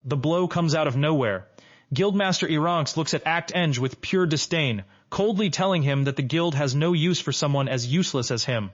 The blow comes out of nowhere. Guildmaster Iranx looks at Act Enge with pure disdain, coldly telling him that the guild has no use for someone as useless as him.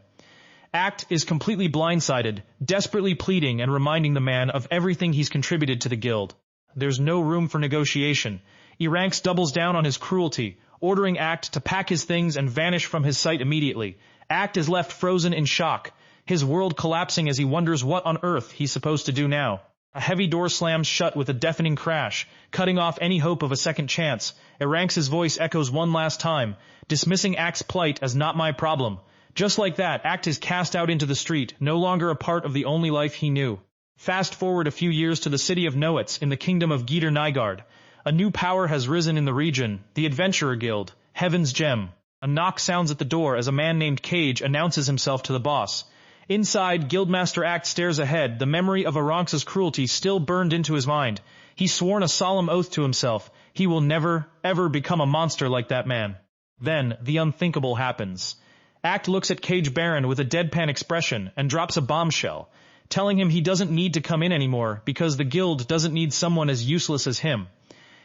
Act is completely blindsided, desperately pleading and reminding the man of everything he's contributed to the guild. There's no room for negotiation. Iranx doubles down on his cruelty, ordering Act to pack his things and vanish from his sight immediately. Act is left frozen in shock, his world collapsing as he wonders what on earth he's supposed to do now. A heavy door slams shut with a deafening crash, cutting off any hope of a second chance. Iranx's voice echoes one last time, dismissing Act's plight as not my problem. Just like that, Act is cast out into the street, no longer a part of the only life he knew. Fast forward a few years to the city of Noetz in the kingdom of Geeter Nygard. A new power has risen in the region, the Adventurer Guild, Heaven's Gem. A knock sounds at the door as a man named Cage announces himself to the boss. Inside, Guildmaster Act stares ahead, the memory of Iranx's cruelty still burned into his mind. He's sworn a solemn oath to himself. He will never, ever become a monster like that man. Then, the unthinkable happens. Act looks at Cage Baron with a deadpan expression and drops a bombshell, telling him he doesn't need to come in anymore because the guild doesn't need someone as useless as him.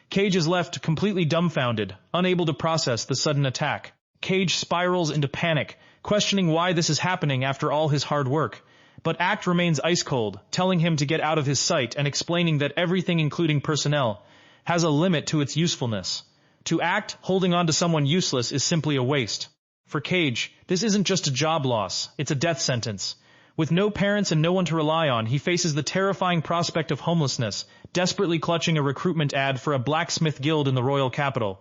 Cage is left completely dumbfounded, unable to process the sudden attack. Cage spirals into panic, questioning why this is happening after all his hard work. But Act remains ice cold, telling him to get out of his sight and explaining that everything including personnel has a limit to its usefulness. To Act, holding on to someone useless is simply a waste. For Cage, this isn't just a job loss, it's a death sentence. With no parents and no one to rely on, he faces the terrifying prospect of homelessness, desperately clutching a recruitment ad for a blacksmith guild in the royal capital.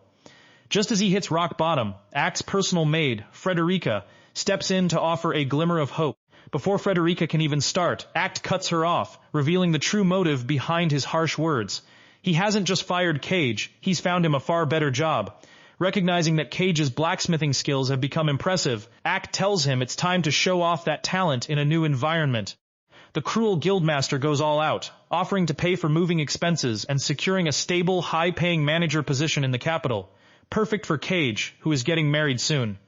Just as he hits rock bottom, Act's personal maid, Frederica, steps in to offer a glimmer of hope. Before Frederica can even start, Act cuts her off, revealing the true motive behind his harsh words. He hasn't just fired Cage, he's found him a far better job. Recognizing that Cage's blacksmithing skills have become impressive, Act tells him it's time to show off that talent in a new environment. The cruel Guildmaster goes all out, offering to pay for moving expenses and securing a stable, high-paying manager position in the capital. Perfect for Cage, who is getting married soon.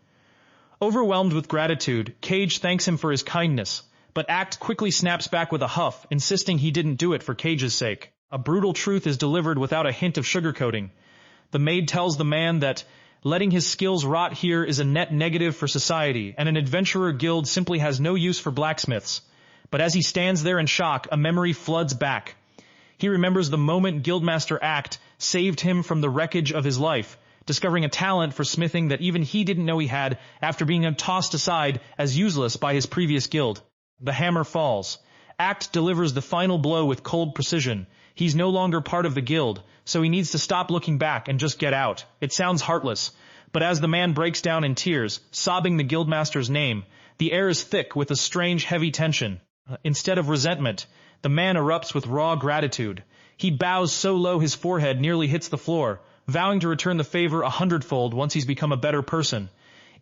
Overwhelmed with gratitude, Cage thanks him for his kindness, but Act quickly snaps back with a huff, insisting he didn't do it for Cage's sake. A brutal truth is delivered without a hint of sugarcoating. The maid tells the man that letting his skills rot here is a net negative for society, and an adventurer guild simply has no use for blacksmiths. But as he stands there in shock, a memory floods back. He remembers the moment Guildmaster Act saved him from the wreckage of his life, discovering a talent for smithing that even he didn't know he had after being tossed aside as useless by his previous guild. The hammer falls. Act delivers the final blow with cold precision. He's no longer part of the guild, so he needs to stop looking back and just get out. It sounds heartless, but as the man breaks down in tears, sobbing the Guildmaster's name, the air is thick with a strange heavy tension. Instead of resentment, the man erupts with raw gratitude. He bows so low his forehead nearly hits the floor, vowing to return the favor 100-fold once he's become a better person.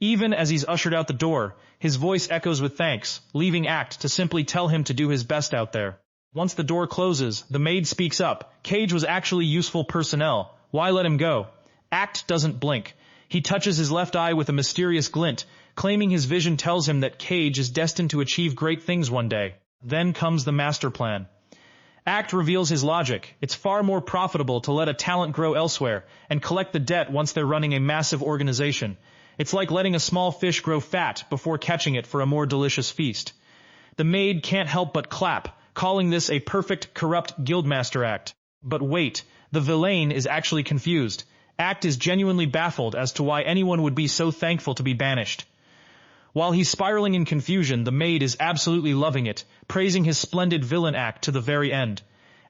Even as he's ushered out the door, his voice echoes with thanks, leaving Act to simply tell him to do his best out there. Once the door closes, the maid speaks up. Cage was actually useful personnel. Why let him go? Act doesn't blink. He touches his left eye with a mysterious glint, claiming his vision tells him that Cage is destined to achieve great things one day. Then comes the master plan. Act reveals his logic. It's far more profitable to let a talent grow elsewhere and collect the debt once they're running a massive organization. It's like letting a small fish grow fat before catching it for a more delicious feast. The maid can't help but clap, calling this a perfect, corrupt Guildmaster act. But wait, the villain is actually confused. Act is genuinely baffled as to why anyone would be so thankful to be banished. While he's spiraling in confusion, the maid is absolutely loving it, praising his splendid villain act to the very end.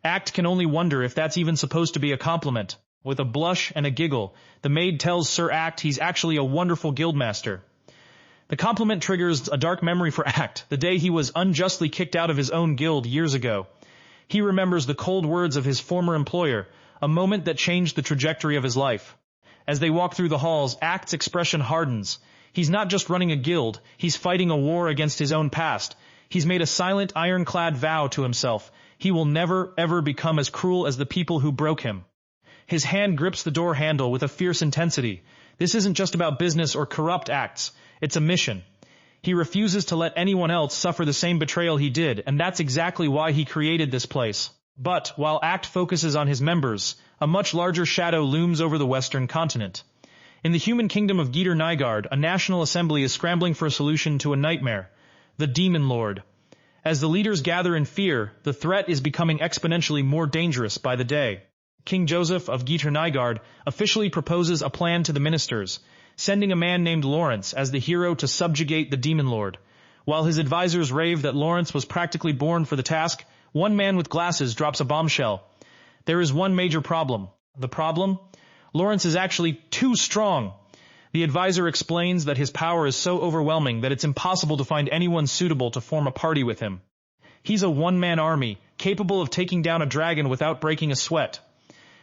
Act can only wonder if that's even supposed to be a compliment. With a blush and a giggle, the maid tells Sir Act he's actually a wonderful guildmaster. The compliment triggers a dark memory for Act, the day he was unjustly kicked out of his own guild years ago. He remembers the cold words of his former employer, a moment that changed the trajectory of his life. As they walk through the halls, Act's expression hardens. He's not just running a guild, he's fighting a war against his own past. He's made a silent, ironclad vow to himself. He will never, ever become as cruel as the people who broke him. His hand grips the door handle with a fierce intensity. This isn't just about business or corrupt acts. It's a mission. He refuses to let anyone else suffer the same betrayal he did, and that's exactly why he created this place. But, while Act focuses on his members, a much larger shadow looms over the western continent. In the human kingdom of Geeter Nygard, a national assembly is scrambling for a solution to a nightmare, the Demon Lord. As the leaders gather in fear, the threat is becoming exponentially more dangerous by the day. King Joseph of Geeter Nygard officially proposes a plan to the ministers, sending a man named Lawrence as the hero to subjugate the Demon Lord. While his advisors rave that Lawrence was practically born for the task, one man with glasses drops a bombshell. There is one major problem. The problem? Lawrence is actually too strong. The advisor explains that his power is so overwhelming that it's impossible to find anyone suitable to form a party with him. He's a one-man army, capable of taking down a dragon without breaking a sweat.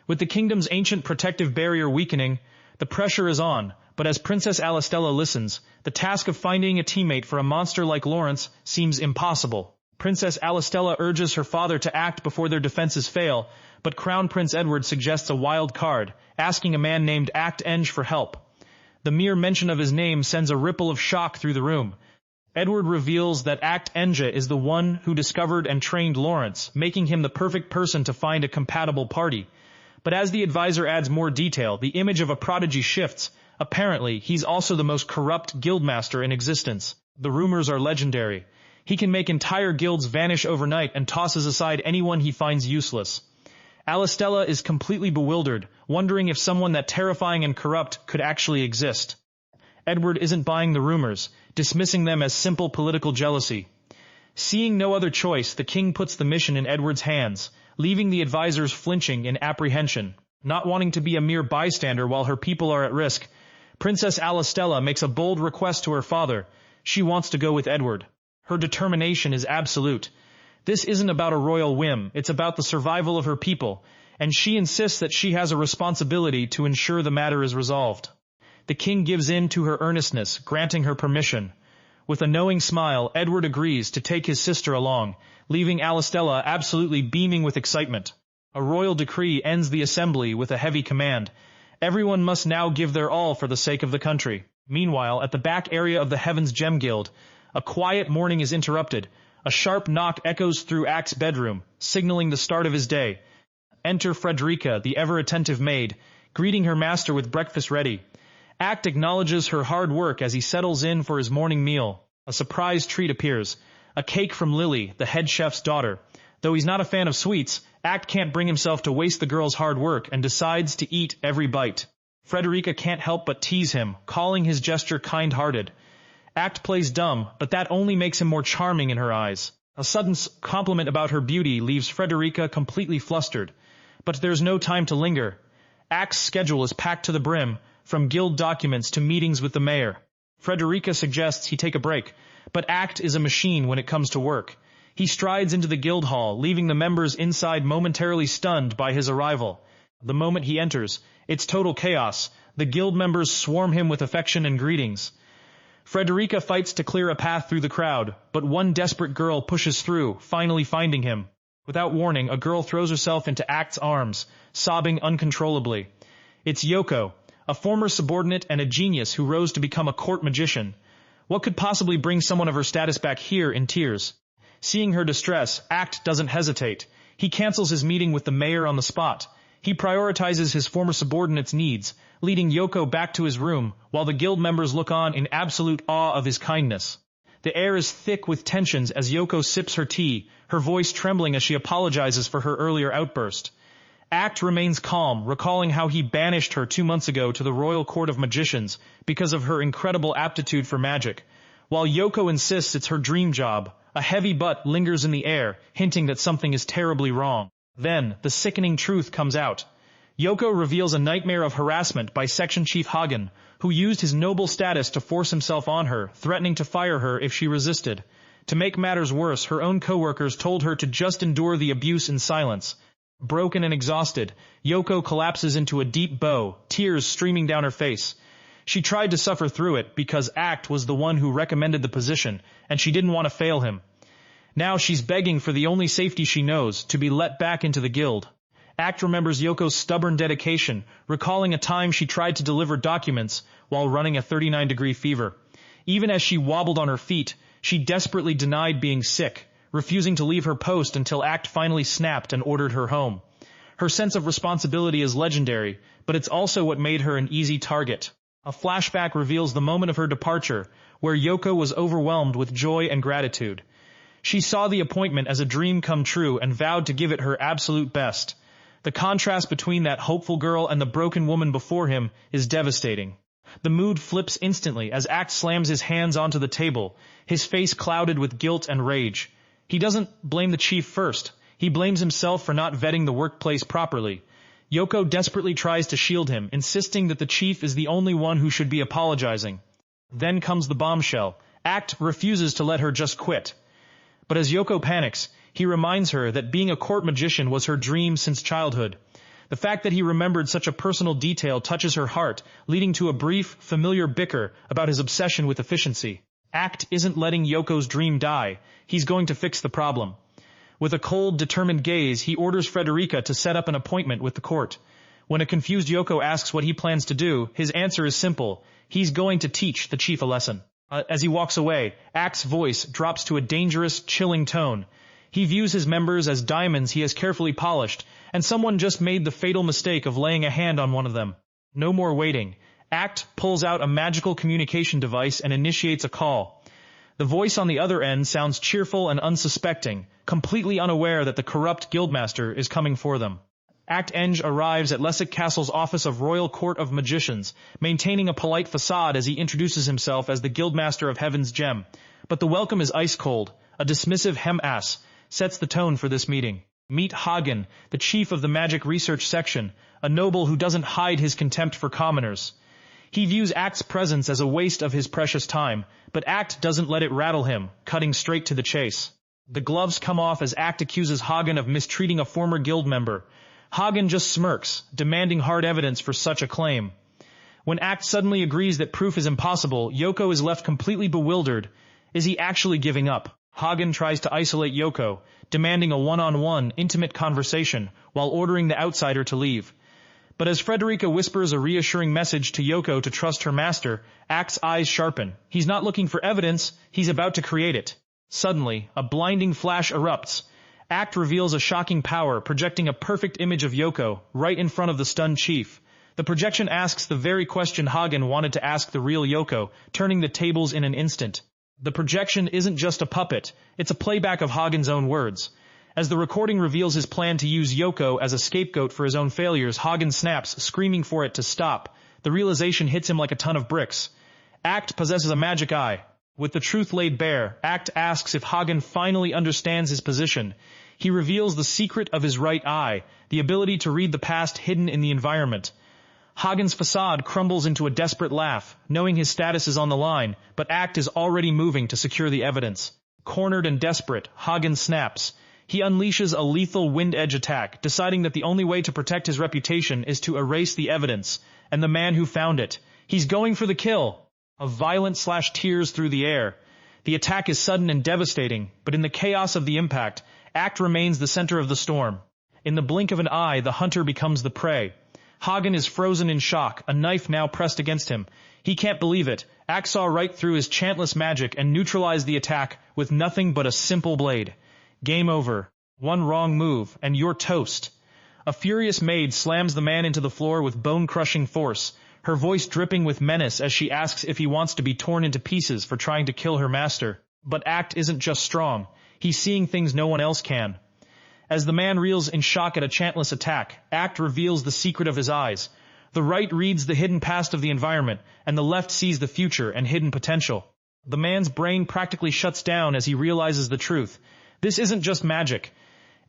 With the kingdom's ancient protective barrier weakening, the pressure is on, but as Princess Alistella listens, the task of finding a teammate for a monster like Lawrence seems impossible. Princess Alistella urges her father to act before their defenses fail, but Crown Prince Edward suggests a wild card, asking a man named Act Enge for help. The mere mention of his name sends a ripple of shock through the room. Edward reveals that Act Enge is the one who discovered and trained Lawrence, making him the perfect person to find a compatible party. But as the advisor adds more detail, the image of a prodigy shifts. Apparently, he's also the most corrupt guildmaster in existence. The rumors are legendary. He can make entire guilds vanish overnight and tosses aside anyone he finds useless. Alistella is completely bewildered, wondering if someone that terrifying and corrupt could actually exist. Edward isn't buying the rumors, dismissing them as simple political jealousy. Seeing no other choice, the king puts the mission in Edward's hands, leaving the advisors flinching in apprehension. Not wanting to be a mere bystander while her people are at risk, Princess Alistella makes a bold request to her father. She wants to go with Edward. Her determination is absolute. This isn't about a royal whim, it's about the survival of her people, and she insists that she has a responsibility to ensure the matter is resolved. The king gives in to her earnestness, granting her permission. With a knowing smile, Edward agrees to take his sister along, leaving Alistella absolutely beaming with excitement. A royal decree ends the assembly with a heavy command. Everyone must now give their all for the sake of the country. Meanwhile, at the back area of the Heaven's Gem Guild, a quiet morning is interrupted. A sharp knock echoes through Act's bedroom, signaling the start of his day. Enter Frederica, the ever-attentive maid, greeting her master with breakfast ready. Act acknowledges her hard work as he settles in for his morning meal. A surprise treat appears. A cake from Lily, the head chef's daughter. Though he's not a fan of sweets, Act can't bring himself to waste the girl's hard work and decides to eat every bite. Frederica can't help but tease him, calling his gesture kind-hearted. Act plays dumb, but that only makes him more charming in her eyes. A sudden compliment about her beauty leaves Frederica completely flustered. But there's no time to linger. Act's schedule is packed to the brim, from guild documents to meetings with the mayor. Frederica suggests he take a break, but Act is a machine when it comes to work. He strides into the guild hall, leaving the members inside momentarily stunned by his arrival. The moment he enters, it's total chaos. The guild members swarm him with affection and greetings. Frederica fights to clear a path through the crowd, but one desperate girl pushes through, finally finding him. Without warning, a girl throws herself into Act's arms, sobbing uncontrollably. It's Yoko, a former subordinate and a genius who rose to become a court magician. What could possibly bring someone of her status back here in tears? Seeing her distress, Act doesn't hesitate. He cancels his meeting with the mayor on the spot. He prioritizes his former subordinate's needs, leading Yoko back to his room, while the guild members look on in absolute awe of his kindness. The air is thick with tensions as Yoko sips her tea, her voice trembling as she apologizes for her earlier outburst. Act remains calm, recalling how he banished her 2 months ago to the Royal Court of Magicians because of her incredible aptitude for magic. While Yoko insists it's her dream job, a heavy butt lingers in the air, hinting that something is terribly wrong. Then, the sickening truth comes out. Yoko reveals a nightmare of harassment by Section Chief Hagen, who used his noble status to force himself on her, threatening to fire her if she resisted. To make matters worse, her own co-workers told her to just endure the abuse in silence. Broken and exhausted, Yoko collapses into a deep bow, tears streaming down her face. She tried to suffer through it because Act was the one who recommended the position, and she didn't want to fail him. Now she's begging for the only safety she knows, to be let back into the guild. Act remembers Yoko's stubborn dedication, recalling a time she tried to deliver documents while running a 39-degree fever. Even as she wobbled on her feet, she desperately denied being sick, refusing to leave her post until Act finally snapped and ordered her home. Her sense of responsibility is legendary, but it's also what made her an easy target. A flashback reveals the moment of her departure, where Yoko was overwhelmed with joy and gratitude. She saw the appointment as a dream come true and vowed to give it her absolute best. The contrast between that hopeful girl and the broken woman before him is devastating. The mood flips instantly as Act slams his hands onto the table, his face clouded with guilt and rage. He doesn't blame the chief first. He blames himself for not vetting the workplace properly. Yoko desperately tries to shield him, insisting that the chief is the only one who should be apologizing. Then comes the bombshell. Act refuses to let her just quit. But as Yoko panics, he reminds her that being a court magician was her dream since childhood. The fact that he remembered such a personal detail touches her heart, leading to a brief, familiar bicker about his obsession with efficiency. Act isn't letting Yoko's dream die. He's going to fix the problem. With a cold, determined gaze, he orders Frederica to set up an appointment with the court. When a confused Yoko asks what he plans to do, his answer is simple. He's going to teach the chief a lesson. As he walks away, Act's voice drops to a dangerous, chilling tone. He views his members as diamonds he has carefully polished, and someone just made the fatal mistake of laying a hand on one of them. No more waiting. Act pulls out a magical communication device and initiates a call. The voice on the other end sounds cheerful and unsuspecting, completely unaware that the corrupt Guildmaster is coming for them. Act Enge arrives at Lessick Castle's office of Royal Court of Magicians, maintaining a polite facade as he introduces himself as the Guildmaster of Heaven's Gem. But the welcome is ice cold. A dismissive hem-ass sets the tone for this meeting. Meet Hagen, the chief of the Magic Research Section, a noble who doesn't hide his contempt for commoners. He views Act's presence as a waste of his precious time, but Act doesn't let it rattle him, cutting straight to the chase. The gloves come off as Act accuses Hagen of mistreating a former guild member. Hagen just smirks, demanding hard evidence for such a claim. When Act suddenly agrees that proof is impossible, Yoko is left completely bewildered. Is he actually giving up? Hagen tries to isolate Yoko, demanding a one-on-one, intimate conversation, while ordering the outsider to leave. But as Frederica whispers a reassuring message to Yoko to trust her master, Act's eyes sharpen. He's not looking for evidence, he's about to create it. Suddenly, a blinding flash erupts. Act reveals a shocking power, projecting a perfect image of Yoko, right in front of the stunned chief. The projection asks the very question Hagen wanted to ask the real Yoko, turning the tables in an instant. The projection isn't just a puppet, it's a playback of Hagen's own words. As the recording reveals his plan to use Yoko as a scapegoat for his own failures, Hagen snaps, screaming for it to stop. The realization hits him like a ton of bricks. Act possesses a magic eye. With the truth laid bare, Act asks if Hagen finally understands his position. He reveals the secret of his right eye, the ability to read the past hidden in the environment. Hagen's facade crumbles into a desperate laugh, knowing his status is on the line, but Act is already moving to secure the evidence. Cornered and desperate, Hagen snaps. He unleashes a lethal wind-edge attack, deciding that the only way to protect his reputation is to erase the evidence, and the man who found it. He's going for the kill. A violent slash tears through the air. The attack is sudden and devastating, but in the chaos of the impact, Act remains the center of the storm. In the blink of an eye, the hunter becomes the prey. Hagen is frozen in shock, a knife now pressed against him. He can't believe it. Act saw right through his chantless magic and neutralized the attack with nothing but a simple blade. Game over. One wrong move, and you're toast. A furious maid slams the man into the floor with bone-crushing force, her voice dripping with menace as she asks if he wants to be torn into pieces for trying to kill her master. But Act isn't just strong. He's seeing things no one else can. As the man reels in shock at a chantless attack, Act reveals the secret of his eyes. The right reads the hidden past of the environment, and the left sees the future and hidden potential. The man's brain practically shuts down as he realizes the truth. This isn't just magic.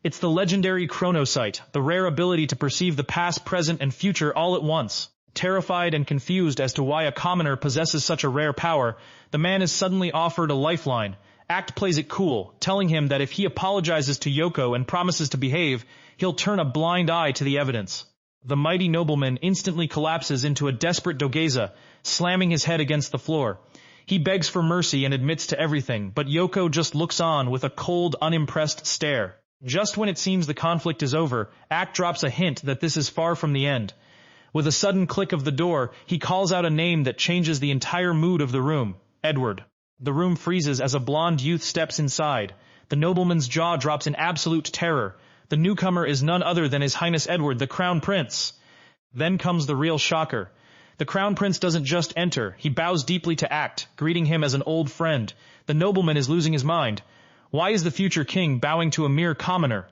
It's the legendary chronosight, the rare ability to perceive the past, present, and future all at once. Terrified and confused as to why a commoner possesses such a rare power, the man is suddenly offered a lifeline. Act plays it cool, telling him that if he apologizes to Yoko and promises to behave, he'll turn a blind eye to the evidence. The mighty nobleman instantly collapses into a desperate dogeza, slamming his head against the floor. He begs for mercy and admits to everything, but Yoko just looks on with a cold, unimpressed stare. Just when it seems the conflict is over, Act drops a hint that this is far from the end. With a sudden click of the door, he calls out a name that changes the entire mood of the room. Edward. The room freezes as a blonde youth steps inside. The nobleman's jaw drops in absolute terror. The newcomer is none other than His Highness Edward, the Crown Prince. Then comes the real shocker. The Crown Prince doesn't just enter, he bows deeply to Act, greeting him as an old friend. The nobleman is losing his mind. Why is the future king bowing to a mere commoner?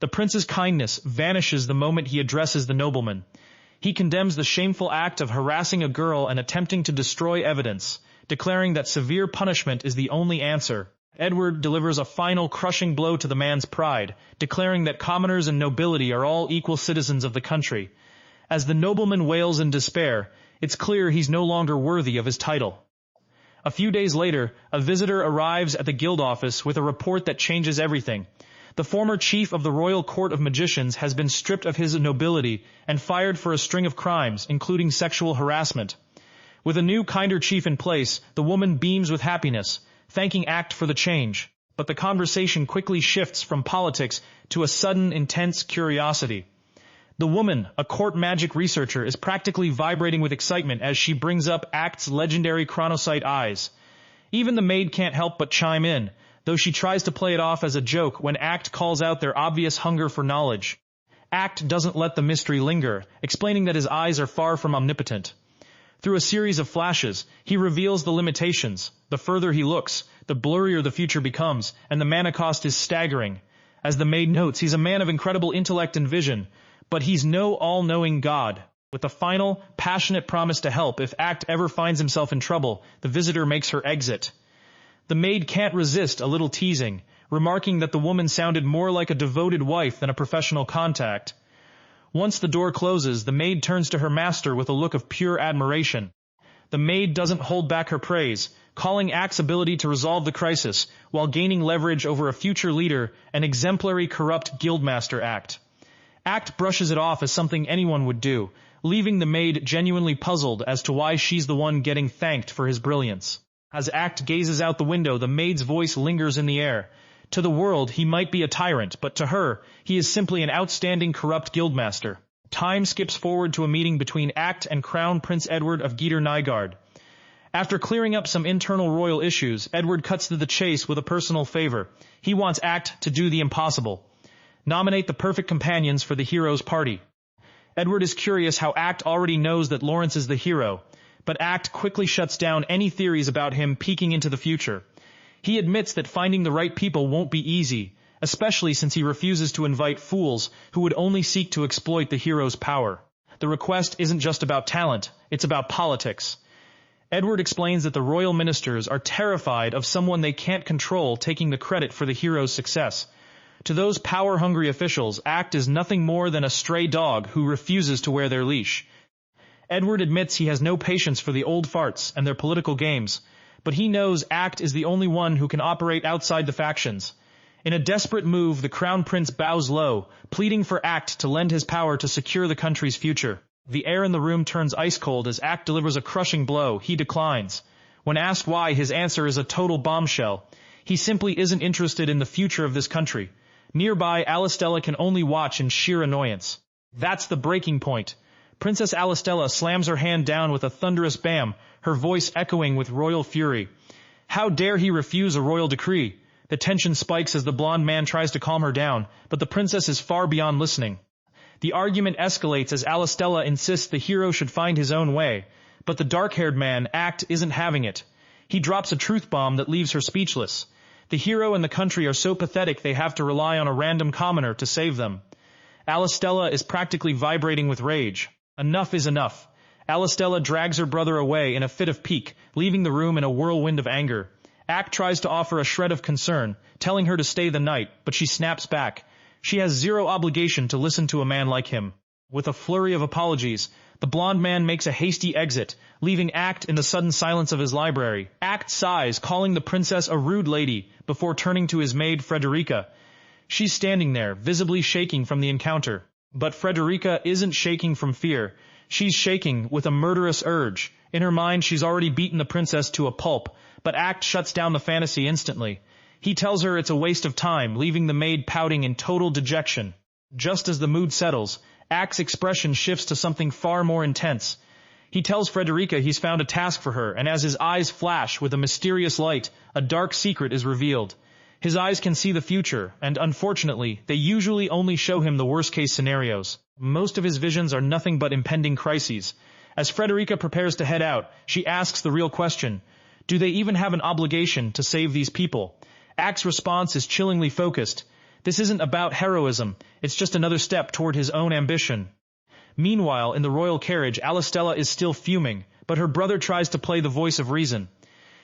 The prince's kindness vanishes the moment he addresses the nobleman. He condemns the shameful act of harassing a girl and attempting to destroy evidence, declaring that severe punishment is the only answer. Edward delivers a final crushing blow to the man's pride, declaring that commoners and nobility are all equal citizens of the country. As the nobleman wails in despair, it's clear he's no longer worthy of his title. A few days later, a visitor arrives at the guild office with a report that changes everything. The former chief of the Royal Court of Magicians has been stripped of his nobility and fired for a string of crimes, including sexual harassment. With a new, kinder chief in place, the woman beams with happiness, thanking Act for the change. But the conversation quickly shifts from politics to a sudden, intense curiosity. The woman, a court magic researcher, is practically vibrating with excitement as she brings up Act's legendary chronocyte eyes. Even the maid can't help but chime in, though she tries to play it off as a joke when Act calls out their obvious hunger for knowledge. Act doesn't let the mystery linger, explaining that his eyes are far from omnipotent. Through a series of flashes, he reveals the limitations. The further he looks, the blurrier the future becomes, and the mana cost is staggering. As the maid notes, he's a man of incredible intellect and vision, but he's no all-knowing God. With a final, passionate promise to help if Act ever finds himself in trouble, the visitor makes her exit. The maid can't resist a little teasing, remarking that the woman sounded more like a devoted wife than a professional contact. Once the door closes, the maid turns to her master with a look of pure admiration. The maid doesn't hold back her praise, calling Act's ability to resolve the crisis while gaining leverage over a future leader, an exemplary corrupt Guildmaster Act. Act brushes it off as something anyone would do, leaving the maid genuinely puzzled as to why she's the one getting thanked for his brilliance. As Act gazes out the window, the maid's voice lingers in the air. To the world, he might be a tyrant, but to her, he is simply an outstanding corrupt guildmaster. Time skips forward to a meeting between Act and Crown Prince Edward of Geiter-Nygard. After clearing up some internal royal issues, Edward cuts to the chase with a personal favor. He wants Act to do the impossible. Nominate the perfect companions for the hero's party. Edward is curious how Act already knows that Lawrence is the hero, but Act quickly shuts down any theories about him peeking into the future. He admits that finding the right people won't be easy, especially since he refuses to invite fools who would only seek to exploit the hero's power. The request isn't just about talent, it's about politics. Edward explains that the royal ministers are terrified of someone they can't control taking the credit for the hero's success. To those power-hungry officials, Act is nothing more than a stray dog who refuses to wear their leash. Edward admits he has no patience for the old farts and their political games, but he knows Act is the only one who can operate outside the factions. In a desperate move, the Crown Prince bows low, pleading for Act to lend his power to secure the country's future. The air in the room turns ice cold as Act delivers a crushing blow. He declines. When asked why, his answer is a total bombshell. He simply isn't interested in the future of this country. Nearby, Alistella can only watch in sheer annoyance. That's the breaking point. Princess Alistella slams her hand down with a thunderous bam, her voice echoing with royal fury. How dare he refuse a royal decree? The tension spikes as the blonde man tries to calm her down, but the princess is far beyond listening. The argument escalates as Alistella insists the hero should find his own way, but the dark-haired man, Act, isn't having it. He drops a truth bomb that leaves her speechless. The hero and the country are so pathetic they have to rely on a random commoner to save them. Alistella is practically vibrating with rage. Enough is enough. Alistella drags her brother away in a fit of pique, leaving the room in a whirlwind of anger. Act tries to offer a shred of concern, telling her to stay the night, but she snaps back. She has zero obligation to listen to a man like him. With a flurry of apologies, the blonde man makes a hasty exit, leaving Act in the sudden silence of his library. Act sighs, calling the princess a rude lady, before turning to his maid Frederica. She's standing there, visibly shaking from the encounter. But Frederica isn't shaking from fear. She's shaking with a murderous urge. In her mind, she's already beaten the princess to a pulp, but Act shuts down the fantasy instantly. He tells her it's a waste of time, leaving the maid pouting in total dejection. Just as the mood settles, Act's expression shifts to something far more intense. He tells Frederica he's found a task for her, and as his eyes flash with a mysterious light, a dark secret is revealed. His eyes can see the future, and unfortunately, they usually only show him the worst-case scenarios. Most of his visions are nothing but impending crises. As Frederica prepares to head out, she asks the real question: do they even have an obligation to save these people? Act's response is chillingly focused. This isn't about heroism, it's just another step toward his own ambition. Meanwhile, in the royal carriage, Alistella is still fuming, but her brother tries to play the voice of reason.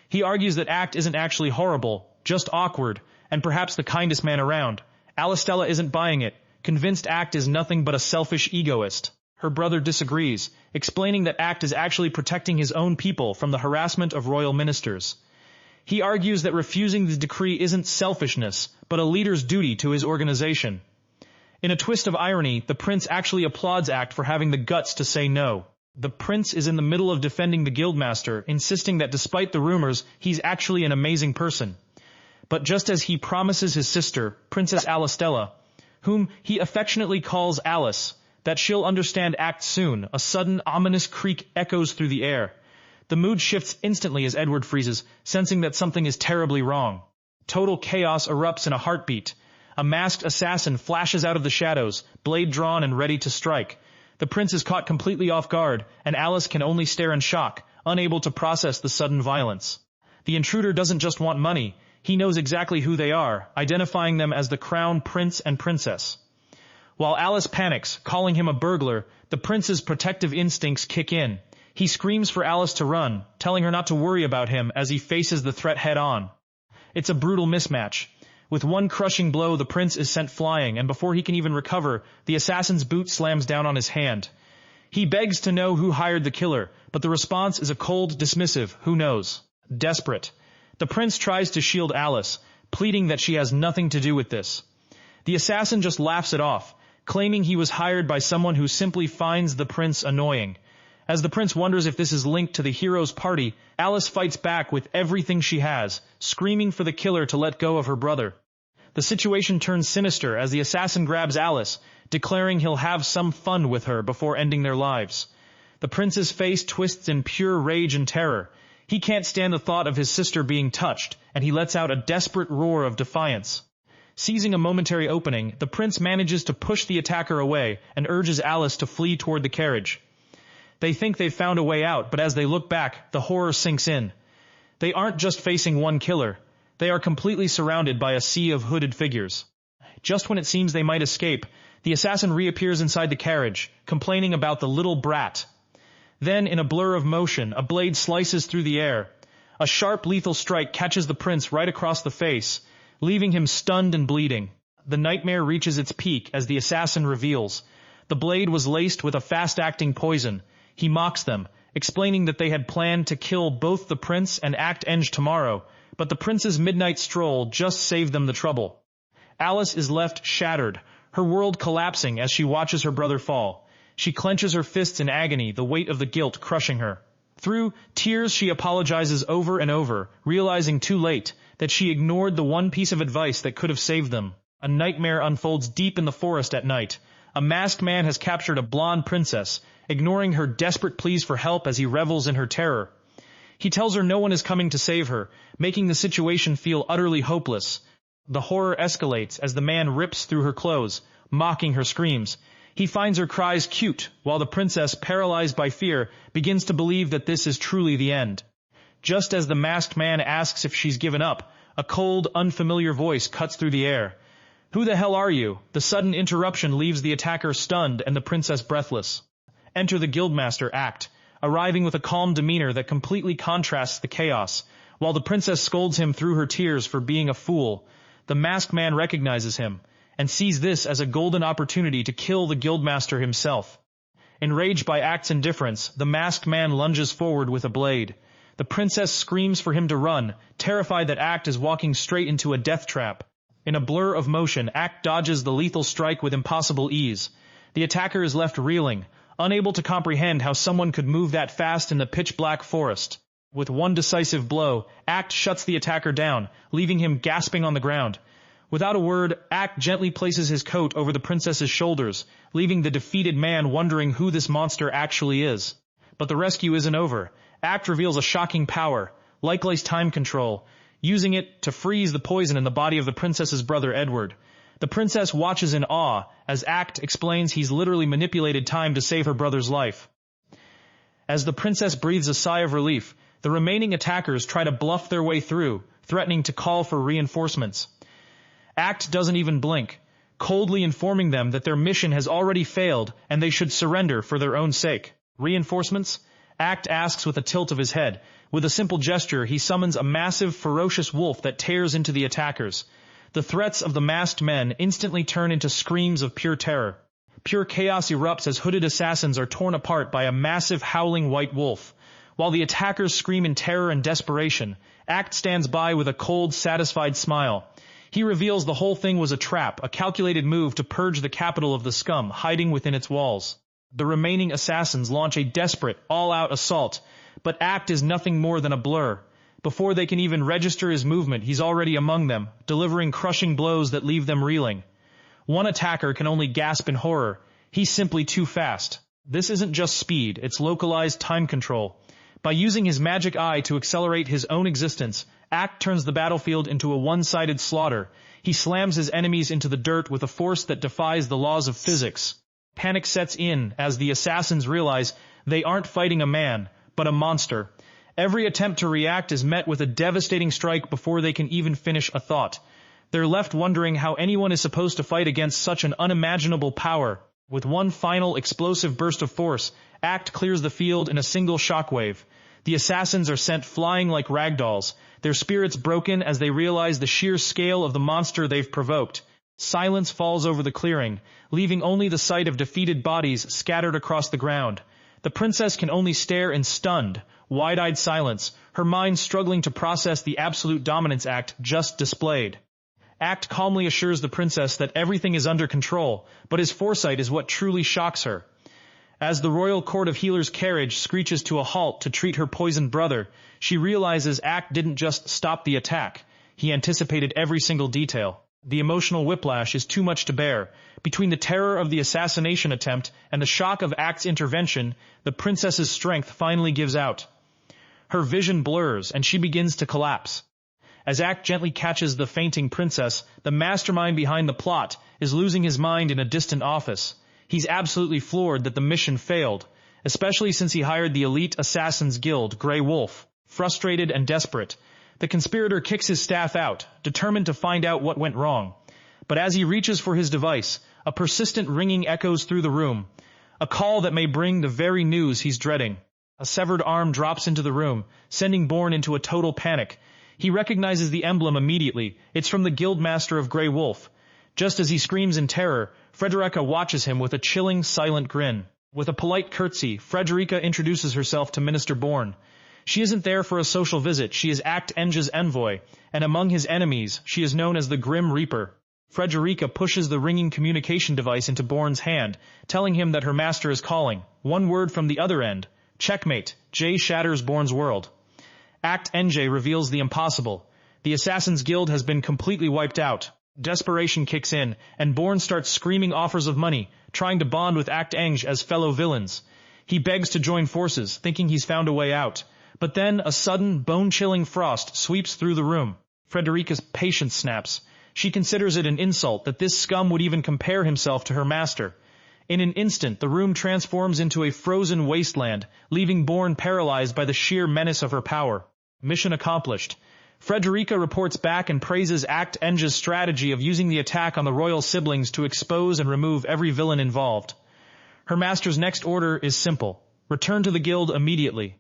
He argues that Act isn't actually horrible, just awkward, and perhaps the kindest man around. Alistella isn't buying it, convinced Act is nothing but a selfish egoist. Her brother disagrees, explaining that Act is actually protecting his own people from the harassment of royal ministers. He argues that refusing the decree isn't selfishness, but a leader's duty to his organization. In a twist of irony, the prince actually applauds Act for having the guts to say no. The prince is in the middle of defending the Guildmaster, insisting that despite the rumors, he's actually an amazing person. But just as he promises his sister, Princess Alistella, whom he affectionately calls Alice, that she'll understand Act soon, a sudden ominous creak echoes through the air. The mood shifts instantly as Edward freezes, sensing that something is terribly wrong. Total chaos erupts in a heartbeat. A masked assassin flashes out of the shadows, blade drawn and ready to strike. The prince is caught completely off guard, and Alice can only stare in shock, unable to process the sudden violence. The intruder doesn't just want money, he knows exactly who they are, identifying them as the crown prince and princess. While Alice panics, calling him a burglar, the prince's protective instincts kick in. He screams for Alice to run, telling her not to worry about him as he faces the threat head-on. It's a brutal mismatch. With one crushing blow, the prince is sent flying, and before he can even recover, the assassin's boot slams down on his hand. He begs to know who hired the killer, but the response is a cold, dismissive, who knows. Desperate. The prince tries to shield Alice, pleading that she has nothing to do with this. The assassin just laughs it off, claiming he was hired by someone who simply finds the prince annoying. As the prince wonders if this is linked to the hero's party, Alice fights back with everything she has, screaming for the killer to let go of her brother. The situation turns sinister as the assassin grabs Alice, declaring he'll have some fun with her before ending their lives. The prince's face twists in pure rage and terror. He can't stand the thought of his sister being touched, and he lets out a desperate roar of defiance. Seizing a momentary opening, the prince manages to push the attacker away and urges Alice to flee toward the carriage. They think they've found a way out, but as they look back, the horror sinks in. They aren't just facing one killer. They are completely surrounded by a sea of hooded figures. Just when it seems they might escape, the assassin reappears inside the carriage, complaining about the little brat. Then, in a blur of motion, a blade slices through the air. A sharp, lethal strike catches the prince right across the face, leaving him stunned and bleeding. The nightmare reaches its peak as the assassin reveals. The blade was laced with a fast-acting poison. He mocks them, explaining that they had planned to kill both the prince and Act Enge tomorrow, but the prince's midnight stroll just saved them the trouble. Alice is left shattered, her world collapsing as she watches her brother fall. She clenches her fists in agony, the weight of the guilt crushing her. Through tears, she apologizes over and over, realizing too late that she ignored the one piece of advice that could have saved them. A nightmare unfolds deep in the forest at night. A masked man has captured a blonde princess, ignoring her desperate pleas for help as he revels in her terror. He tells her no one is coming to save her, making the situation feel utterly hopeless. The horror escalates as the man rips through her clothes, mocking her screams. He finds her cries cute, while the princess, paralyzed by fear, begins to believe that this is truly the end. Just as the masked man asks if she's given up, a cold, unfamiliar voice cuts through the air. "Who the hell are you?" The sudden interruption leaves the attacker stunned and the princess breathless. Enter the Guildmaster, Act, arriving with a calm demeanor that completely contrasts the chaos. While the princess scolds him through her tears for being a fool, the masked man recognizes him, and sees this as a golden opportunity to kill the Guildmaster himself. Enraged by Act's indifference, the masked man lunges forward with a blade. The princess screams for him to run, terrified that Act is walking straight into a death trap. In a blur of motion, Act dodges the lethal strike with impossible ease. The attacker is left reeling, unable to comprehend how someone could move that fast in the pitch-black forest. With one decisive blow, Act shuts the attacker down, leaving him gasping on the ground. Without a word, Act gently places his coat over the princess's shoulders, leaving the defeated man wondering who this monster actually is. But the rescue isn't over. Act reveals a shocking power, like time control. using it to freeze the poison in the body of the princess's brother Edward. The princess watches in awe as Act explains he's literally manipulated time to save her brother's life. As the princess breathes a sigh of relief, the remaining attackers try to bluff their way through, threatening to call for reinforcements. Act doesn't even blink, coldly informing them that their mission has already failed and they should surrender for their own sake. Reinforcements? Act asks with a tilt of his head. With a simple gesture, he summons a massive, ferocious wolf that tears into the attackers. The threats of the masked men instantly turn into screams of pure terror. Pure chaos erupts as hooded assassins are torn apart by a massive, howling white wolf. While the attackers scream in terror and desperation, Act stands by with a cold, satisfied smile. He reveals the whole thing was a trap, a calculated move to purge the capital of the scum hiding within its walls. The remaining assassins launch a desperate, all-out assault, but Act is nothing more than a blur. Before they can even register his movement, he's already among them, delivering crushing blows that leave them reeling. One attacker can only gasp in horror. He's simply too fast. This isn't just speed, it's localized time control. By using his magic eye to accelerate his own existence, Act turns the battlefield into a one-sided slaughter. He slams his enemies into the dirt with a force that defies the laws of physics. Panic sets in as the assassins realize they aren't fighting a man, but a monster. Every attempt to react is met with a devastating strike before they can even finish a thought. They're left wondering how anyone is supposed to fight against such an unimaginable power. With one final explosive burst of force, Act clears the field in a single shockwave. The assassins are sent flying like ragdolls, their spirits broken as they realize the sheer scale of the monster they've provoked. Silence falls over the clearing, leaving only the sight of defeated bodies scattered across the ground. The princess can only stare in stunned, wide-eyed silence, her mind struggling to process the absolute dominance Act just displayed. Act calmly assures the princess that everything is under control, but his foresight is what truly shocks her. As the Royal Court of Healers' carriage screeches to a halt to treat her poisoned brother, she realizes Act didn't just stop the attack. He anticipated every single detail. The emotional whiplash is too much to bear. Between the terror of the assassination attempt and the shock of Act's intervention, the princess's strength finally gives out. Her vision blurs and she begins to collapse. As Act gently catches the fainting princess, the mastermind behind the plot is losing his mind in a distant office. He's absolutely floored that the mission failed, especially since he hired the elite assassins guild, Grey Wolf. Frustrated and desperate, the conspirator kicks his staff out, determined to find out what went wrong. But as he reaches for his device, a persistent ringing echoes through the room, a call that may bring the very news he's dreading. A severed arm drops into the room, sending Bourne into a total panic. He recognizes the emblem immediately. It's from the Guildmaster of Grey Wolf. Just as he screams in terror, Frederica watches him with a chilling, silent grin. With a polite curtsy, Frederica introduces herself to Minister Bourne. She isn't there for a social visit, she is Act Enge's envoy, and among his enemies, she is known as the Grim Reaper. Frederica pushes the ringing communication device into Bourne's hand, telling him that her master is calling. One word from the other end. Checkmate. Jay shatters Bourne's world. Act Enge reveals the impossible. The Assassin's Guild has been completely wiped out. Desperation kicks in, and Bourne starts screaming offers of money, trying to bond with Act Enge as fellow villains. He begs to join forces, thinking he's found a way out. But then a sudden, bone-chilling frost sweeps through the room. Frederica's patience snaps. She considers it an insult that this scum would even compare himself to her master. In an instant, the room transforms into a frozen wasteland, leaving Bourne paralyzed by the sheer menace of her power. Mission accomplished. Frederica reports back and praises Act Enge's strategy of using the attack on the royal siblings to expose and remove every villain involved. Her master's next order is simple. Return to the guild immediately.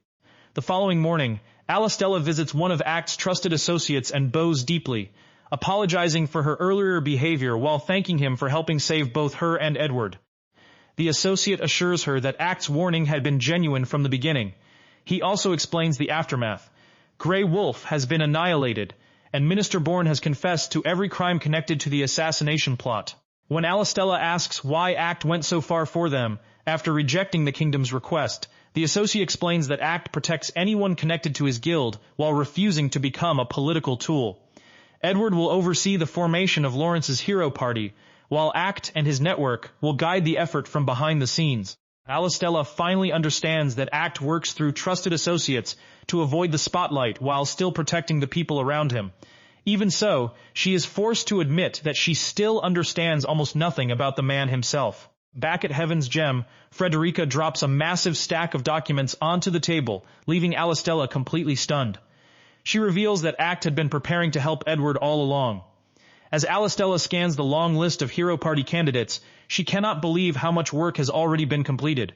The following morning, Alistella visits one of Act's trusted associates and bows deeply, apologizing for her earlier behavior while thanking him for helping save both her and Edward. The associate assures her that Act's warning had been genuine from the beginning. He also explains the aftermath. Grey Wolf has been annihilated, and Minister Bourne has confessed to every crime connected to the assassination plot. When Alistella asks why Act went so far for them, after rejecting the kingdom's request, the associate explains that Act protects anyone connected to his guild while refusing to become a political tool. Edward will oversee the formation of Lawrence's hero party, while Act and his network will guide the effort from behind the scenes. Alistella finally understands that Act works through trusted associates to avoid the spotlight while still protecting the people around him. Even so, she is forced to admit that she still understands almost nothing about the man himself. Back at Heaven's Gem, Frederica drops a massive stack of documents onto the table, leaving Alistella completely stunned. She reveals that Act had been preparing to help Edward all along. As Alistella scans the long list of Hero Party candidates, she cannot believe how much work has already been completed.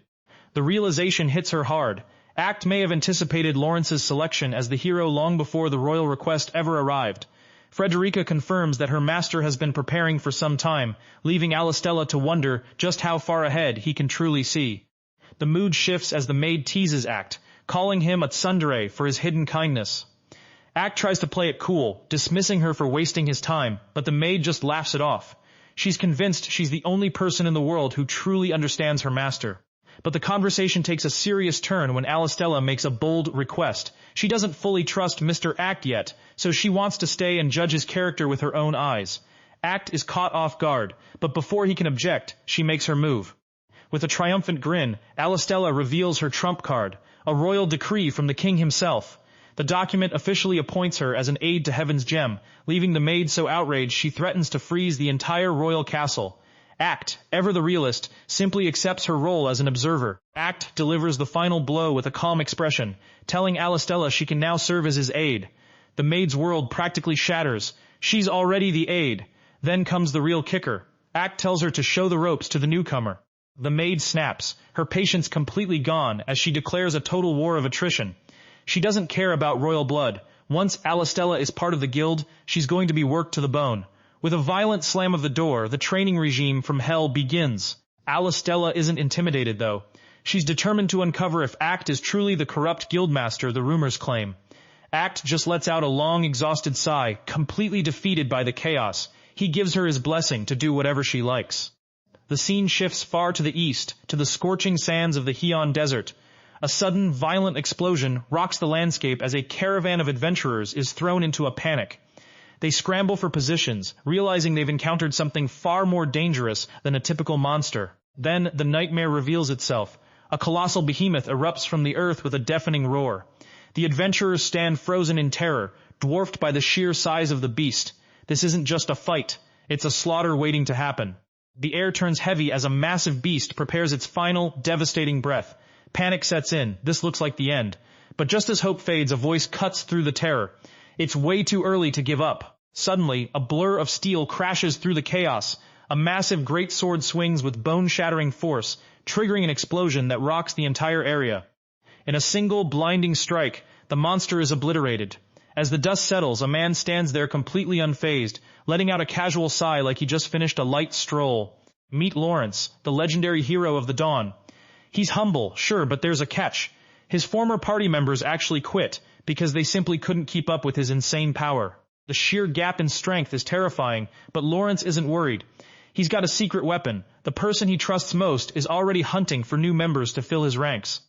The realization hits her hard. Act may have anticipated Lawrence's selection as the hero long before the royal request ever arrived. Frederica confirms that her master has been preparing for some time, leaving Alistella to wonder just how far ahead he can truly see. The mood shifts as the maid teases Act, calling him a tsundere for his hidden kindness. Act tries to play it cool, dismissing her for wasting his time, but the maid just laughs it off. She's convinced she's the only person in the world who truly understands her master. But the conversation takes a serious turn when Alistella makes a bold request. She doesn't fully trust Mr. Act yet, so she wants to stay and judge his character with her own eyes. Act is caught off guard, but before he can object, she makes her move. With a triumphant grin, Alistella reveals her trump card, a royal decree from the king himself. The document officially appoints her as an aide to Heaven's Gem, leaving the maid so outraged she threatens to freeze the entire royal castle. Act, ever the realist, simply accepts her role as an observer. Act delivers the final blow with a calm expression, telling Alistella she can now serve as his aide. The maid's world practically shatters. She's already the aide. Then comes the real kicker. Act tells her to show the ropes to the newcomer. The maid snaps, her patience completely gone as she declares a total war of attrition. She doesn't care about royal blood. Once Alistella is part of the guild, she's going to be worked to the bone. With a violent slam of the door, the training regime from hell begins. Alistella isn't intimidated, though. She's determined to uncover if Act is truly the corrupt Guildmaster the rumors claim. Act just lets out a long, exhausted sigh, completely defeated by the chaos. He gives her his blessing to do whatever she likes. The scene shifts far to the east, to the scorching sands of the Heian Desert. A sudden, violent explosion rocks the landscape as a caravan of adventurers is thrown into a panic. They scramble for positions, realizing they've encountered something far more dangerous than a typical monster. Then the nightmare reveals itself. A colossal behemoth erupts from the earth with a deafening roar. The adventurers stand frozen in terror, dwarfed by the sheer size of the beast. This isn't just a fight. It's a slaughter waiting to happen. The air turns heavy as a massive beast prepares its final, devastating breath. Panic sets in. This looks like the end. But just as hope fades, a voice cuts through the terror. It's way too early to give up. Suddenly, a blur of steel crashes through the chaos. A massive greatsword swings with bone-shattering force, triggering an explosion that rocks the entire area. In a single, blinding strike, the monster is obliterated. As the dust settles, a man stands there completely unfazed, letting out a casual sigh like he just finished a light stroll. Meet Lawrence, the legendary hero of the Dawn. He's humble, sure, but there's a catch. His former party members actually quit, because they simply couldn't keep up with his insane power. The sheer gap in strength is terrifying, but Lawrence isn't worried. He's got a secret weapon. The person he trusts most is already hunting for new members to fill his ranks.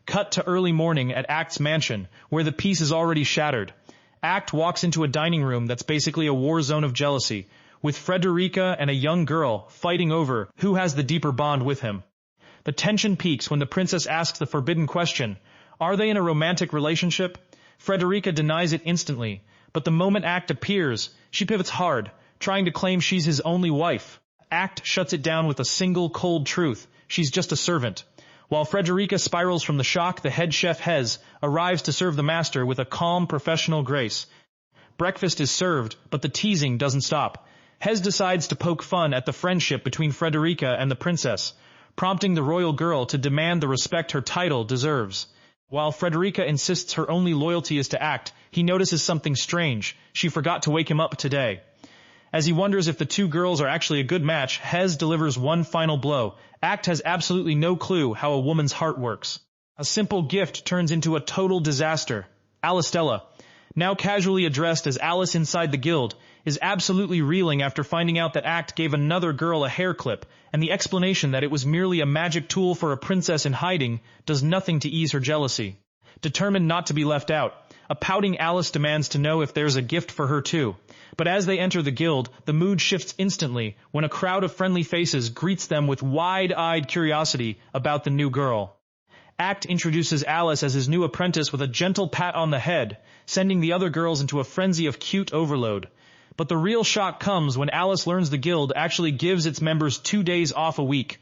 Cut to early morning at Act's mansion, where the peace is already shattered. Act walks into a dining room that's basically a war zone of jealousy, with Frederica and a young girl fighting over who has the deeper bond with him. The tension peaks when the princess asks the forbidden question, are they in a romantic relationship? Frederica denies it instantly, but the moment Act appears, she pivots hard, trying to claim she's his only wife. Act shuts it down with a single cold truth. She's just a servant. While Frederica spirals from the shock, the head chef Hez arrives to serve the master with a calm, professional grace. Breakfast is served, but the teasing doesn't stop. Hez decides to poke fun at the friendship between Frederica and the princess, prompting the royal girl to demand the respect her title deserves. While Frederica insists her only loyalty is to Act, he notices something strange. She forgot to wake him up today. As he wonders if the two girls are actually a good match, Hez delivers one final blow. Act has absolutely no clue how a woman's heart works. A simple gift turns into a total disaster. Alistella, now casually addressed as Alice inside the guild, is absolutely reeling after finding out that Act gave another girl a hair clip, and the explanation that it was merely a magic tool for a princess in hiding does nothing to ease her jealousy. Determined not to be left out, A pouting Alice demands to know if there's a gift for her too. But as they enter the guild, the mood shifts instantly when a crowd of friendly faces greets them with wide-eyed curiosity about the new girl. Act introduces Alice as his new apprentice with a gentle pat on the head, sending the other girls into a frenzy of cute overload. But the real shock comes when Alice learns the guild actually gives its members 2 days off a week.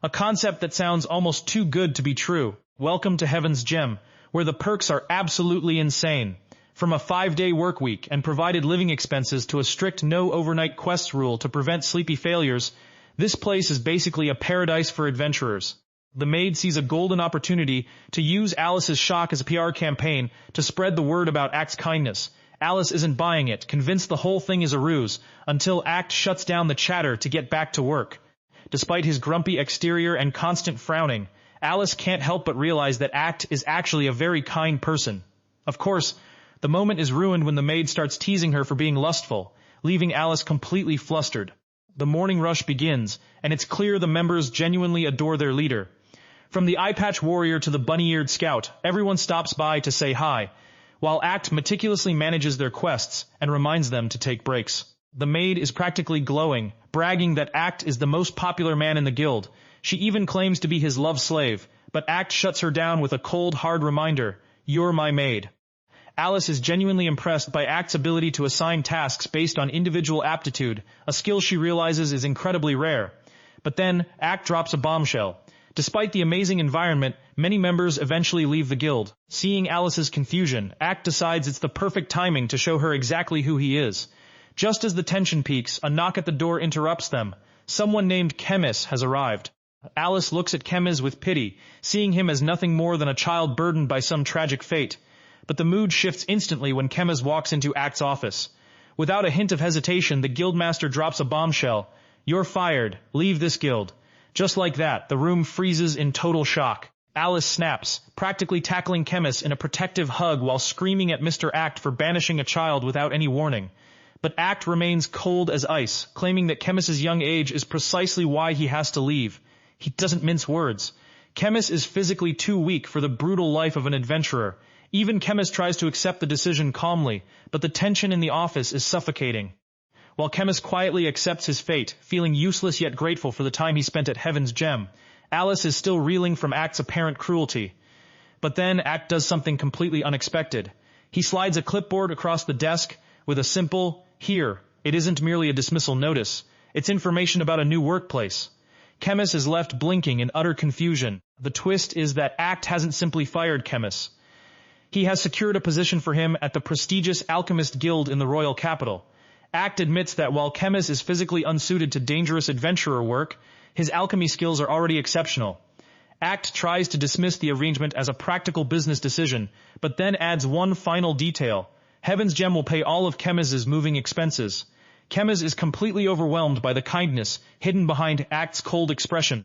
A concept that sounds almost too good to be true. Welcome to Heaven's Gem, where the perks are absolutely insane. From a 5-day work week and provided living expenses to a strict no overnight quests rule to prevent sleepy failures, this place is basically a paradise for adventurers. The maid sees a golden opportunity to use Alice's shock as a PR campaign to spread the word about Act's kindness. Alice isn't buying it, convinced the whole thing is a ruse, until Act shuts down the chatter to get back to work. Despite his grumpy exterior and constant frowning, Alice can't help but realize that Act is actually a very kind person. Of course, the moment is ruined when the maid starts teasing her for being lustful, leaving Alice completely flustered. The morning rush begins, and it's clear the members genuinely adore their leader. From the eye-patch warrior to the bunny-eared scout, everyone stops by to say hi, while Act meticulously manages their quests and reminds them to take breaks. The maid is practically glowing, bragging that Act is the most popular man in the guild. She even claims to be his love slave, but Act shuts her down with a cold, hard reminder, "You're my maid." Alice is genuinely impressed by Act's ability to assign tasks based on individual aptitude, a skill she realizes is incredibly rare. But then, Act drops a bombshell. Despite the amazing environment, many members eventually leave the guild. Seeing Alice's confusion, Act decides it's the perfect timing to show her exactly who he is. Just as the tension peaks, a knock at the door interrupts them. Someone named Chemis has arrived. Alice looks at Chemis with pity, seeing him as nothing more than a child burdened by some tragic fate. But the mood shifts instantly when Chemis walks into Act's office. Without a hint of hesitation, the Guildmaster drops a bombshell. "You're fired. Leave this guild." Just like that, the room freezes in total shock. Alice snaps, practically tackling Chemis in a protective hug while screaming at Mr. Act for banishing a child without any warning. But Act remains cold as ice, claiming that Chemis's young age is precisely why he has to leave. He doesn't mince words. Chemis is physically too weak for the brutal life of an adventurer. Even Chemis tries to accept the decision calmly, but the tension in the office is suffocating. While Chemis quietly accepts his fate, feeling useless yet grateful for the time he spent at Heaven's Gem, Alice is still reeling from Act's apparent cruelty. But then Act does something completely unexpected. He slides a clipboard across the desk with a simple, "Here." It isn't merely a dismissal notice. It's information about a new workplace. Chemis is left blinking in utter confusion. The twist is that Act hasn't simply fired Chemis. He has secured a position for him at the prestigious Alchemist Guild in the royal capital. Act admits that while Chemis is physically unsuited to dangerous adventurer work, his alchemy skills are already exceptional. Act tries to dismiss the arrangement as a practical business decision, but then adds one final detail. Heaven's Gem will pay all of Chemis's moving expenses. Chemis is completely overwhelmed by the kindness hidden behind Act's cold expression.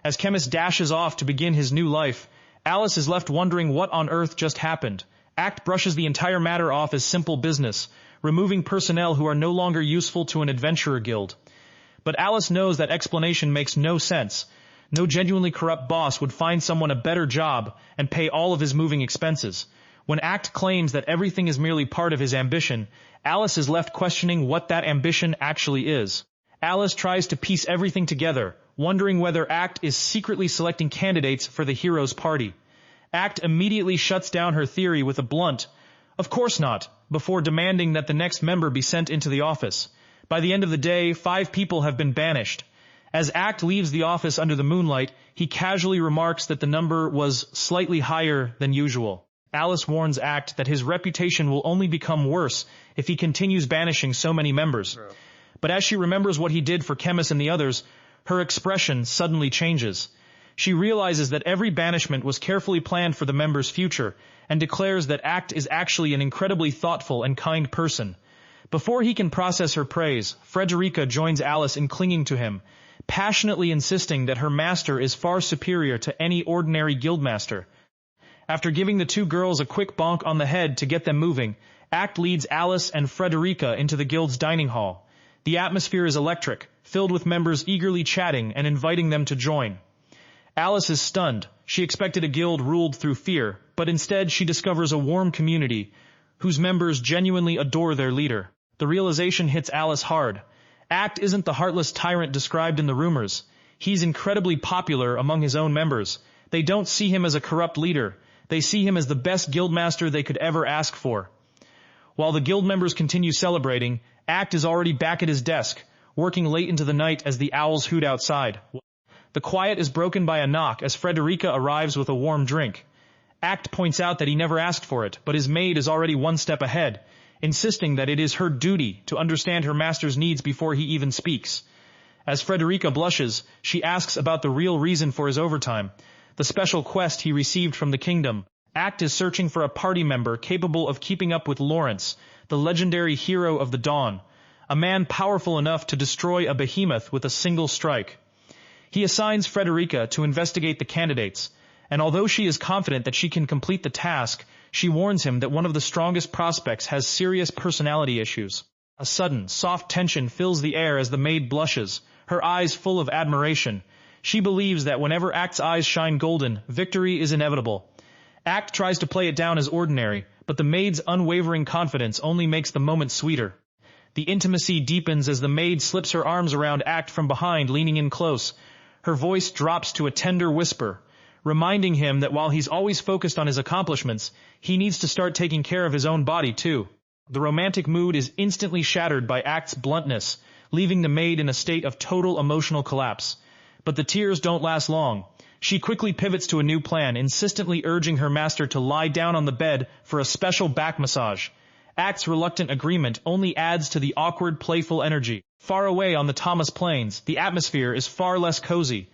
As Chemis dashes off to begin his new life, Alice is left wondering what on earth just happened. Act brushes the entire matter off as simple business, removing personnel who are no longer useful to an adventurer guild. But Alice knows that explanation makes no sense. No genuinely corrupt boss would find someone a better job and pay all of his moving expenses. When Act claims that everything is merely part of his ambition, Alice is left questioning what that ambition actually is. Alice tries to piece everything together, wondering whether Act is secretly selecting candidates for the hero's party. Act immediately shuts down her theory with a blunt, "Of course not," before demanding that the next member be sent into the office. By the end of the day, 5 people have been banished. As Act leaves the office under the moonlight, he casually remarks that the number was slightly higher than usual. Alice warns Act that his reputation will only become worse if he continues banishing so many members. But as she remembers what he did for Chemis and the others, her expression suddenly changes. She realizes that every banishment was carefully planned for the member's future, and declares that Act is actually an incredibly thoughtful and kind person. Before he can process her praise, Frederica joins Alice in clinging to him, passionately insisting that her master is far superior to any ordinary guildmaster. After giving the 2 girls a quick bonk on the head to get them moving, Act leads Alice and Frederica into the guild's dining hall. The atmosphere is electric, filled with members eagerly chatting and inviting them to join. Alice is stunned. She expected a guild ruled through fear, but instead she discovers a warm community, whose members genuinely adore their leader. The realization hits Alice hard. Act isn't the heartless tyrant described in the rumors. He's incredibly popular among his own members. They don't see him as a corrupt leader. They see him as the best guildmaster they could ever ask for. While the guild members continue celebrating, Act is already back at his desk, working late into the night as the owls hoot outside. The quiet is broken by a knock as Frederica arrives with a warm drink. Act points out that he never asked for it, but his maid is already one step ahead, insisting that it is her duty to understand her master's needs before he even speaks. As Frederica blushes, she asks about the real reason for his overtime, the special quest he received from the kingdom. Act is searching for a party member capable of keeping up with Lawrence, the legendary hero of the dawn, a man powerful enough to destroy a behemoth with a single strike. He assigns Frederica to investigate the candidates, and although she is confident that she can complete the task, she warns him that one of the strongest prospects has serious personality issues. A sudden, soft tension fills the air as the maid blushes, her eyes full of admiration. She believes that whenever Act's eyes shine golden, victory is inevitable. Act tries to play it down as ordinary, but the maid's unwavering confidence only makes the moment sweeter. The intimacy deepens as the maid slips her arms around Act from behind, leaning in close. Her voice drops to a tender whisper, reminding him that while he's always focused on his accomplishments, he needs to start taking care of his own body too. The romantic mood is instantly shattered by Act's bluntness, leaving the maid in a state of total emotional collapse. But the tears don't last long. She quickly pivots to a new plan, insistently urging her master to lie down on the bed for a special back massage. Act's reluctant agreement only adds to the awkward, playful energy. Far away on the Thomas Plains, the atmosphere is far less cozy.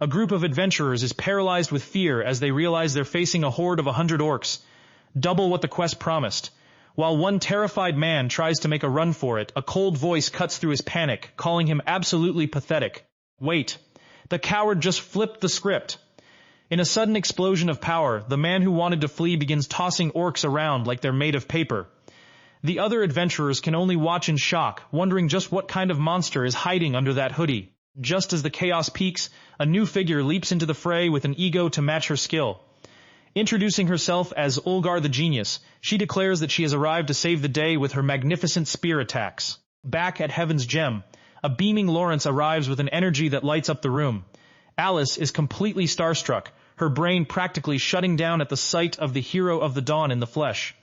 A group of adventurers is paralyzed with fear as they realize they're facing a horde of 100 orcs, double what the quest promised. While one terrified man tries to make a run for it, a cold voice cuts through his panic, calling him absolutely pathetic. Wait. The coward just flipped the script. In a sudden explosion of power, the man who wanted to flee begins tossing orcs around like they're made of paper. The other adventurers can only watch in shock, wondering just what kind of monster is hiding under that hoodie. Just as the chaos peaks, a new figure leaps into the fray with an ego to match her skill. Introducing herself as Olgar the Genius, she declares that she has arrived to save the day with her magnificent spear attacks. Back at Heaven's Gem, a beaming Lawrence arrives with an energy that lights up the room. Alice is completely starstruck, her brain practically shutting down at the sight of the hero of the dawn in the flesh.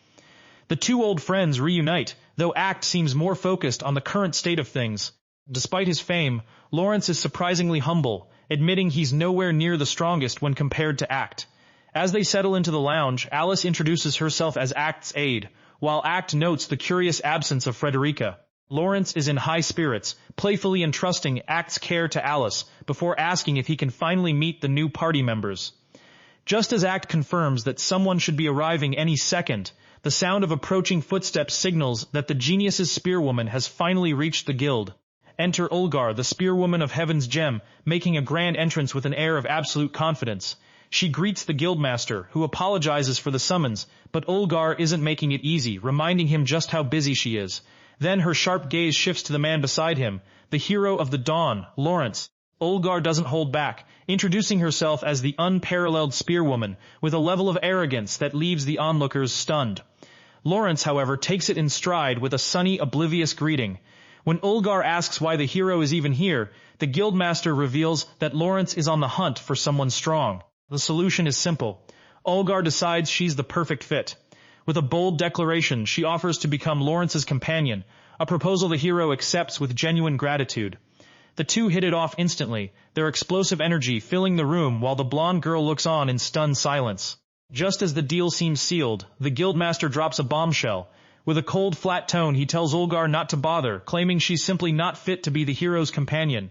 The two old friends reunite, though Act seems more focused on the current state of things. Despite his fame, Lawrence is surprisingly humble, admitting he's nowhere near the strongest when compared to Act. As they settle into the lounge, Alice introduces herself as Act's aide, while Act notes the curious absence of Frederica. Lawrence is in high spirits, playfully entrusting Act's care to Alice before asking if he can finally meet the new party members. Just as Act confirms that someone should be arriving any second, the sound of approaching footsteps signals that the genius's spearwoman has finally reached the guild. Enter Olgar, the spearwoman of Heaven's Gem, making a grand entrance with an air of absolute confidence. She greets the Guildmaster, who apologizes for the summons, but Olgar isn't making it easy, reminding him just how busy she is. Then her sharp gaze shifts to the man beside him, the hero of the dawn, Lawrence. Olgar doesn't hold back, introducing herself as the unparalleled spearwoman, with a level of arrogance that leaves the onlookers stunned. Lawrence, however, takes it in stride with a sunny, oblivious greeting. When Olgar asks why the hero is even here, the Guildmaster reveals that Lawrence is on the hunt for someone strong. The solution is simple. Olgar decides she's the perfect fit. With a bold declaration, she offers to become Lawrence's companion, a proposal the hero accepts with genuine gratitude. The two hit it off instantly, their explosive energy filling the room while the blonde girl looks on in stunned silence. Just as the deal seems sealed, the Guildmaster drops a bombshell. With a cold, flat tone, he tells Olgar not to bother, claiming she's simply not fit to be the hero's companion.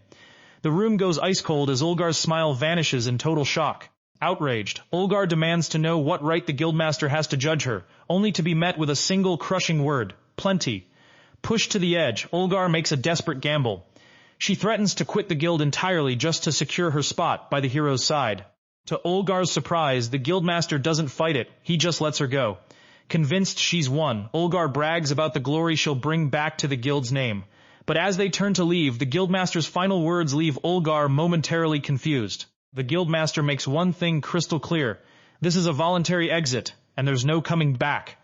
The room goes ice cold as Olgar's smile vanishes in total shock. Outraged, Olgar demands to know what right the Guildmaster has to judge her, only to be met with a single crushing word: plenty. Pushed to the edge, Olgar makes a desperate gamble. She threatens to quit the guild entirely just to secure her spot by the hero's side. To Olgar's surprise, the Guildmaster doesn't fight it, he just lets her go. Convinced she's won, Olgar brags about the glory she'll bring back to the guild's name. But as they turn to leave, the Guildmaster's final words leave Olgar momentarily confused. The Guildmaster makes one thing crystal clear. This is a voluntary exit, and there's no coming back.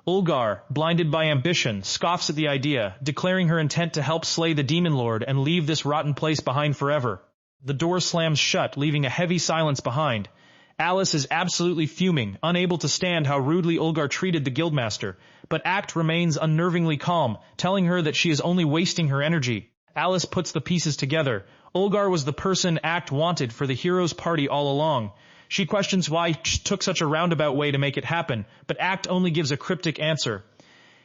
Ulgar, blinded by ambition, scoffs at the idea, declaring her intent to help slay the demon lord and leave this rotten place behind forever. The door slams shut, leaving a heavy silence behind. Alice is absolutely fuming, unable to stand how rudely Ulgar treated the Guildmaster, but Act remains unnervingly calm, telling her that she is only wasting her energy. Alice puts the pieces together. Ulgar was the person Act wanted for the hero's party all along. She questions why he took such a roundabout way to make it happen, but Act only gives a cryptic answer.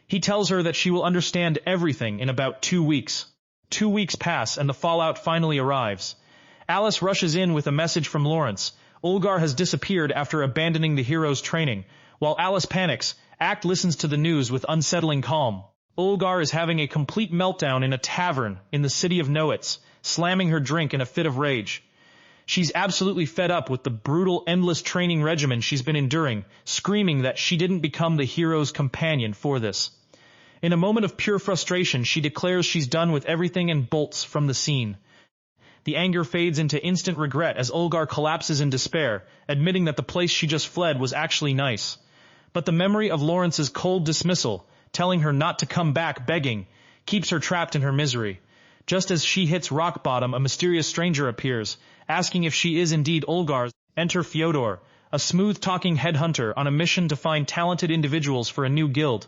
He tells her that she will understand everything in about 2 weeks. 2 weeks pass and the fallout finally arrives. Alice rushes in with a message from Lawrence. Ulgar has disappeared after abandoning the hero's training. While Alice panics, Act listens to the news with unsettling calm. Ulgar is having a complete meltdown in a tavern in the city of Noetz, slamming her drink in a fit of rage. She's absolutely fed up with the brutal, endless training regimen she's been enduring, screaming that she didn't become the hero's companion for this. In a moment of pure frustration, she declares she's done with everything and bolts from the scene. The anger fades into instant regret as Ulgar collapses in despair, admitting that the place she just fled was actually nice. But the memory of Lawrence's cold dismissal, telling her not to come back begging, keeps her trapped in her misery. Just as she hits rock bottom, a mysterious stranger appears, asking if she is indeed Ulgar's. Enter Fyodor, a smooth-talking headhunter on a mission to find talented individuals for a new guild.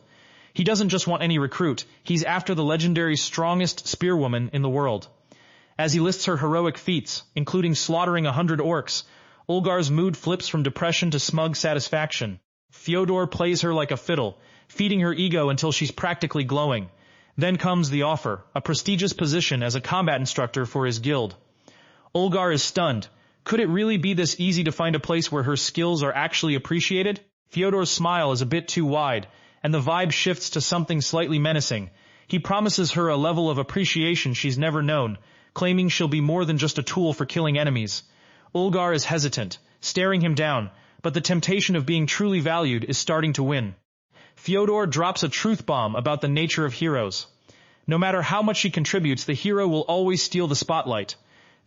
He doesn't just want any recruit, he's after the legendary strongest spearwoman in the world. As he lists her heroic feats, including slaughtering 100 orcs, Ulgar's mood flips from depression to smug satisfaction. Fyodor plays her like a fiddle, feeding her ego until she's practically glowing. Then comes the offer, a prestigious position as a combat instructor for his guild. Ulgar is stunned. Could it really be this easy to find a place where her skills are actually appreciated? Fyodor's smile is a bit too wide, and the vibe shifts to something slightly menacing. He promises her a level of appreciation she's never known, claiming she'll be more than just a tool for killing enemies. Ulgar is hesitant, staring him down, but the temptation of being truly valued is starting to win. Fyodor drops a truth bomb about the nature of heroes. No matter how much she contributes, the hero will always steal the spotlight.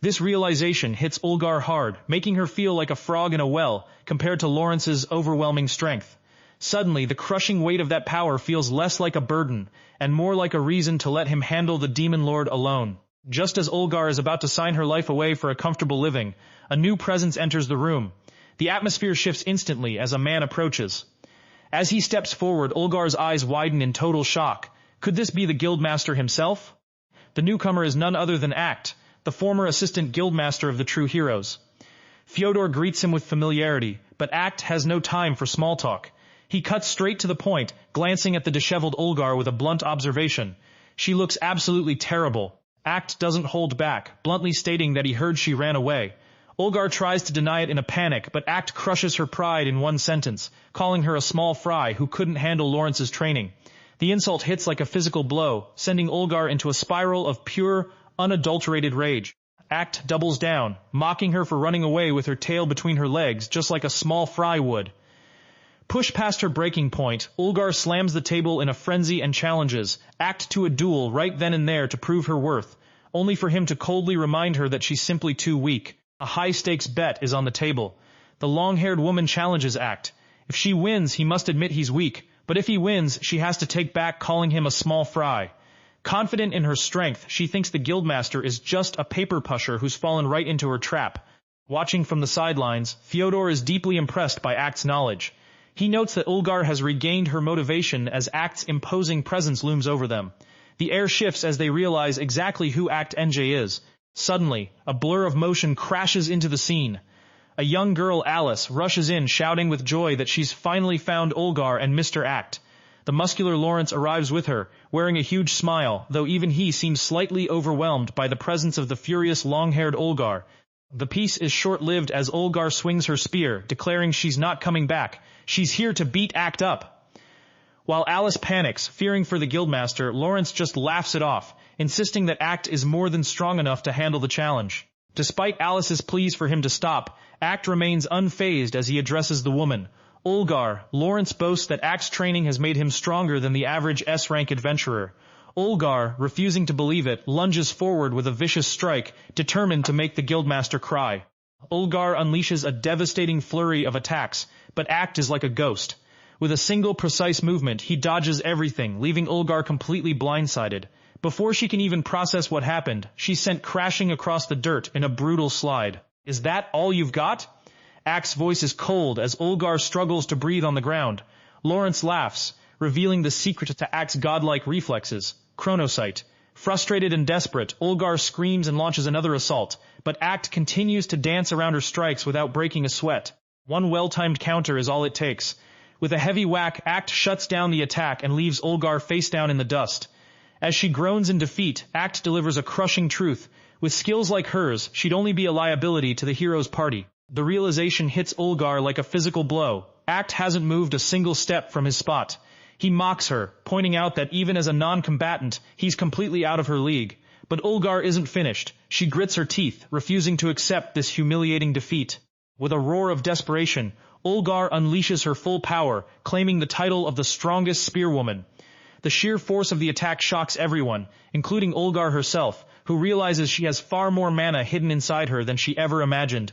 This realization hits Ulgar hard, making her feel like a frog in a well compared to Lawrence's overwhelming strength. Suddenly, the crushing weight of that power feels less like a burden and more like a reason to let him handle the demon lord alone. Just as Ulgar is about to sign her life away for a comfortable living, a new presence enters the room. The atmosphere shifts instantly as a man approaches. As he steps forward, Ulgar's eyes widen in total shock. Could this be the Guildmaster himself? The newcomer is none other than Act, the former assistant Guildmaster of the True Heroes. Fyodor greets him with familiarity, but Act has no time for small talk. He cuts straight to the point, glancing at the disheveled Ulgar with a blunt observation. She looks absolutely terrible. Act doesn't hold back, bluntly stating that he heard she ran away. Ulgar tries to deny it in a panic, but Act crushes her pride in one sentence, calling her a small fry who couldn't handle Lawrence's training. The insult hits like a physical blow, sending Ulgar into a spiral of pure, unadulterated rage. Act doubles down, mocking her for running away with her tail between her legs, just like a small fry would. Pushed past her breaking point, Ulgar slams the table in a frenzy and challenges Act to a duel right then and there to prove her worth, only for him to coldly remind her that she's simply too weak. A high-stakes bet is on the table. The long-haired woman challenges Act. If she wins, he must admit he's weak, but if he wins, she has to take back calling him a small fry. Confident in her strength, she thinks the Guildmaster is just a paper pusher who's fallen right into her trap. Watching from the sidelines, Fyodor is deeply impressed by Act's knowledge. He notes that Ulgar has regained her motivation as Act's imposing presence looms over them. The air shifts as they realize exactly who Act Enge is. Suddenly, a blur of motion crashes into the scene. A young girl, Alice, rushes in shouting with joy that she's finally found Ulgar and Mr. Act. The muscular Lawrence arrives with her, wearing a huge smile, though even he seems slightly overwhelmed by the presence of the furious long-haired Ulgar. The peace is short-lived as Ulgar swings her spear, declaring she's not coming back. She's here to beat Act up. While Alice panics, fearing for the Guildmaster, Lawrence just laughs it off, insisting that Act is more than strong enough to handle the challenge. Despite Alice's pleas for him to stop, Act remains unfazed as he addresses the woman. Ulgar, Lawrence boasts that Act's training has made him stronger than the average S-rank adventurer. Ulgar, refusing to believe it, lunges forward with a vicious strike, determined to make the Guildmaster cry. Ulgar unleashes a devastating flurry of attacks, but Act is like a ghost. With a single precise movement, he dodges everything, leaving Ulgar completely blindsided. Before she can even process what happened, she's sent crashing across the dirt in a brutal slide. Is that all you've got? Act's voice is cold as Ulgar struggles to breathe on the ground. Lawrence laughs, revealing the secret to Act's godlike reflexes, chronosight. Frustrated and desperate, Ulgar screams and launches another assault, but Act continues to dance around her strikes without breaking a sweat. One well-timed counter is all it takes. With a heavy whack, Act shuts down the attack and leaves Ulgar face down in the dust. As she groans in defeat, Act delivers a crushing truth. With skills like hers, she'd only be a liability to the hero's party. The realization hits Ulgar like a physical blow. Act hasn't moved a single step from his spot. He mocks her, pointing out that even as a non-combatant, he's completely out of her league. But Ulgar isn't finished. She grits her teeth, refusing to accept this humiliating defeat. With a roar of desperation, Ulgar unleashes her full power, claiming the title of the strongest spearwoman. The sheer force of the attack shocks everyone, including Ulgar herself, who realizes she has far more mana hidden inside her than she ever imagined.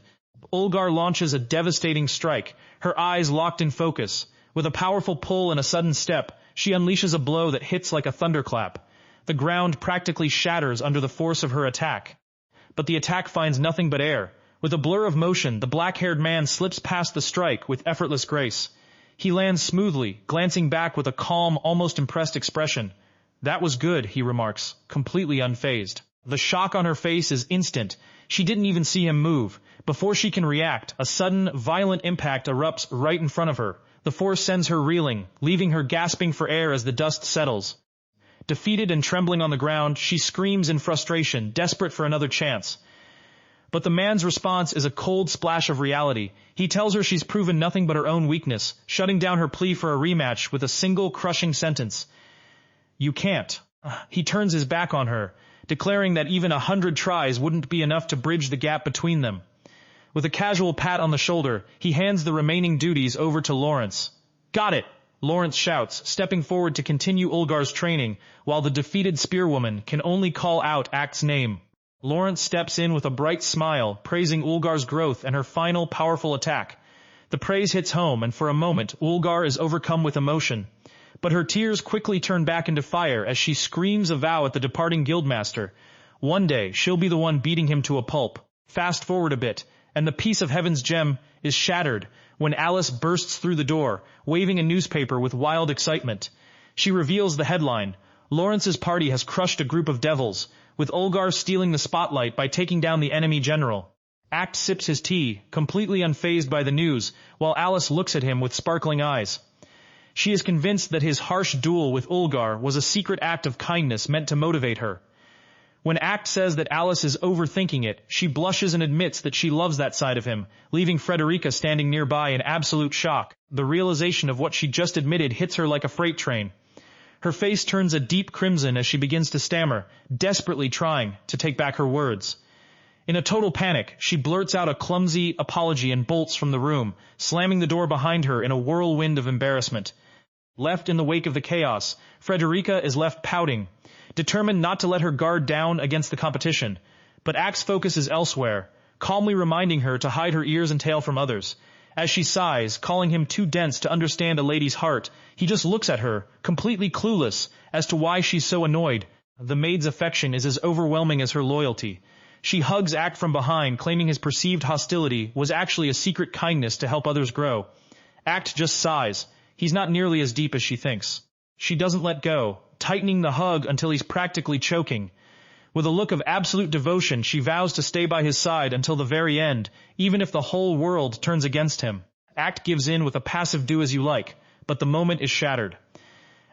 Ulgar launches a devastating strike, her eyes locked in focus. With a powerful pull and a sudden step, she unleashes a blow that hits like a thunderclap. The ground practically shatters under the force of her attack. But the attack finds nothing but air. With a blur of motion, the black-haired man slips past the strike with effortless grace. He lands smoothly, glancing back with a calm, almost impressed expression. "That was good," he remarks, completely unfazed. The shock on her face is instant. She didn't even see him move. Before she can react, a sudden, violent impact erupts right in front of her. The force sends her reeling, leaving her gasping for air as the dust settles. Defeated and trembling on the ground, she screams in frustration, desperate for another chance. But the man's response is a cold splash of reality. He tells her she's proven nothing but her own weakness, shutting down her plea for a rematch with a single crushing sentence. "You can't." He turns his back on her, declaring that even 100 tries wouldn't be enough to bridge the gap between them. With a casual pat on the shoulder, he hands the remaining duties over to Lawrence. "Got it!" Lawrence shouts, stepping forward to continue Ulgar's training, while the defeated spearwoman can only call out Act's name. Lawrence steps in with a bright smile, praising Ulgar's growth and her final powerful attack. The praise hits home, and for a moment, Ulgar is overcome with emotion. But her tears quickly turn back into fire as she screams a vow at the departing Guildmaster. One day, she'll be the one beating him to a pulp. Fast forward a bit, and the piece of Heaven's gem is shattered when Alice bursts through the door, waving a newspaper with wild excitement. She reveals the headline: Lawrence's party has crushed a group of devils, with Ulgar stealing the spotlight by taking down the enemy general. Act sips his tea, completely unfazed by the news, while Alice looks at him with sparkling eyes. She is convinced that his harsh duel with Ulgar was a secret act of kindness meant to motivate her. When Act says that Alice is overthinking it, she blushes and admits that she loves that side of him, leaving Frederica standing nearby in absolute shock. The realization of what she just admitted hits her like a freight train. Her face turns a deep crimson as she begins to stammer, desperately trying to take back her words. In a total panic, she blurts out a clumsy apology and bolts from the room, slamming the door behind her in a whirlwind of embarrassment. Left in the wake of the chaos, Frederica is left pouting, determined not to let her guard down against the competition. But Act's focus is elsewhere, calmly reminding her to hide her ears and tail from others. As she sighs, calling him too dense to understand a lady's heart, he just looks at her, completely clueless as to why she's so annoyed. The maid's affection is as overwhelming as her loyalty. She hugs Act from behind, claiming his perceived hostility was actually a secret kindness to help others grow. Act just sighs. He's not nearly as deep as she thinks. She doesn't let go, tightening the hug until he's practically choking. With a look of absolute devotion, she vows to stay by his side until the very end, even if the whole world turns against him. Act gives in with a passive do-as-you-like, but the moment is shattered.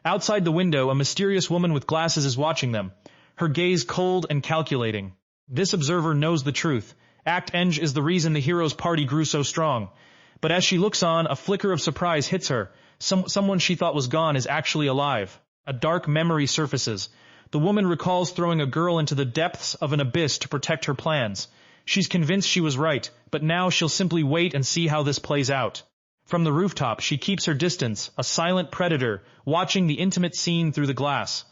Outside the window, a mysterious woman with glasses is watching them, her gaze cold and calculating. This observer knows the truth. Act Enge is the reason the hero's party grew so strong. But as she looks on, a flicker of surprise hits her. Someone she thought was gone is actually alive. A dark memory surfaces. The woman recalls throwing a girl into the depths of an abyss to protect her plans. She's convinced she was right, but now she'll simply wait and see how this plays out. From the rooftop, she keeps her distance, a silent predator, watching the intimate scene through the glass.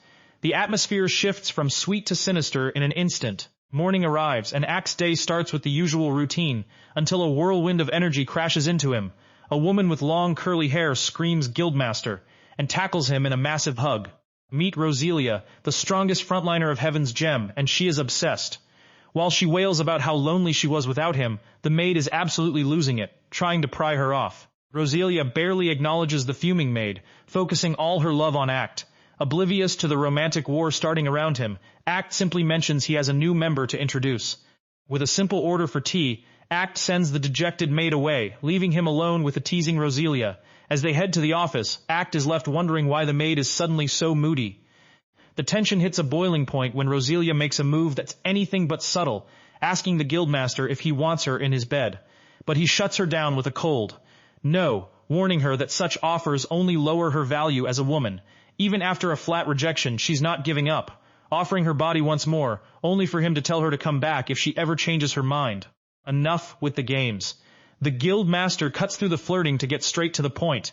The atmosphere shifts from sweet to sinister in an instant. Morning arrives, and Act's day starts with the usual routine, until a whirlwind of energy crashes into him. a woman with long curly hair screams Guildmaster and tackles him in a massive hug. Meet Roselia, the strongest frontliner of Heaven's Gem, and she is obsessed. While she wails about how lonely she was without him, the maid is absolutely losing it, trying to pry her off. Roselia barely acknowledges the fuming maid, focusing all her love on Act. Oblivious to the romantic war starting around him, Act simply mentions he has a new member to introduce. With a simple order for tea, Act sends the dejected maid away, leaving him alone with the teasing Roselia. As they head to the office, Act is left wondering why the maid is suddenly so moody. The tension hits a boiling point when Roselia makes a move that's anything but subtle, asking the Guildmaster if he wants her in his bed. But he shuts her down with a cold no, warning her that such offers only lower her value as a woman. Even after a flat rejection, she's not giving up, offering her body once more, only for him to tell her to come back if she ever changes her mind. Enough with the games. The Guildmaster cuts through the flirting to get straight to the point.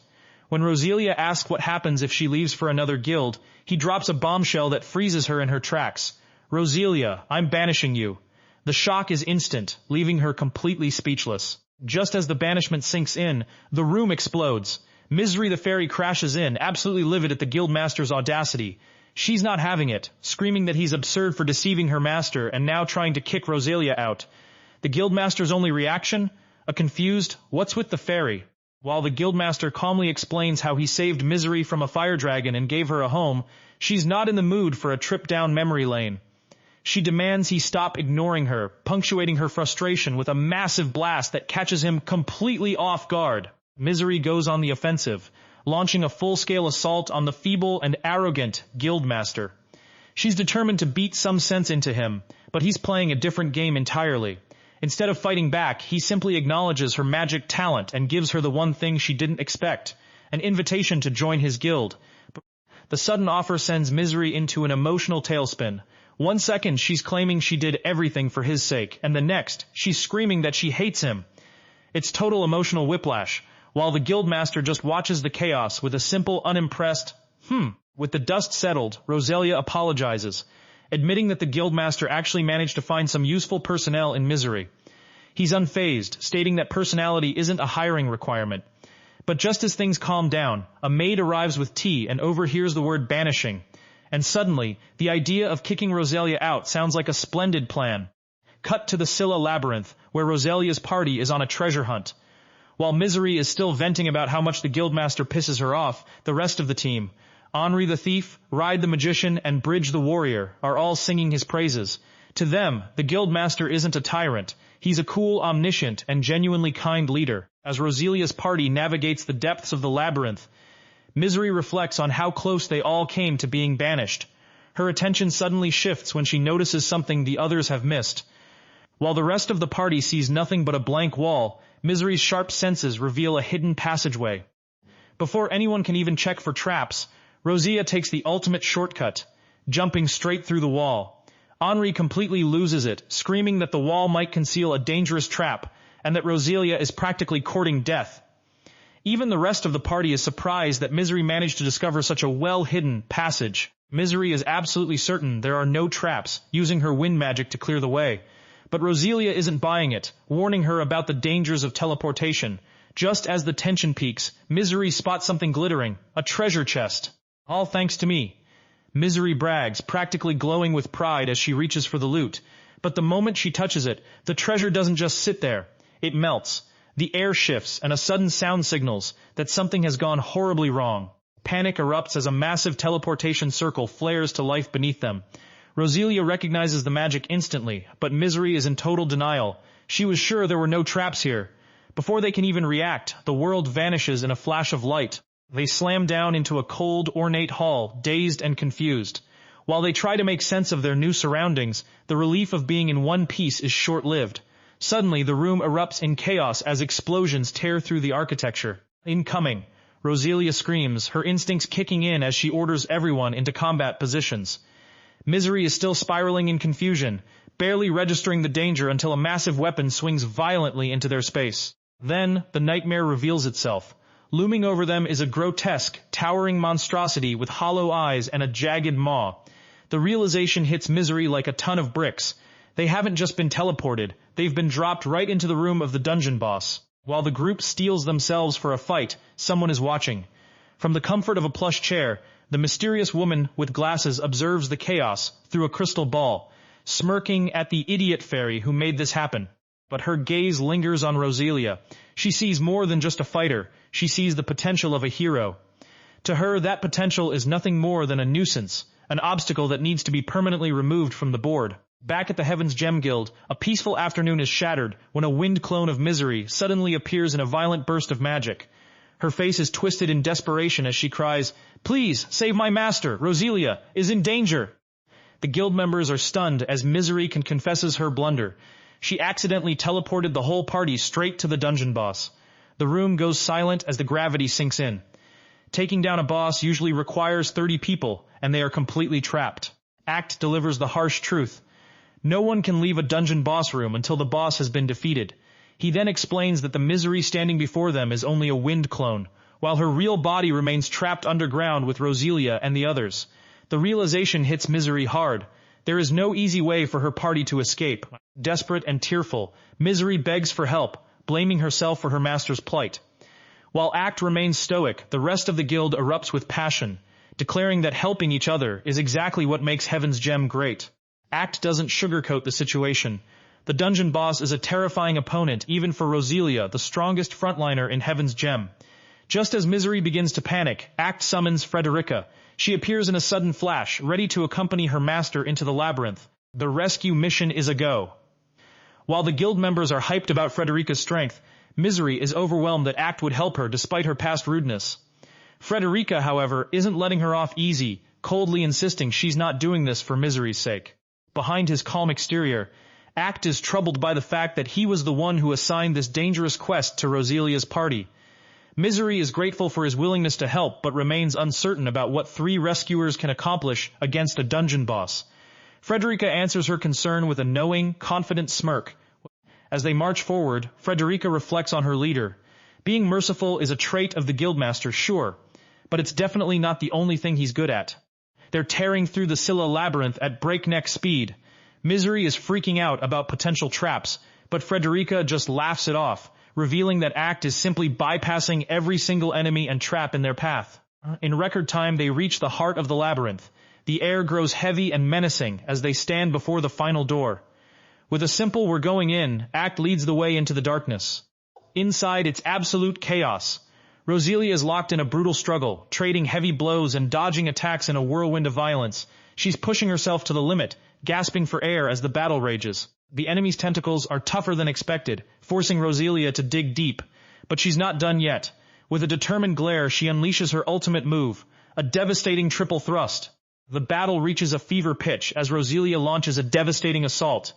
When Roselia asks what happens if she leaves for another guild, he drops a bombshell that freezes her in her tracks. Roselia, I'm banishing you. The shock is instant, leaving her completely speechless. Just as the banishment sinks in, the room explodes. Misery the fairy crashes in, absolutely livid at the Guildmaster's audacity. She's not having it, screaming that he's absurd for deceiving her master and now trying to kick Roselia out. The Guildmaster's only reaction? A confused, what's with the fairy? While the Guildmaster calmly explains how he saved Misery from a fire dragon and gave her a home, she's not in the mood for a trip down memory lane. She demands he stop ignoring her, punctuating her frustration with a massive blast that catches him completely off guard. Misery goes on the offensive, launching a full-scale assault on the feeble and arrogant Guildmaster. She's determined to beat some sense into him, but he's playing a different game entirely. Instead of fighting back, he simply acknowledges her magic talent and gives her the one thing she didn't expect, an invitation to join his guild. The sudden offer sends Misery into an emotional tailspin. 1 second she's claiming she did everything for his sake, and the next she's screaming that she hates him. It's total emotional whiplash, while the Guildmaster just watches the chaos with a simple, unimpressed, With the dust settled, Roselia apologizes, admitting that the Guildmaster actually managed to find some useful personnel in Misery. He's unfazed, stating that personality isn't a hiring requirement. But just as things calm down, a maid arrives with tea and overhears the word banishing. And suddenly, the idea of kicking Roselia out sounds like a splendid plan. Cut to the Scylla Labyrinth, where Roselia's party is on a treasure hunt. While Misery is still venting about how much the Guildmaster pisses her off, the rest of the team, Henri the Thief, Ride the Magician, and Bridge the Warrior, are all singing his praises. To them, the Guildmaster isn't a tyrant. He's a cool, omniscient, and genuinely kind leader. As Roselia's party navigates the depths of the labyrinth, Misery reflects on how close they all came to being banished. Her attention suddenly shifts when she notices something the others have missed. While the rest of the party sees nothing but a blank wall, Misery's sharp senses reveal a hidden passageway. Before anyone can even check for traps, Roselia takes the ultimate shortcut, jumping straight through the wall. Henri completely loses it, screaming that the wall might conceal a dangerous trap, and that Roselia is practically courting death. Even the rest of the party is surprised that Misery managed to discover such a well-hidden passage. Misery is absolutely certain there are no traps, using her wind magic to clear the way. But Roselia isn't buying it, warning her about the dangers of teleportation. Just as the tension peaks, Misery spots something glittering, a treasure chest. All thanks to me. Misery brags, practically glowing with pride as she reaches for the loot. But the moment she touches it, the treasure doesn't just sit there. It melts. The air shifts, and a sudden sound signals that something has gone horribly wrong. Panic erupts as a massive teleportation circle flares to life beneath them. Roselia recognizes the magic instantly, but Misery is in total denial. She was sure there were no traps here. Before they can even react, the world vanishes in a flash of light. They slam down into a cold, ornate hall, dazed and confused. While they try to make sense of their new surroundings, the relief of being in one piece is short-lived. Suddenly, the room erupts in chaos as explosions tear through the architecture. Incoming. Roselia screams, her instincts kicking in as she orders everyone into combat positions. Misery is still spiraling in confusion, barely registering the danger until a massive weapon swings violently into their space. Then, the nightmare reveals itself. Looming over them is a grotesque, towering monstrosity with hollow eyes and a jagged maw. The realization hits Misery like a ton of bricks. They haven't just been teleported, they've been dropped right into the room of the dungeon boss. While the group steels themselves for a fight, someone is watching. From the comfort of a plush chair, the mysterious woman with glasses observes the chaos through a crystal ball, smirking at the idiot fairy who made this happen. But her gaze lingers on Roselia. She sees more than just a fighter. She sees the potential of a hero. To her, that potential is nothing more than a nuisance, an obstacle that needs to be permanently removed from the board. Back at the Heaven's Gem Guild, a peaceful afternoon is shattered when a wind clone of misery suddenly appears in a violent burst of magic. Her face is twisted in desperation as she cries, "Please, save my master! Roselia is in danger!" The guild members are stunned as Misery confesses her blunder. She accidentally teleported the whole party straight to the dungeon boss. The room goes silent as the gravity sinks in. Taking down a boss usually requires 30 people, and they are completely trapped. Act delivers the harsh truth. No one can leave a dungeon boss room until the boss has been defeated. He then explains that the Misery standing before them is only a wind clone, while her real body remains trapped underground with Roselia and the others. The realization hits Misery hard. There is no easy way for her party to escape. Desperate and tearful, Misery begs for help, blaming herself for her master's plight. While Act remains stoic, the rest of the guild erupts with passion, declaring that helping each other is exactly what makes Heaven's Gem great. Act doesn't sugarcoat the situation. The dungeon boss is a terrifying opponent even for Roselia, the strongest frontliner in Heaven's Gem. Just as Misery begins to panic, Act summons Frederica. She appears in a sudden flash, ready to accompany her master into the labyrinth. The rescue mission is a go. While the guild members are hyped about Frederica's strength, Misery is overwhelmed that Act would help her despite her past rudeness. Frederica, however, isn't letting her off easy, coldly insisting she's not doing this for Misery's sake. Behind his calm exterior, Act is troubled by the fact that he was the one who assigned this dangerous quest to Roselia's party. Misery is grateful for his willingness to help, but remains uncertain about what 3 rescuers can accomplish against a dungeon boss. Frederica answers her concern with a knowing, confident smirk. As they march forward, Frederica reflects on her leader. Being merciful is a trait of the Guildmaster, sure, but it's definitely not the only thing he's good at. They're tearing through the Scylla labyrinth at breakneck speed. Misery is freaking out about potential traps, but Frederica just laughs it off, revealing that Act is simply bypassing every single enemy and trap in their path. In record time, they reach the heart of the labyrinth. The air grows heavy and menacing as they stand before the final door. With a simple "we're going in," Act leads the way into the darkness. Inside, it's absolute chaos. Roselia is locked in a brutal struggle, trading heavy blows and dodging attacks in a whirlwind of violence. She's pushing herself to the limit, gasping for air as the battle rages. The enemy's tentacles are tougher than expected, forcing Roselia to dig deep. But she's not done yet. With a determined glare, she unleashes her ultimate move, a devastating triple thrust. The battle reaches a fever pitch as Roselia launches a devastating assault.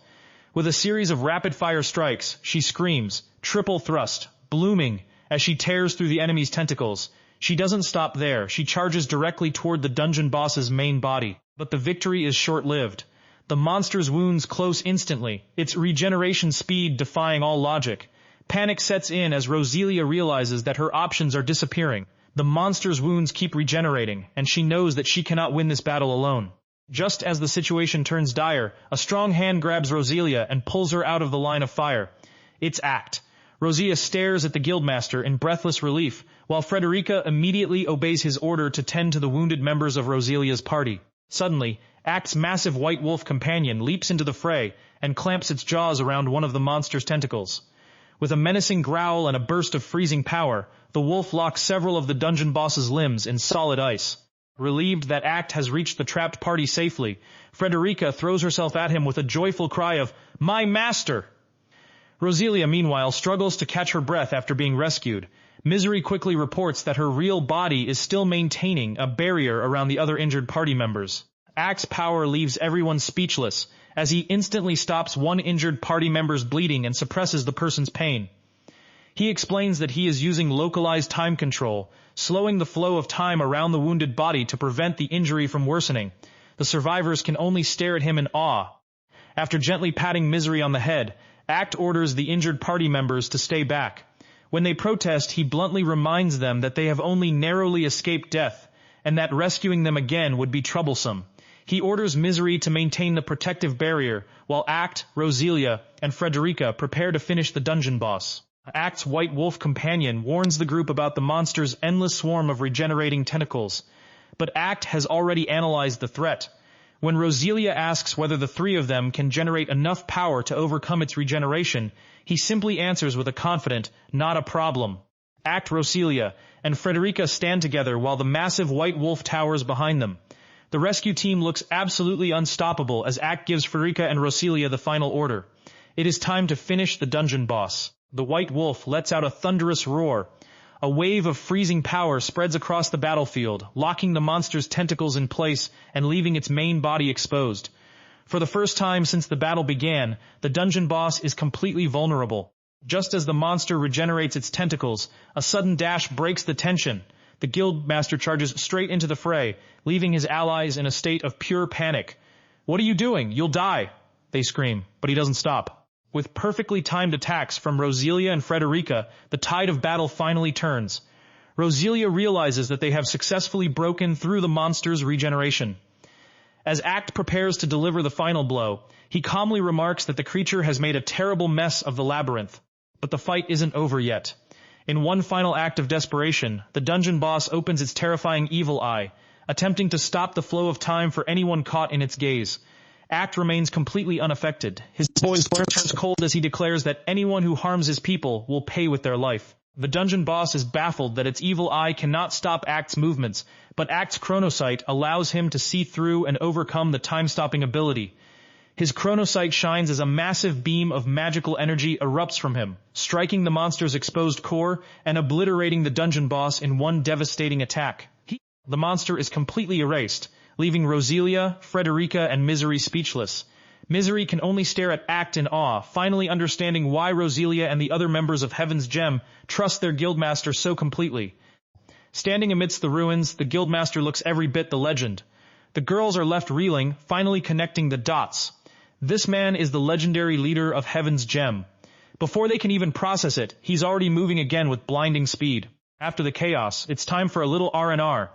With a series of rapid-fire strikes, she screams, triple thrust, blooming, as she tears through the enemy's tentacles. She doesn't stop there. She charges directly toward the dungeon boss's main body. But the victory is short-lived. The monster's wounds close instantly, its regeneration speed defying all logic. Panic sets in as Roselia realizes that her options are disappearing. The monster's wounds keep regenerating, and she knows that she cannot win this battle alone. Just as the situation turns dire, a strong hand grabs Roselia and pulls her out of the line of fire. It's Act. Roselia stares at the Guildmaster in breathless relief, while Frederica immediately obeys his order to tend to the wounded members of Roselia's party. Suddenly, Act's massive white wolf companion leaps into the fray and clamps its jaws around one of the monster's tentacles. With a menacing growl and a burst of freezing power, the wolf locks several of the dungeon boss's limbs in solid ice. Relieved that Act has reached the trapped party safely, Frederica throws herself at him with a joyful cry of, "My master!" Roselia, meanwhile, struggles to catch her breath after being rescued. Misery quickly reports that her real body is still maintaining a barrier around the other injured party members. Act's power leaves everyone speechless, as he instantly stops one injured party member's bleeding and suppresses the person's pain. He explains that he is using localized time control, slowing the flow of time around the wounded body to prevent the injury from worsening. The survivors can only stare at him in awe. After gently patting Misery on the head, Act orders the injured party members to stay back. When they protest, he bluntly reminds them that they have only narrowly escaped death, and that rescuing them again would be troublesome. He orders Misery to maintain the protective barrier, while Act, Roselia, and Frederica prepare to finish the dungeon boss. Act's white wolf companion warns the group about the monster's endless swarm of regenerating tentacles. But Act has already analyzed the threat. When Roselia asks whether the three of them can generate enough power to overcome its regeneration, he simply answers with a confident, "Not a problem." Act, Roselia, and Frederica stand together while the massive white wolf towers behind them. The rescue team looks absolutely unstoppable as Act gives Frederica and Roselia the final order. It is time to finish the dungeon boss. The white wolf lets out a thunderous roar. A wave of freezing power spreads across the battlefield, locking the monster's tentacles in place and leaving its main body exposed. For the first time since the battle began, the dungeon boss is completely vulnerable. Just as the monster regenerates its tentacles, a sudden dash breaks the tension. The Guildmaster charges straight into the fray, leaving his allies in a state of pure panic. "What are you doing? You'll die!" they scream, but he doesn't stop. With perfectly timed attacks from Roselia and Frederica, the tide of battle finally turns. Roselia realizes that they have successfully broken through the monster's regeneration. As Act prepares to deliver the final blow, he calmly remarks that the creature has made a terrible mess of the labyrinth. But the fight isn't over yet. In one final act of desperation, the dungeon boss opens its terrifying evil eye, attempting to stop the flow of time for anyone caught in its gaze. Act remains completely unaffected. His voice turns cold as he declares that anyone who harms his people will pay with their life. The dungeon boss is baffled that its evil eye cannot stop Act's movements, but Act's chronosight allows him to see through and overcome the time-stopping ability. His chronosight shines as a massive beam of magical energy erupts from him, striking the monster's exposed core and obliterating the dungeon boss in one devastating attack. The monster is completely erased, leaving Roselia, Frederica, and Misery speechless. Misery can only stare at Act in awe, finally understanding why Roselia and the other members of Heaven's Gem trust their Guildmaster so completely. Standing amidst the ruins, the Guildmaster looks every bit the legend. The girls are left reeling, finally connecting the dots. This man is the legendary leader of Heaven's Gem. Before they can even process it, he's already moving again with blinding speed. After the chaos, it's time for a little R&R.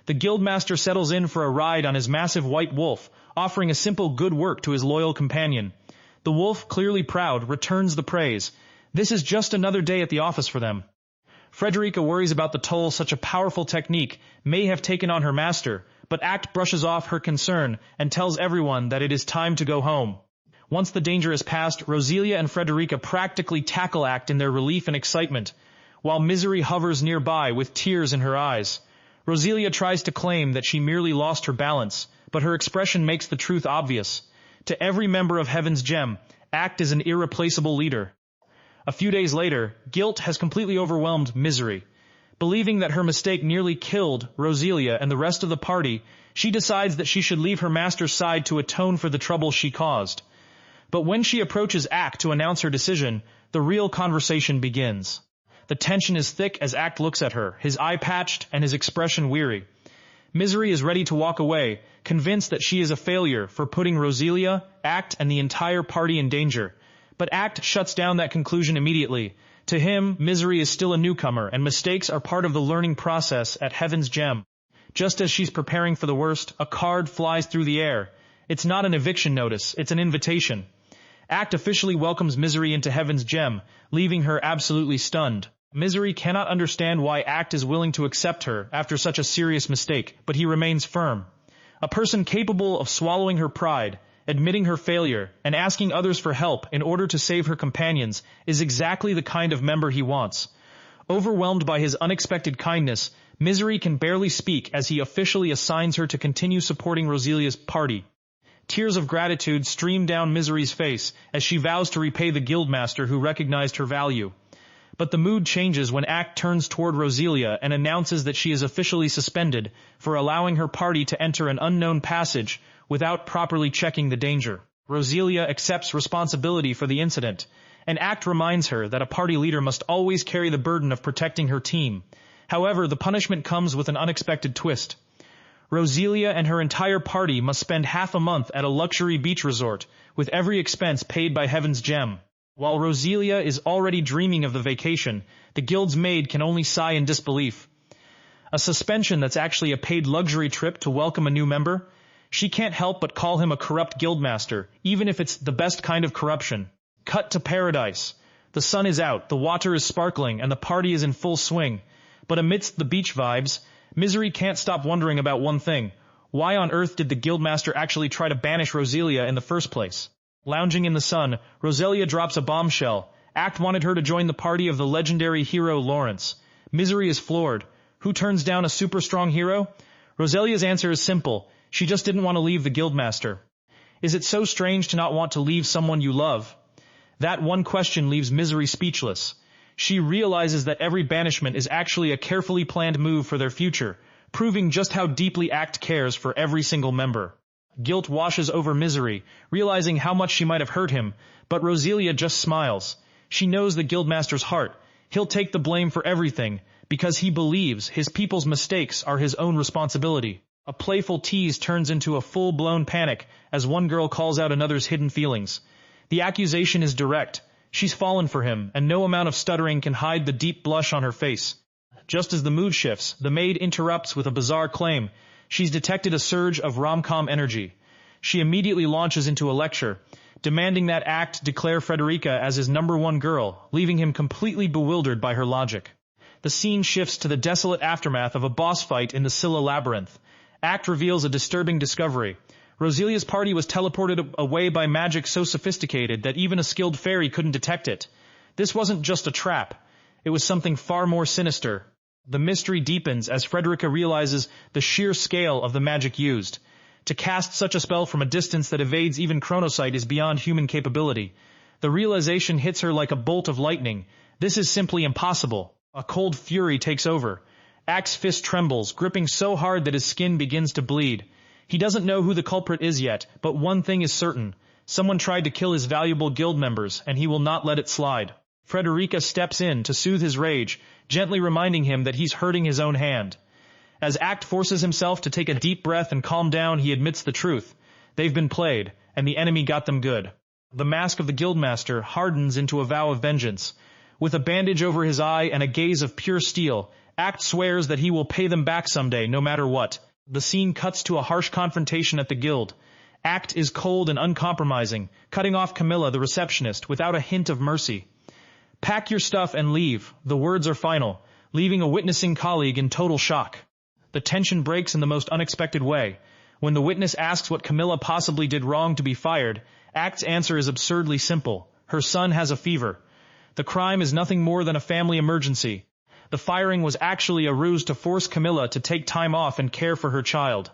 The Guildmaster settles in for a ride on his massive white wolf, offering a simple good work to his loyal companion. The wolf, clearly proud, returns the praise. This is just another day at the office for them. Frederica worries about the toll such a powerful technique may have taken on her master, but Act brushes off her concern and tells everyone that it is time to go home. Once the danger is past, Roselia and Frederica practically tackle Act in their relief and excitement, while Misery hovers nearby with tears in her eyes. Roselia tries to claim that she merely lost her balance, but her expression makes the truth obvious. To every member of Heaven's Gem, Act is an irreplaceable leader. A few days later, guilt has completely overwhelmed Misery. Believing that her mistake nearly killed Roselia and the rest of the party, she decides that she should leave her master's side to atone for the trouble she caused. But when she approaches Act to announce her decision, the real conversation begins. The tension is thick as Act looks at her, his eye patched and his expression weary. Misery is ready to walk away, convinced that she is a failure for putting Roselia, Act, and the entire party in danger. But Act shuts down that conclusion immediately. To him, Misery is still a newcomer, and mistakes are part of the learning process at Heaven's Gem. Just as she's preparing for the worst, a card flies through the air. It's not an eviction notice, it's an invitation. Act officially welcomes Misery into Heaven's Gem, leaving her absolutely stunned. Misery cannot understand why Act is willing to accept her after such a serious mistake, but he remains firm. A person capable of swallowing her pride, admitting her failure, and asking others for help in order to save her companions is exactly the kind of member he wants. Overwhelmed by his unexpected kindness, Misery can barely speak as he officially assigns her to continue supporting Roselia's party. Tears of gratitude stream down Misery's face as she vows to repay the Guildmaster who recognized her value. But the mood changes when Act turns toward Roselia and announces that she is officially suspended for allowing her party to enter an unknown passage without properly checking the danger. Roselia accepts responsibility for the incident, and Act reminds her that a party leader must always carry the burden of protecting her team. However, the punishment comes with an unexpected twist. Roselia and her entire party must spend half a month at a luxury beach resort, with every expense paid by Heaven's Gem. While Roselia is already dreaming of the vacation, the guild's maid can only sigh in disbelief. A suspension that's actually a paid luxury trip to welcome a new member? She can't help but call him a corrupt guildmaster, even if it's the best kind of corruption. Cut to paradise. The sun is out, the water is sparkling, and the party is in full swing. But amidst the beach vibes, Misery can't stop wondering about one thing. Why on earth did the Guildmaster actually try to banish Roselia in the first place? Lounging in the sun, Roselia drops a bombshell. Act wanted her to join the party of the legendary hero Lawrence. Misery is floored. Who turns down a super strong hero? Roselia's answer is simple. She just didn't want to leave the Guildmaster. Is it so strange to not want to leave someone you love? That one question leaves Misery speechless. She realizes that every banishment is actually a carefully planned move for their future, proving just how deeply Act cares for every single member. Guilt washes over Misery, realizing how much she might have hurt him, but Roselia just smiles. She knows the Guildmaster's heart. He'll take the blame for everything, because he believes his people's mistakes are his own responsibility. A playful tease turns into a full-blown panic as one girl calls out another's hidden feelings. The accusation is direct. She's fallen for him, and no amount of stuttering can hide the deep blush on her face. Just as the mood shifts, the maid interrupts with a bizarre claim. She's detected a surge of rom-com energy. She immediately launches into a lecture, demanding that Act declare Frederica as his #1 girl, leaving him completely bewildered by her logic. The scene shifts to the desolate aftermath of a boss fight in the Scylla Labyrinth. Act reveals a disturbing discovery. Roselia's party was teleported away by magic so sophisticated that even a skilled fairy couldn't detect it. This wasn't just a trap. It was something far more sinister. The mystery deepens as Frederica realizes the sheer scale of the magic used. To cast such a spell from a distance that evades even chronosight is beyond human capability. The realization hits her like a bolt of lightning. This is simply impossible. A cold fury takes over. Act's fist trembles, gripping so hard that his skin begins to bleed. He doesn't know who the culprit is yet, but one thing is certain. Someone tried to kill his valuable guild members, and he will not let it slide. Frederica steps in to soothe his rage, gently reminding him that he's hurting his own hand. As Act forces himself to take a deep breath and calm down, he admits the truth. They've been played, and the enemy got them good. The mask of the Guildmaster hardens into a vow of vengeance. With a bandage over his eye and a gaze of pure steel, Act swears that he will pay them back someday, no matter what. The scene cuts to a harsh confrontation at the guild. Act is cold and uncompromising, cutting off Camilla, the receptionist, without a hint of mercy. Pack your stuff and leave. The words are final, leaving a witnessing colleague in total shock. The tension breaks in the most unexpected way. When the witness asks what Camilla possibly did wrong to be fired, Act's answer is absurdly simple. Her son has a fever. The crime is nothing more than a family emergency. The firing was actually a ruse to force Camilla to take time off and care for her child.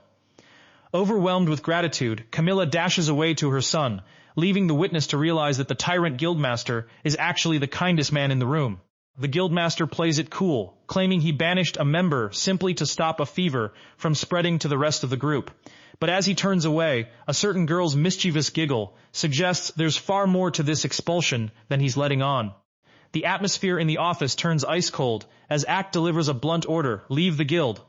Overwhelmed with gratitude, Camilla dashes away to her son, leaving the witness to realize that the tyrant Guildmaster is actually the kindest man in the room. The Guildmaster plays it cool, claiming he banished a member simply to stop a fever from spreading to the rest of the group. But as he turns away, a certain girl's mischievous giggle suggests there's far more to this expulsion than he's letting on. The atmosphere in the office turns ice cold as Act delivers a blunt order, leave the guild.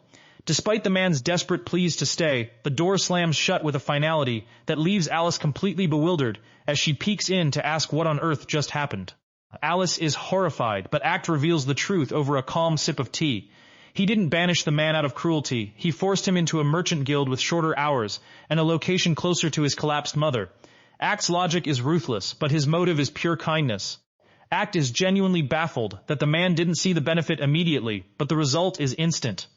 Despite the man's desperate pleas to stay, the door slams shut with a finality that leaves Alice completely bewildered as she peeks in to ask what on earth just happened. Alice is horrified, but Act reveals the truth over a calm sip of tea. He didn't banish the man out of cruelty. He forced him into a merchant guild with shorter hours and a location closer to his collapsed mother. Act's logic is ruthless, but his motive is pure kindness. Act is genuinely baffled that the man didn't see the benefit immediately, but the result is instant.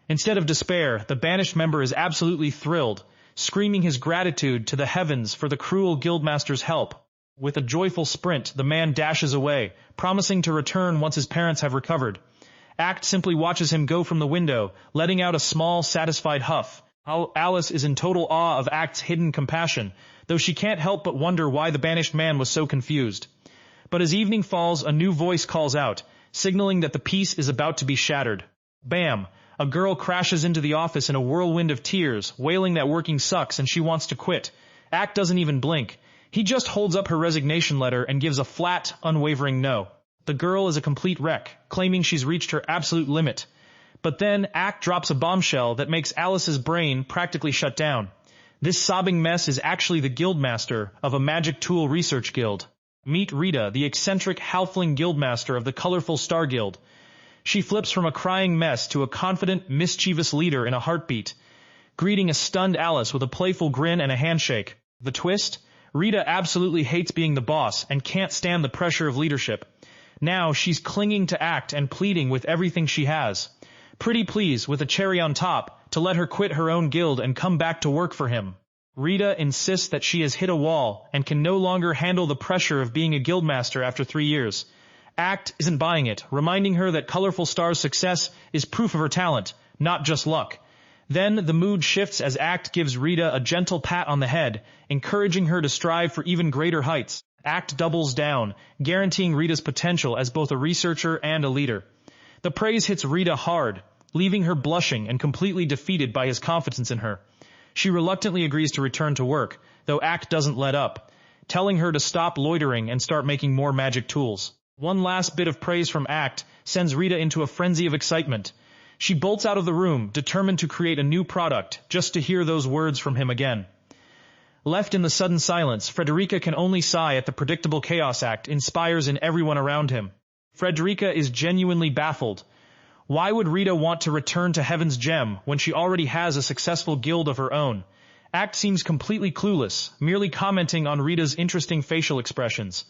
Instead of despair, the banished member is absolutely thrilled, screaming his gratitude to the heavens for the cruel Guildmaster's help. With a joyful sprint, the man dashes away, promising to return once his parents have recovered. Act simply watches him go from the window, letting out a small, satisfied huff. Alice is in total awe of Act's hidden compassion, though she can't help but wonder why the banished man was so confused. But as evening falls, a new voice calls out, signaling that the peace is about to be shattered. Bam! A girl crashes into the office in a whirlwind of tears, wailing that working sucks and she wants to quit. Act doesn't even blink. He just holds up her resignation letter and gives a flat, unwavering no. The girl is a complete wreck, claiming she's reached her absolute limit. But then Act drops a bombshell that makes Alice's brain practically shut down. This sobbing mess is actually the Guildmaster of a magic tool research guild. Meet Rita, the eccentric halfling Guildmaster of the colorful Star Guild. She flips from a crying mess to a confident, mischievous leader in a heartbeat, greeting a stunned Alice with a playful grin and a handshake. The twist? Rita absolutely hates being the boss and can't stand the pressure of leadership. Now she's clinging to Act and pleading with everything she has. Pretty please, with a cherry on top, to let her quit her own guild and come back to work for him. Rita insists that she has hit a wall and can no longer handle the pressure of being a guildmaster after 3 years. Act isn't buying it, reminding her that Colorful Star's success is proof of her talent, not just luck. Then the mood shifts as Act gives Rita a gentle pat on the head, encouraging her to strive for even greater heights. Act doubles down, guaranteeing Rita's potential as both a researcher and a leader. The praise hits Rita hard, leaving her blushing and completely defeated by his confidence in her. She reluctantly agrees to return to work, though Act doesn't let up, telling her to stop loitering and start making more magic tools. One last bit of praise from Act sends Rita into a frenzy of excitement. She bolts out of the room, determined to create a new product, just to hear those words from him again. Left in the sudden silence, Frederica can only sigh at the predictable chaos Act inspires in everyone around him. Frederica is genuinely baffled. Why would Rita want to return to Heaven's Gem when she already has a successful guild of her own? Act seems completely clueless, merely commenting on Rita's interesting facial expressions.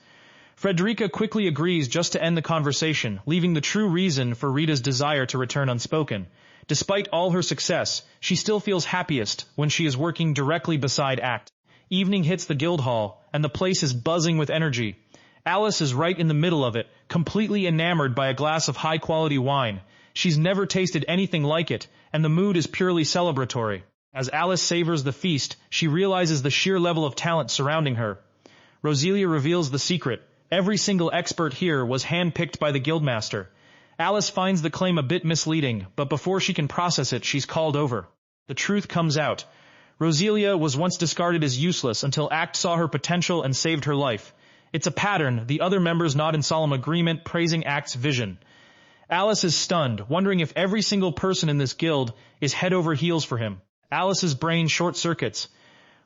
Frederica quickly agrees just to end the conversation, leaving the true reason for Rita's desire to return unspoken. Despite all her success, she still feels happiest when she is working directly beside Act. Evening hits the guild hall, and the place is buzzing with energy. Alice is right in the middle of it, completely enamored by a glass of high-quality wine. She's never tasted anything like it, and the mood is purely celebratory. As Alice savors the feast, she realizes the sheer level of talent surrounding her. Roselia reveals the secret. Every single expert here was handpicked by the Guildmaster. Alice finds the claim a bit misleading, but before she can process it, she's called over. The truth comes out. Roselia was once discarded as useless until Act saw her potential and saved her life. It's a pattern, the other members nod in solemn agreement, praising Act's vision. Alice is stunned, wondering if every single person in this guild is head over heels for him. Alice's brain short-circuits.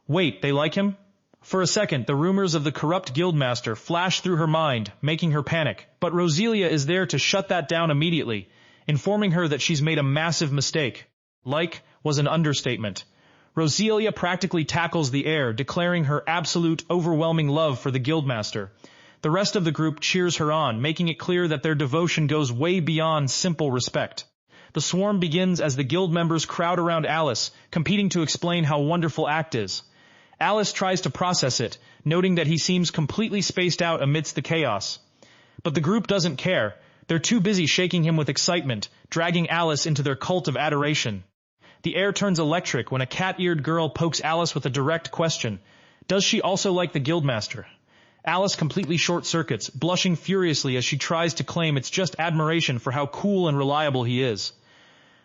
Wait, they like him? For a second, the rumors of the corrupt Guildmaster flash through her mind, making her panic. But Roselia is there to shut that down immediately, informing her that she's made a massive mistake. Like was an understatement. Roselia practically tackles the air, declaring her absolute, overwhelming love for the Guildmaster. The rest of the group cheers her on, making it clear that their devotion goes way beyond simple respect. The swarm begins as the guild members crowd around Alice, competing to explain how wonderful Act is. Alice tries to process it, noting that he seems completely spaced out amidst the chaos. But the group doesn't care. They're too busy shaking him with excitement, dragging Alice into their cult of adoration. The air turns electric when a cat-eared girl pokes Alice with a direct question. Does she also like the Guildmaster? Alice completely short-circuits, blushing furiously as she tries to claim it's just admiration for how cool and reliable he is.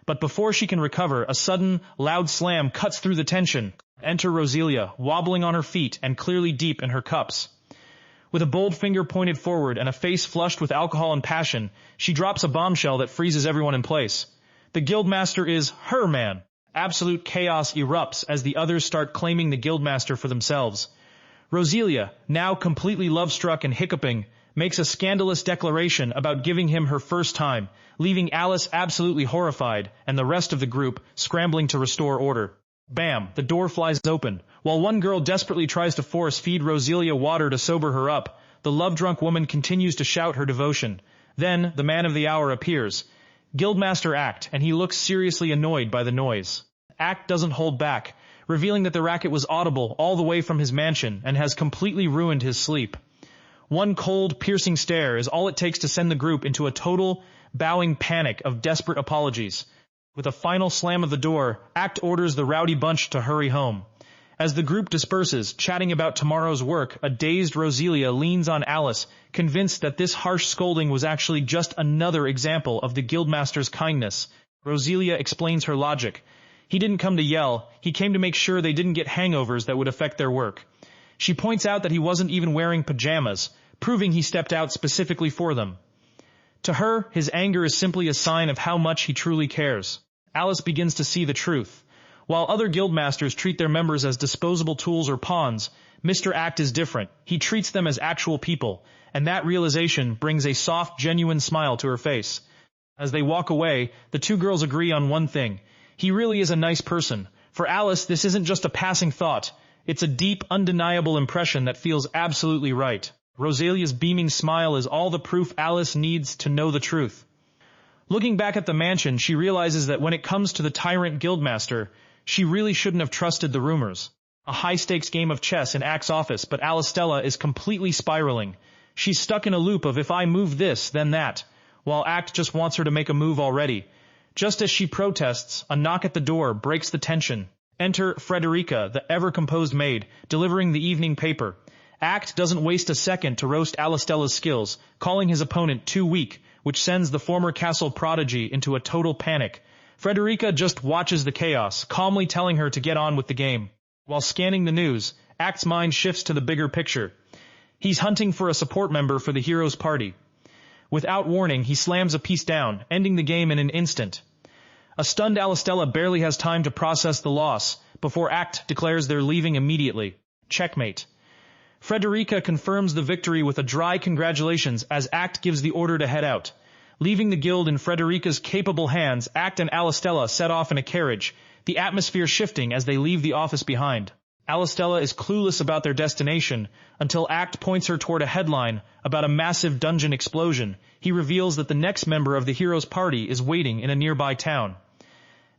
But before she can recover, a sudden, loud slam cuts through the tension. Enter Roselia, wobbling on her feet and clearly deep in her cups. With a bold finger pointed forward and a face flushed with alcohol and passion, she drops a bombshell that freezes everyone in place. The Guildmaster is her man. Absolute chaos erupts as the others start claiming the Guildmaster for themselves. Roselia, now completely love-struck and hiccuping, makes a scandalous declaration about giving him her first time, leaving Alice absolutely horrified and the rest of the group scrambling to restore order. Bam! The door flies open. While one girl desperately tries to force-feed Roselia water to sober her up, the love-drunk woman continues to shout her devotion. Then, the man of the hour appears. Guildmaster Act, and he looks seriously annoyed by the noise. Act doesn't hold back, revealing that the racket was audible all the way from his mansion and has completely ruined his sleep. One cold, piercing stare is all it takes to send the group into a total, bowing panic of desperate apologies. With a final slam of the door, Act orders the rowdy bunch to hurry home. As the group disperses, chatting about tomorrow's work, a dazed Roselia leans on Alice, convinced that this harsh scolding was actually just another example of the Guildmaster's kindness. Roselia explains her logic. He didn't come to yell, he came to make sure they didn't get hangovers that would affect their work. She points out that he wasn't even wearing pajamas, proving he stepped out specifically for them. To her, his anger is simply a sign of how much he truly cares. Alice begins to see the truth. While other guildmasters treat their members as disposable tools or pawns, Mr. Act is different. He treats them as actual people, and that realization brings a soft, genuine smile to her face. As they walk away, the two girls agree on one thing. He really is a nice person. For Alice, this isn't just a passing thought. It's a deep, undeniable impression that feels absolutely right. Rosalia's beaming smile is all the proof Alice needs to know the truth. Looking back at the mansion, she realizes that when it comes to the tyrant Guildmaster, she really shouldn't have trusted the rumors. A high-stakes game of chess in Act's office, but Alistella is completely spiraling. She's stuck in a loop of if I move this, then that, while Act just wants her to make a move already. Just as she protests, a knock at the door breaks the tension. Enter Frederica, the ever-composed maid, delivering the evening paper. Act doesn't waste a second to roast Alistella's skills, calling his opponent too weak, which sends the former castle prodigy into a total panic. Frederica just watches the chaos, calmly telling her to get on with the game. While scanning the news, Act's mind shifts to the bigger picture. He's hunting for a support member for the hero's party. Without warning, he slams a piece down, ending the game in an instant. A stunned Alistella barely has time to process the loss before Act declares they're leaving immediately. Checkmate. Frederica confirms the victory with a dry congratulations as Act gives the order to head out. Leaving the guild in Frederica's capable hands, Act and Alistella set off in a carriage, the atmosphere shifting as they leave the office behind. Alistella is clueless about their destination until Act points her toward a headline about a massive dungeon explosion. He reveals that the next member of the hero's party is waiting in a nearby town.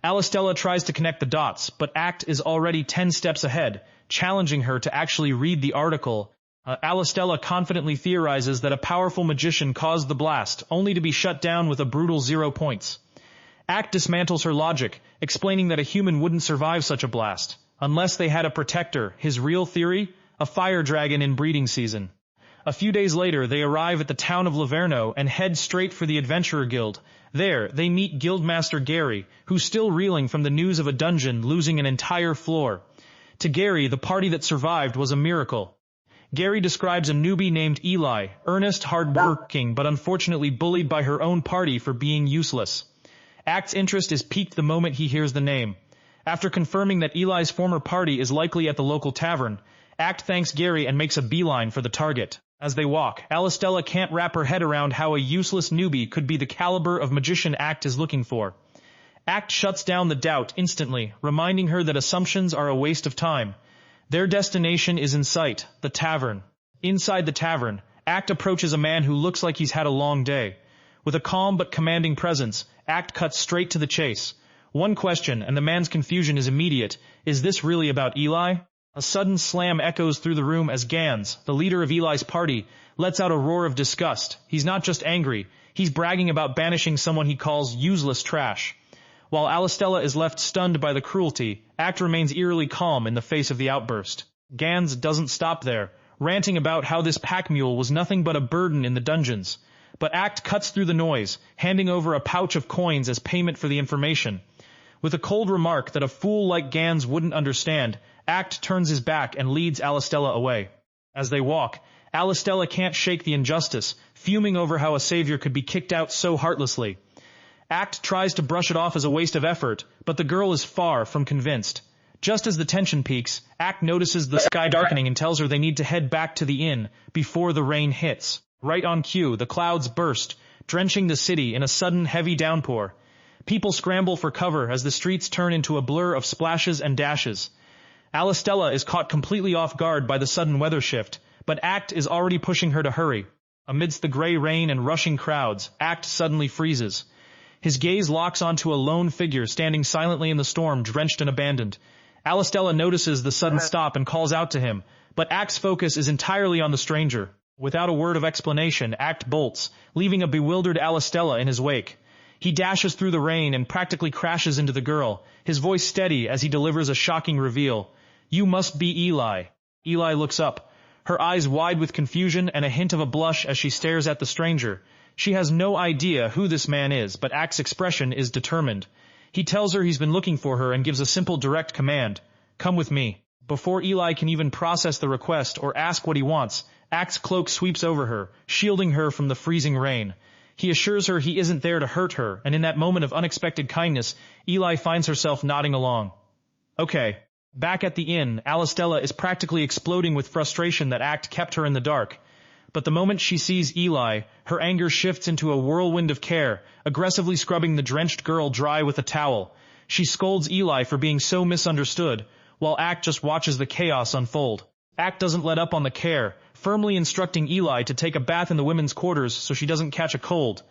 Alistella tries to connect the dots, but Act is already 10 steps ahead, challenging her to actually read the article. Alistella confidently theorizes that a powerful magician caused the blast, only to be shut down with a brutal 0 points. Act dismantles her logic, explaining that a human wouldn't survive such a blast, unless they had a protector. His real theory? A fire dragon in breeding season. A few days later, they arrive at the town of Laverno and head straight for the Adventurer Guild. There, they meet Guildmaster Gary, who's still reeling from the news of a dungeon losing an entire floor. To Gary, the party that survived was a miracle. Gary describes a newbie named Eli, earnest, hard-working, but unfortunately bullied by her own party for being useless. Act's interest is piqued the moment he hears the name. After confirming that Eli's former party is likely at the local tavern, Act thanks Gary and makes a beeline for the target. As they walk, Alistella can't wrap her head around how a useless newbie could be the caliber of magician Act is looking for. Act shuts down the doubt instantly, reminding her that assumptions are a waste of time. Their destination is in sight, the tavern. Inside the tavern, Act approaches a man who looks like he's had a long day. With a calm but commanding presence, Act cuts straight to the chase. One question, and the man's confusion is immediate. Is this really about Eli? A sudden slam echoes through the room as Gans, the leader of Eli's party, lets out a roar of disgust. He's not just angry, he's bragging about banishing someone he calls useless trash. While Alistella is left stunned by the cruelty, Act remains eerily calm in the face of the outburst. Gans doesn't stop there, ranting about how this pack mule was nothing but a burden in the dungeons. But Act cuts through the noise, handing over a pouch of coins as payment for the information. With a cold remark that a fool like Gans wouldn't understand, Act turns his back and leads Alistella away. As they walk, Alistella can't shake the injustice, fuming over how a savior could be kicked out so heartlessly. Act tries to brush it off as a waste of effort, but the girl is far from convinced. Just as the tension peaks, Act notices the sky darkening and tells her they need to head back to the inn before the rain hits. Right on cue, the clouds burst, drenching the city in a sudden heavy downpour. People scramble for cover as the streets turn into a blur of splashes and dashes. Alistella is caught completely off guard by the sudden weather shift, but Act is already pushing her to hurry. Amidst the gray rain and rushing crowds, Act suddenly freezes. His gaze locks onto a lone figure standing silently in the storm, drenched and abandoned. Alistella notices the sudden stop and calls out to him, but Act's focus is entirely on the stranger. Without a word of explanation, Act bolts, leaving a bewildered Alistella in his wake. He dashes through the rain and practically crashes into the girl, his voice steady as he delivers a shocking reveal. "You must be Eli." Eli looks up, her eyes wide with confusion and a hint of a blush as she stares at the stranger. She has no idea who this man is, but Act's expression is determined. He tells her he's been looking for her and gives a simple direct command. "Come with me." Before Eli can even process the request or ask what he wants, Act's cloak sweeps over her, shielding her from the freezing rain. He assures her he isn't there to hurt her, and in that moment of unexpected kindness, Eli finds herself nodding along. Okay. Back at the inn, Alistella is practically exploding with frustration that Act kept her in the dark. But the moment she sees Eli, her anger shifts into a whirlwind of care, aggressively scrubbing the drenched girl dry with a towel. She scolds Eli for being so misunderstood, while Act just watches the chaos unfold. Act doesn't let up on the care, firmly instructing Eli to take a bath in the women's quarters so she doesn't catch a cold.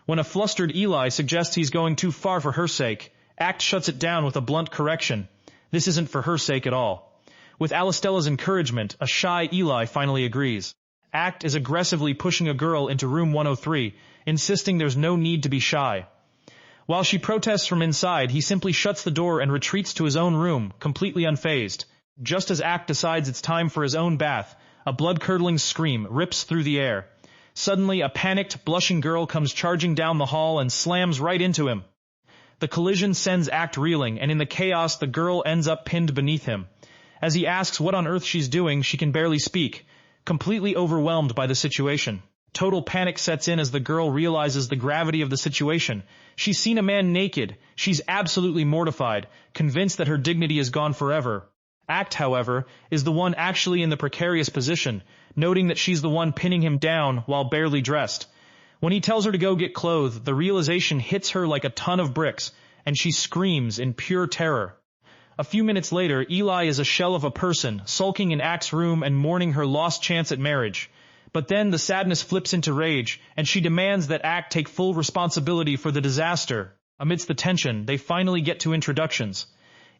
When a flustered Eli suggests he's going too far for her sake, Act shuts it down with a blunt correction. This isn't for her sake at all. With Alistella's encouragement, a shy Eli finally agrees. Act is aggressively pushing a girl into room 103, insisting there's no need to be shy. While she protests from inside, he simply shuts the door and retreats to his own room, completely unfazed. Just as Act decides it's time for his own bath, a blood-curdling scream rips through the air. Suddenly, a panicked, blushing girl comes charging down the hall and slams right into him. The collision sends Act reeling, and in the chaos, the girl ends up pinned beneath him. As he asks what on earth she's doing, she can barely speak, completely overwhelmed by the situation. Total panic sets in as the girl realizes the gravity of the situation. She's seen a man naked. She's absolutely mortified, convinced that her dignity is gone forever. Act, however, is the one actually in the precarious position, noting that she's the one pinning him down while barely dressed. When he tells her to go get clothes, the realization hits her like a ton of bricks, and she screams in pure terror. A few minutes later, Eli is a shell of a person, sulking in Act's room and mourning her lost chance at marriage. But then the sadness flips into rage, and she demands that Act take full responsibility for the disaster. Amidst the tension, they finally get to introductions.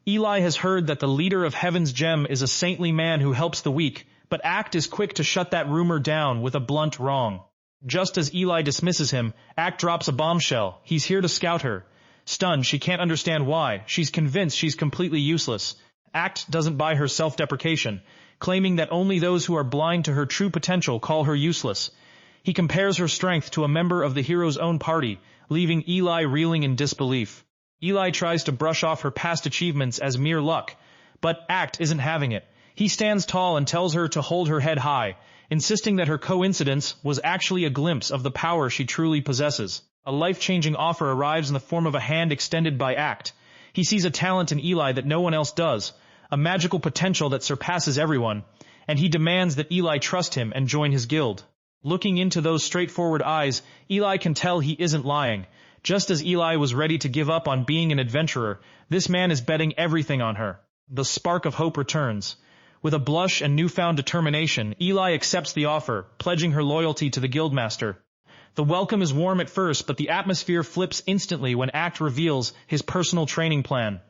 Eli has heard that the leader of Heaven's Gem is a saintly man who helps the weak, but Act is quick to shut that rumor down with a blunt wrong. Just as Eli dismisses him, Act drops a bombshell. He's here to scout her. Stunned, she can't understand why. She's convinced she's completely useless. Act doesn't buy her self-deprecation, claiming that only those who are blind to her true potential call her useless. He compares her strength to a member of the hero's own party, leaving Eli reeling in disbelief. Eli tries to brush off her past achievements as mere luck, but Act isn't having it. He stands tall and tells her to hold her head high, insisting that her coincidence was actually a glimpse of the power she truly possesses. A life-changing offer arrives in the form of a hand extended by Act. He sees a talent in Eli that no one else does, a magical potential that surpasses everyone, and he demands that Eli trust him and join his guild. Looking into those straightforward eyes, Eli can tell he isn't lying. Just as Eli was ready to give up on being an adventurer, this man is betting everything on her. The spark of hope returns. With a blush and newfound determination, Eli accepts the offer, pledging her loyalty to the Guildmaster. The welcome is warm at first, but the atmosphere flips instantly when Act reveals his personal training plan.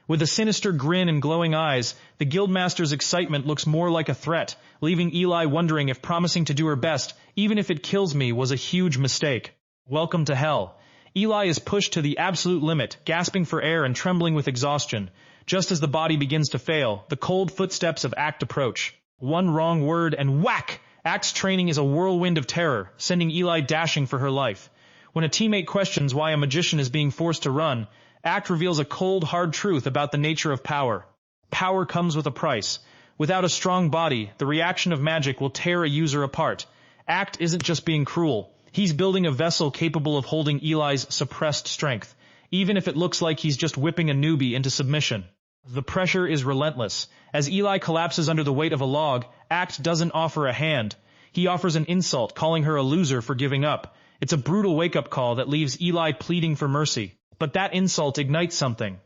With a sinister grin and glowing eyes, the Guildmaster's excitement looks more like a threat, leaving Eli wondering if promising to do her best, even if it kills me, was a huge mistake. Welcome to hell. Eli is pushed to the absolute limit, gasping for air and trembling with exhaustion. Just as the body begins to fail, the cold footsteps of Act approach. One wrong word and whack! Act's training is a whirlwind of terror, sending Eli dashing for her life. When a teammate questions why a magician is being forced to run, Act reveals a cold, hard truth about the nature of power. Power comes with a price. Without a strong body, the reaction of magic will tear a user apart. Act isn't just being cruel. He's building a vessel capable of holding Eli's suppressed strength, even if it looks like he's just whipping a newbie into submission. The pressure is relentless. As Eli collapses under the weight of a log, Act doesn't offer a hand. He offers an insult, calling her a loser for giving up. It's a brutal wake-up call that leaves Eli pleading for mercy. But that insult ignites something.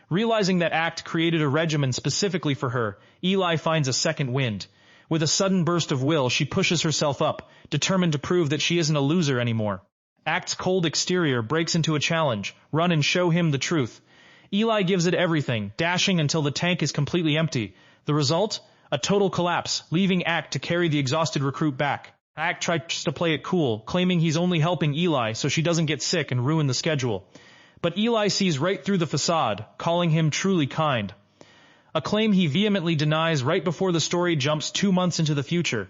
Realizing that Act created a regimen specifically for her, Eli finds a second wind. With a sudden burst of will, she pushes herself up, determined to prove that she isn't a loser anymore. Act's cold exterior breaks into a challenge. Run and show him the truth. Eli gives it everything, dashing until the tank is completely empty. The result? A total collapse, leaving Act to carry the exhausted recruit back. Act tries to play it cool, claiming he's only helping Eli so she doesn't get sick and ruin the schedule. But Eli sees right through the facade, calling him truly kind. A claim he vehemently denies right before the story jumps 2 months into the future.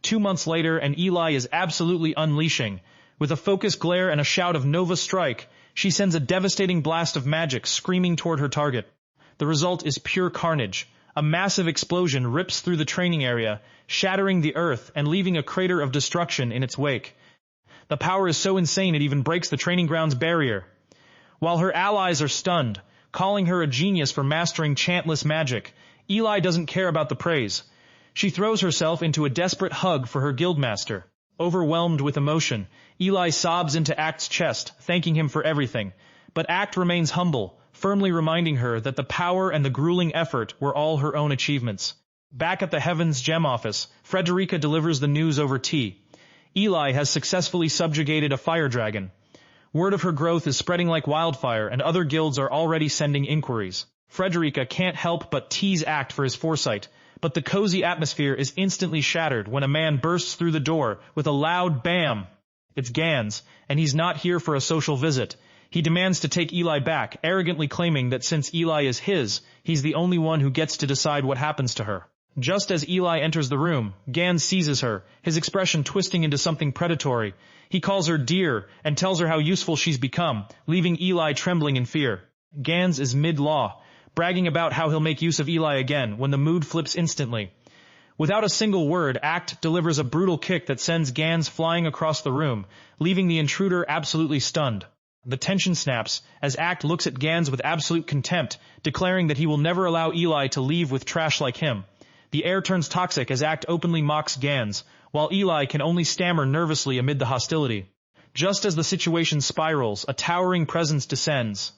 2 months later, and Eli is absolutely unleashing. With a focused glare and a shout of Nova Strike, she sends a devastating blast of magic screaming toward her target. The result is pure carnage. A massive explosion rips through the training area, shattering the earth and leaving a crater of destruction in its wake. The power is so insane it even breaks the training ground's barrier. While her allies are stunned, calling her a genius for mastering chantless magic, Eli doesn't care about the praise. She throws herself into a desperate hug for her Guildmaster. Overwhelmed with emotion, Eli sobs into Act's chest, thanking him for everything. But Act remains humble, firmly reminding her that the power and the grueling effort were all her own achievements. Back at the Heaven's Gem office, Frederica delivers the news over tea. Eli has successfully subjugated a fire dragon. Word of her growth is spreading like wildfire, and other guilds are already sending inquiries. Frederica can't help but tease Act for his foresight, but the cozy atmosphere is instantly shattered when a man bursts through the door with a loud bam. It's Gans, and he's not here for a social visit. He demands to take Eli back, arrogantly claiming that since Eli is his, he's the only one who gets to decide what happens to her. Just as Eli enters the room, Gans seizes her, his expression twisting into something predatory. He calls her dear and tells her how useful she's become, leaving Eli trembling in fear. Gans is mid-law, bragging about how he'll make use of Eli again when the mood flips instantly. Without a single word, Act delivers a brutal kick that sends Gans flying across the room, leaving the intruder absolutely stunned. The tension snaps as Act looks at Gans with absolute contempt, declaring that he will never allow Eli to leave with trash like him. The air turns toxic as Act openly mocks Gans, while Eli can only stammer nervously amid the hostility. Just as the situation spirals, a towering presence descends.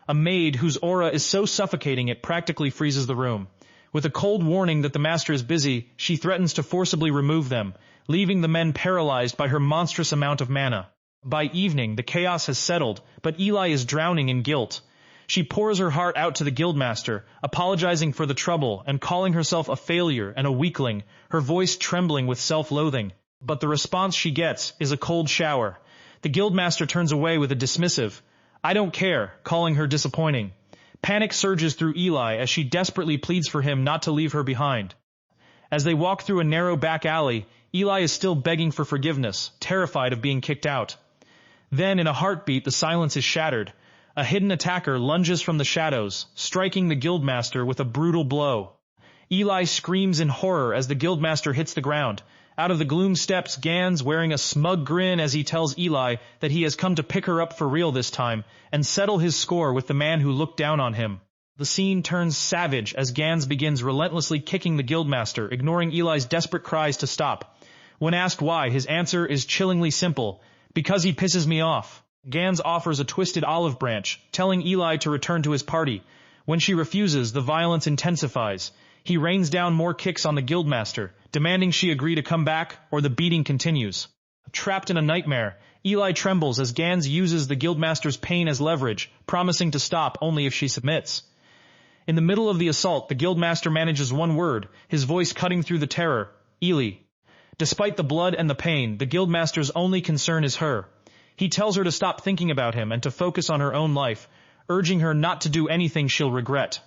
A maid whose aura is so suffocating it practically freezes the room. With a cold warning that the master is busy, she threatens to forcibly remove them, leaving the men paralyzed by her monstrous amount of mana. By evening, the chaos has settled, but Eli is drowning in guilt. She pours her heart out to the Guildmaster, apologizing for the trouble and calling herself a failure and a weakling, her voice trembling with self-loathing. But the response she gets is a cold shower. The Guildmaster turns away with a dismissive, "I don't care," calling her disappointing. Panic surges through Eli as she desperately pleads for him not to leave her behind. As they walk through a narrow back alley, Eli is still begging for forgiveness, terrified of being kicked out. Then, in a heartbeat, the silence is shattered. A hidden attacker lunges from the shadows, striking the Guildmaster with a brutal blow. Eli screams in horror as the Guildmaster hits the ground. Out of the gloom steps Gans, wearing a smug grin as he tells Eli that he has come to pick her up for real this time and settle his score with the man who looked down on him. The scene turns savage as Gans begins relentlessly kicking the Guildmaster, ignoring Eli's desperate cries to stop. When asked why, his answer is chillingly simple: "Because he pisses me off." Gans offers a twisted olive branch, telling Eli to return to his party. When she refuses, the violence intensifies. He rains down more kicks on the Guildmaster, demanding she agree to come back or the beating continues. Trapped in a nightmare, Eli trembles as Gans uses the Guildmaster's pain as leverage, promising to stop only if she submits. In the middle of the assault, the Guildmaster manages one word, his voice cutting through the terror: "Eli." Despite the blood and the pain, the Guildmaster's only concern is her. He tells her to stop thinking about him and to focus on her own life, urging her not to do anything she'll regret.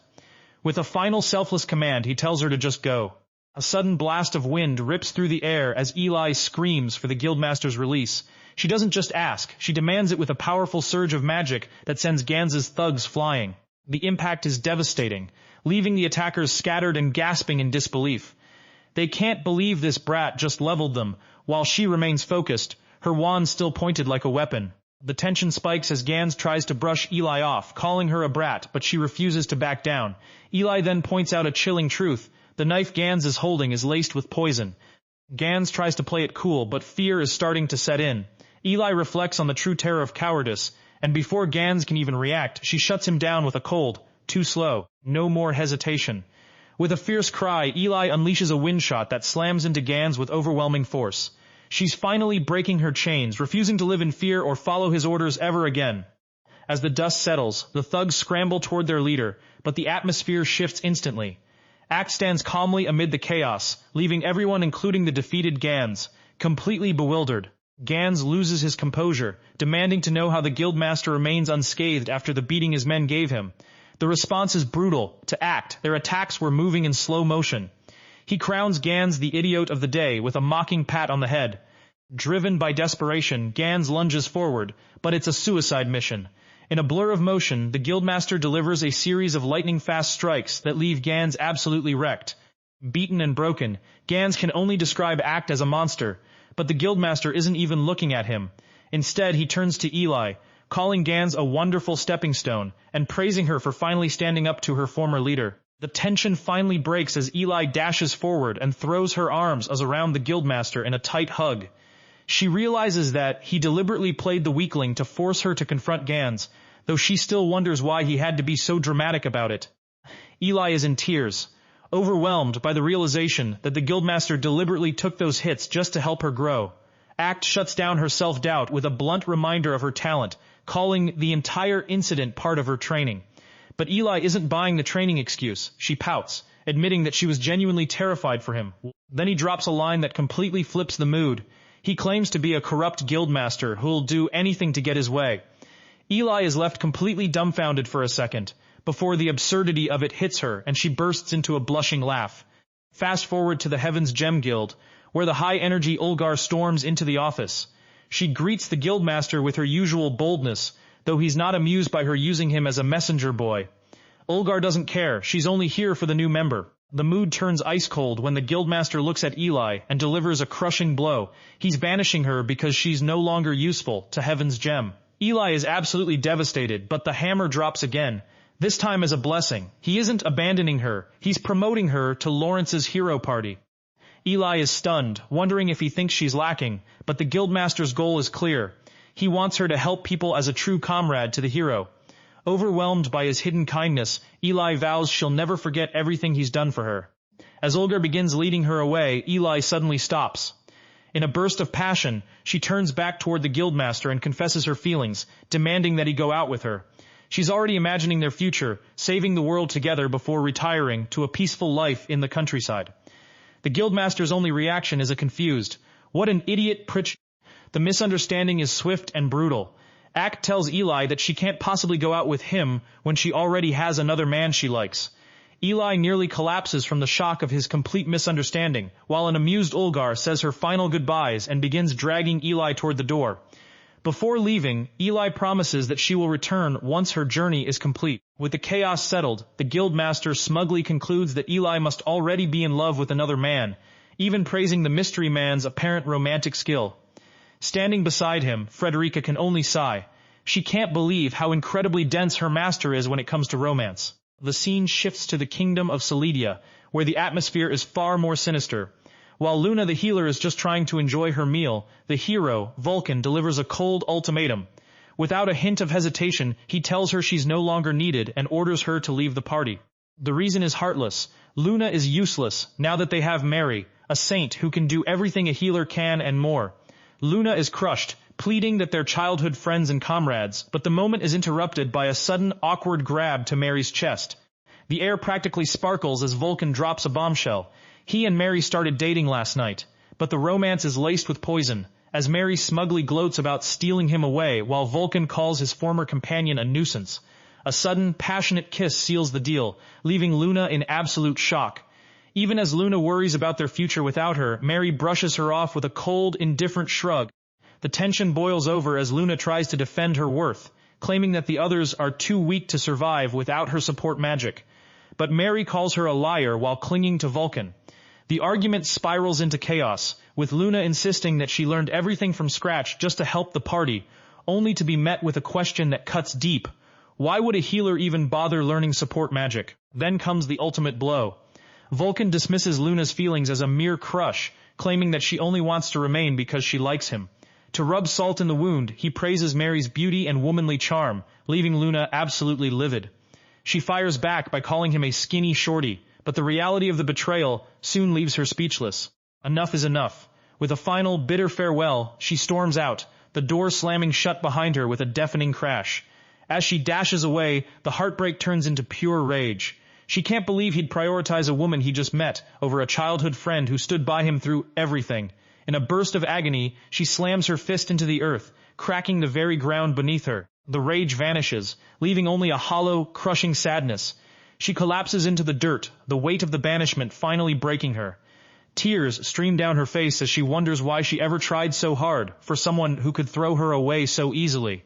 With a final selfless command, he tells her to just go. A sudden blast of wind rips through the air as Eli screams for the Guildmaster's release. She doesn't just ask, she demands it with a powerful surge of magic that sends Gans's thugs flying. The impact is devastating, leaving the attackers scattered and gasping in disbelief. They can't believe this brat just leveled them, while she remains focused, her wand still pointed like a weapon. The tension spikes as Gans tries to brush Eli off, calling her a brat, but she refuses to back down. Eli then points out a chilling truth: the knife Gans is holding is laced with poison. Gans tries to play it cool, but fear is starting to set in. Eli reflects on the true terror of cowardice, and before Gans can even react, she shuts him down with a cold, "Too slow, no more hesitation." With a fierce cry, Eli unleashes a wind shot that slams into Gans with overwhelming force. She's finally breaking her chains, refusing to live in fear or follow his orders ever again. As the dust settles, the thugs scramble toward their leader, but the atmosphere shifts instantly. Act stands calmly amid the chaos, leaving everyone, including the defeated Gans, completely bewildered. Gans loses his composure, demanding to know how the Guildmaster remains unscathed after the beating his men gave him. The response is brutal. To Act, their attacks were moving in slow motion. He crowns Gans the idiot of the day with a mocking pat on the head. Driven by desperation, Gans lunges forward, but it's a suicide mission. In a blur of motion, the Guildmaster delivers a series of lightning-fast strikes that leave Gans absolutely wrecked. Beaten and broken, Gans can only describe Act as a monster, but the Guildmaster isn't even looking at him. Instead, he turns to Eli, calling Gans a wonderful stepping stone, and praising her for finally standing up to her former leader. The tension finally breaks as Eli dashes forward and throws her arms around the Guildmaster in a tight hug. She realizes that he deliberately played the weakling to force her to confront Gans, though she still wonders why he had to be so dramatic about it. Eli is in tears, overwhelmed by the realization that the Guildmaster deliberately took those hits just to help her grow. Act shuts down her self-doubt with a blunt reminder of her talent, calling the entire incident part of her training. But Eli isn't buying the training excuse. She pouts, admitting that she was genuinely terrified for him. Then he drops a line that completely flips the mood. He claims to be a corrupt Guildmaster who'll do anything to get his way. Eli is left completely dumbfounded for a second, before the absurdity of it hits her and she bursts into a blushing laugh. Fast forward to the Heaven's Gem Guild, where the high-energy Ulgar storms into the office. She greets the Guildmaster with her usual boldness, though he's not amused by her using him as a messenger boy. Ulgar doesn't care, she's only here for the new member. The mood turns ice-cold when the Guildmaster looks at Eli and delivers a crushing blow. He's banishing her because she's no longer useful to Heaven's Gem. Eli is absolutely devastated, but the hammer drops again, this time as a blessing. He isn't abandoning her, he's promoting her to Lawrence's hero party. Eli is stunned, wondering if he thinks she's lacking, but the Guildmaster's goal is clear. He wants her to help people as a true comrade to the hero. Overwhelmed by his hidden kindness, Eli vows she'll never forget everything he's done for her. As Ulgar begins leading her away, Eli suddenly stops. In a burst of passion, she turns back toward the Guildmaster and confesses her feelings, demanding that he go out with her. She's already imagining their future, saving the world together before retiring to a peaceful life in the countryside. The Guildmaster's only reaction is a confused, "What an idiot pritch." The misunderstanding is swift and brutal. Act tells Eli that she can't possibly go out with him when she already has another man she likes. Eli nearly collapses from the shock of his complete misunderstanding, while an amused Ulgar says her final goodbyes and begins dragging Eli toward the door. Before leaving, Eli promises that she will return once her journey is complete. With the chaos settled, the Guildmaster smugly concludes that Eli must already be in love with another man, even praising the mystery man's apparent romantic skill. Standing beside him, Frederica can only sigh. She can't believe how incredibly dense her master is when it comes to romance. The scene shifts to the kingdom of Celidia, where the atmosphere is far more sinister. While Luna the healer is just trying to enjoy her meal, the hero, Vulcan, delivers a cold ultimatum. Without a hint of hesitation, he tells her she's no longer needed and orders her to leave the party. The reason is heartless. Luna is useless, now that they have Mary, a saint who can do everything a healer can and more. Luna is crushed, pleading that they're childhood friends and comrades, but the moment is interrupted by a sudden, awkward grab to Mary's chest. The air practically sparkles as Vulcan drops a bombshell. He and Mary started dating last night, but the romance is laced with poison, as Mary smugly gloats about stealing him away while Vulcan calls his former companion a nuisance. A sudden, passionate kiss seals the deal, leaving Luna in absolute shock. Even as Luna worries about their future without her, Mary brushes her off with a cold, indifferent shrug. The tension boils over as Luna tries to defend her worth, claiming that the others are too weak to survive without her support magic. But Mary calls her a liar while clinging to Vulcan. The argument spirals into chaos, with Luna insisting that she learned everything from scratch just to help the party, only to be met with a question that cuts deep. Why would a healer even bother learning support magic? Then comes the ultimate blow. Vulcan dismisses Luna's feelings as a mere crush, claiming that she only wants to remain because she likes him. To rub salt in the wound, he praises Mary's beauty and womanly charm, leaving Luna absolutely livid. She fires back by calling him a skinny shorty, but the reality of the betrayal soon leaves her speechless. Enough is enough. With a final, bitter farewell, she storms out, the door slamming shut behind her with a deafening crash. As she dashes away, the heartbreak turns into pure rage. She can't believe he'd prioritize a woman he just met over a childhood friend who stood by him through everything. In a burst of agony, she slams her fist into the earth, cracking the very ground beneath her. The rage vanishes, leaving only a hollow, crushing sadness. She collapses into the dirt, the weight of the banishment finally breaking her. Tears stream down her face as she wonders why she ever tried so hard for someone who could throw her away so easily.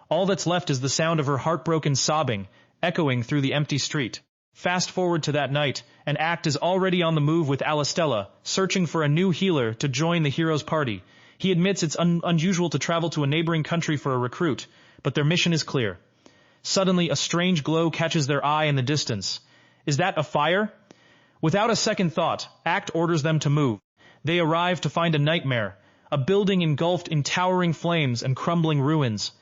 All that's left is the sound of her heartbroken sobbing, echoing through the empty street. Fast forward to that night, and Act is already on the move with Alistella, searching for a new healer to join the hero's party. He admits it's unusual to travel to a neighboring country for a recruit, but their mission is clear. Suddenly, a strange glow catches their eye in the distance. Is that a fire? Without a second thought, Act orders them to move. They arrive to find a nightmare, a building engulfed in towering flames and crumbling ruins.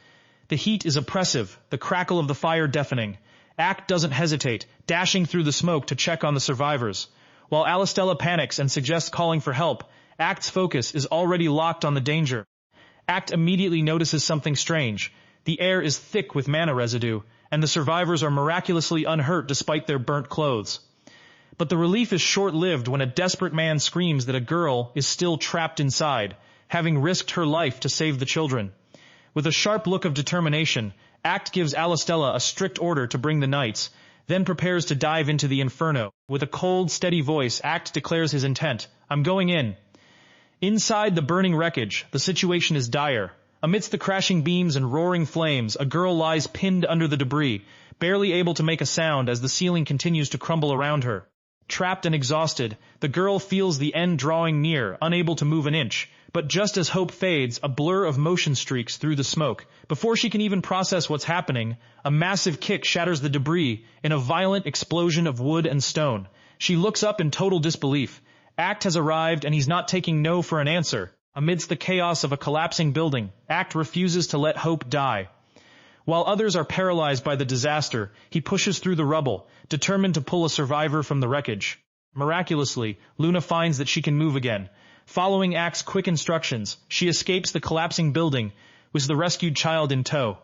The heat is oppressive, the crackle of the fire deafening. Act doesn't hesitate, dashing through the smoke to check on the survivors. While Alistella panics and suggests calling for help, Act's focus is already locked on the danger. Act immediately notices something strange. The air is thick with mana residue, and the survivors are miraculously unhurt despite their burnt clothes. But the relief is short-lived when a desperate man screams that a girl is still trapped inside, having risked her life to save the children. With a sharp look of determination, Act gives Alistella a strict order to bring the knights, then prepares to dive into the inferno. With a cold, steady voice, Act declares his intent. "I'm going in." Inside the burning wreckage, the situation is dire. Amidst the crashing beams and roaring flames, a girl lies pinned under the debris, barely able to make a sound as the ceiling continues to crumble around her. Trapped and exhausted, the girl feels the end drawing near, unable to move an inch. But just as hope fades, a blur of motion streaks through the smoke. Before she can even process what's happening, a massive kick shatters the debris in a violent explosion of wood and stone. She looks up in total disbelief. Act has arrived and he's not taking no for an answer. Amidst the chaos of a collapsing building, Act refuses to let hope die. While others are paralyzed by the disaster, he pushes through the rubble, determined to pull a survivor from the wreckage. Miraculously, Luna finds that she can move again. Following Act's quick instructions, she escapes the collapsing building with the rescued child in tow.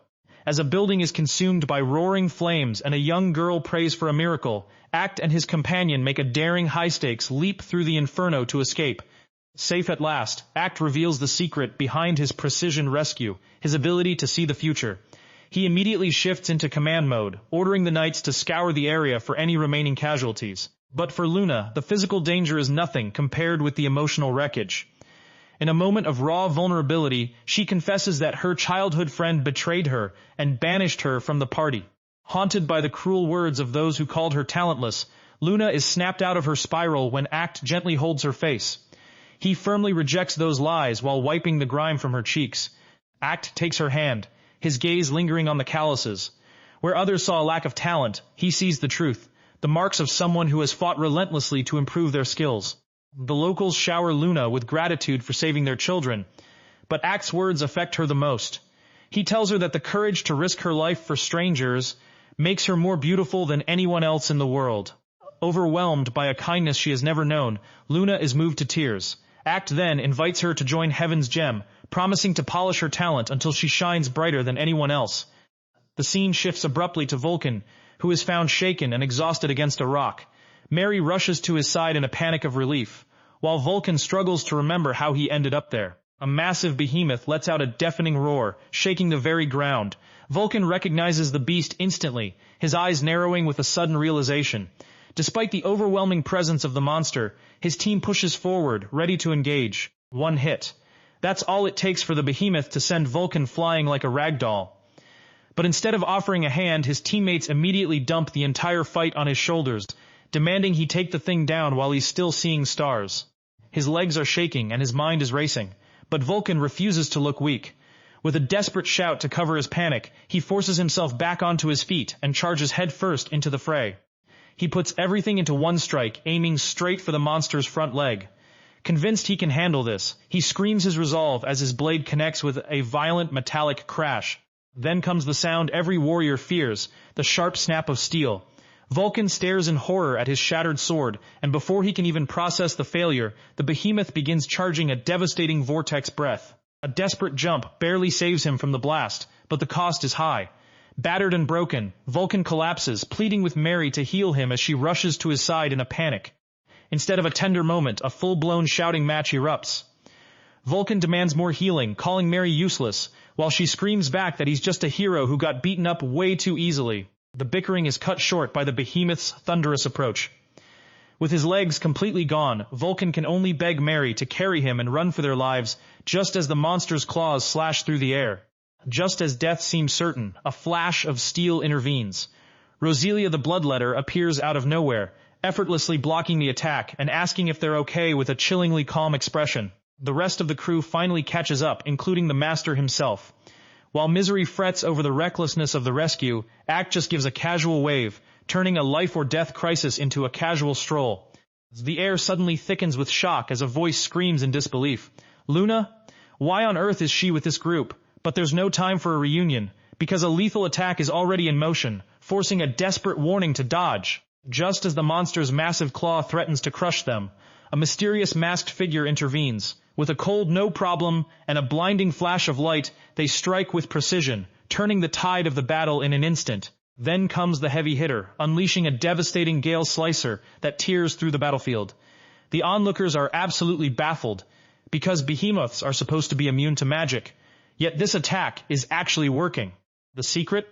As a building is consumed by roaring flames and a young girl prays for a miracle, Act and his companion make a daring high-stakes leap through the inferno to escape. Safe at last, Act reveals the secret behind his precision rescue, his ability to see the future. He immediately shifts into command mode, ordering the knights to scour the area for any remaining casualties. But for Luna, the physical danger is nothing compared with the emotional wreckage. In a moment of raw vulnerability, she confesses that her childhood friend betrayed her and banished her from the party. Haunted by the cruel words of those who called her talentless, Luna is snapped out of her spiral when Act gently holds her face. He firmly rejects those lies while wiping the grime from her cheeks. Act takes her hand, his gaze lingering on the calluses. Where others saw a lack of talent, he sees the truth. The marks of someone who has fought relentlessly to improve their skills. The locals shower Luna with gratitude for saving their children, but Act's words affect her the most. He tells her that the courage to risk her life for strangers makes her more beautiful than anyone else in the world. Overwhelmed by a kindness she has never known, Luna is moved to tears. Act then invites her to join Heaven's Gem, promising to polish her talent until she shines brighter than anyone else. The scene shifts abruptly to Vulcan, who is found shaken and exhausted against a rock. Mary rushes to his side in a panic of relief, while Vulcan struggles to remember how he ended up there. A massive behemoth lets out a deafening roar, shaking the very ground. Vulcan recognizes the beast instantly, his eyes narrowing with a sudden realization. Despite the overwhelming presence of the monster, his team pushes forward, ready to engage. One hit. That's all it takes for the behemoth to send Vulcan flying like a rag doll. But instead of offering a hand, his teammates immediately dump the entire fight on his shoulders, demanding he take the thing down while he's still seeing stars. His legs are shaking and his mind is racing, but Vulcan refuses to look weak. With a desperate shout to cover his panic, he forces himself back onto his feet and charges headfirst into the fray. He puts everything into one strike, aiming straight for the monster's front leg. Convinced he can handle this, he screams his resolve as his blade connects with a violent metallic crash. Then comes the sound every warrior fears, the sharp snap of steel. Vulcan stares in horror at his shattered sword, and before he can even process the failure, the behemoth begins charging a devastating vortex breath. A desperate jump barely saves him from the blast, but the cost is high. Battered and broken, Vulcan collapses, pleading with Mary to heal him as she rushes to his side in a panic. Instead of a tender moment, a full-blown shouting match erupts. Vulcan demands more healing, calling Mary useless, while she screams back that he's just a hero who got beaten up way too easily. The bickering is cut short by the behemoth's thunderous approach. With his legs completely gone, Vulcan can only beg Mary to carry him and run for their lives, just as the monster's claws slash through the air. Just as death seems certain, a flash of steel intervenes. Roselia the Bloodletter appears out of nowhere, effortlessly blocking the attack and asking if they're okay with a chillingly calm expression. The rest of the crew finally catches up, including the master himself. While Misery frets over the recklessness of the rescue, Act just gives a casual wave, turning a life-or-death crisis into a casual stroll. The air suddenly thickens with shock as a voice screams in disbelief. "Luna?" Why on earth is she with this group? But there's no time for a reunion, because a lethal attack is already in motion, forcing a desperate warning to dodge. Just as the monster's massive claw threatens to crush them, a mysterious masked figure intervenes. With a cold no problem and a blinding flash of light, they strike with precision, turning the tide of the battle in an instant. Then comes the heavy hitter, unleashing a devastating gale slicer that tears through the battlefield. The onlookers are absolutely baffled, because behemoths are supposed to be immune to magic. Yet this attack is actually working. The secret?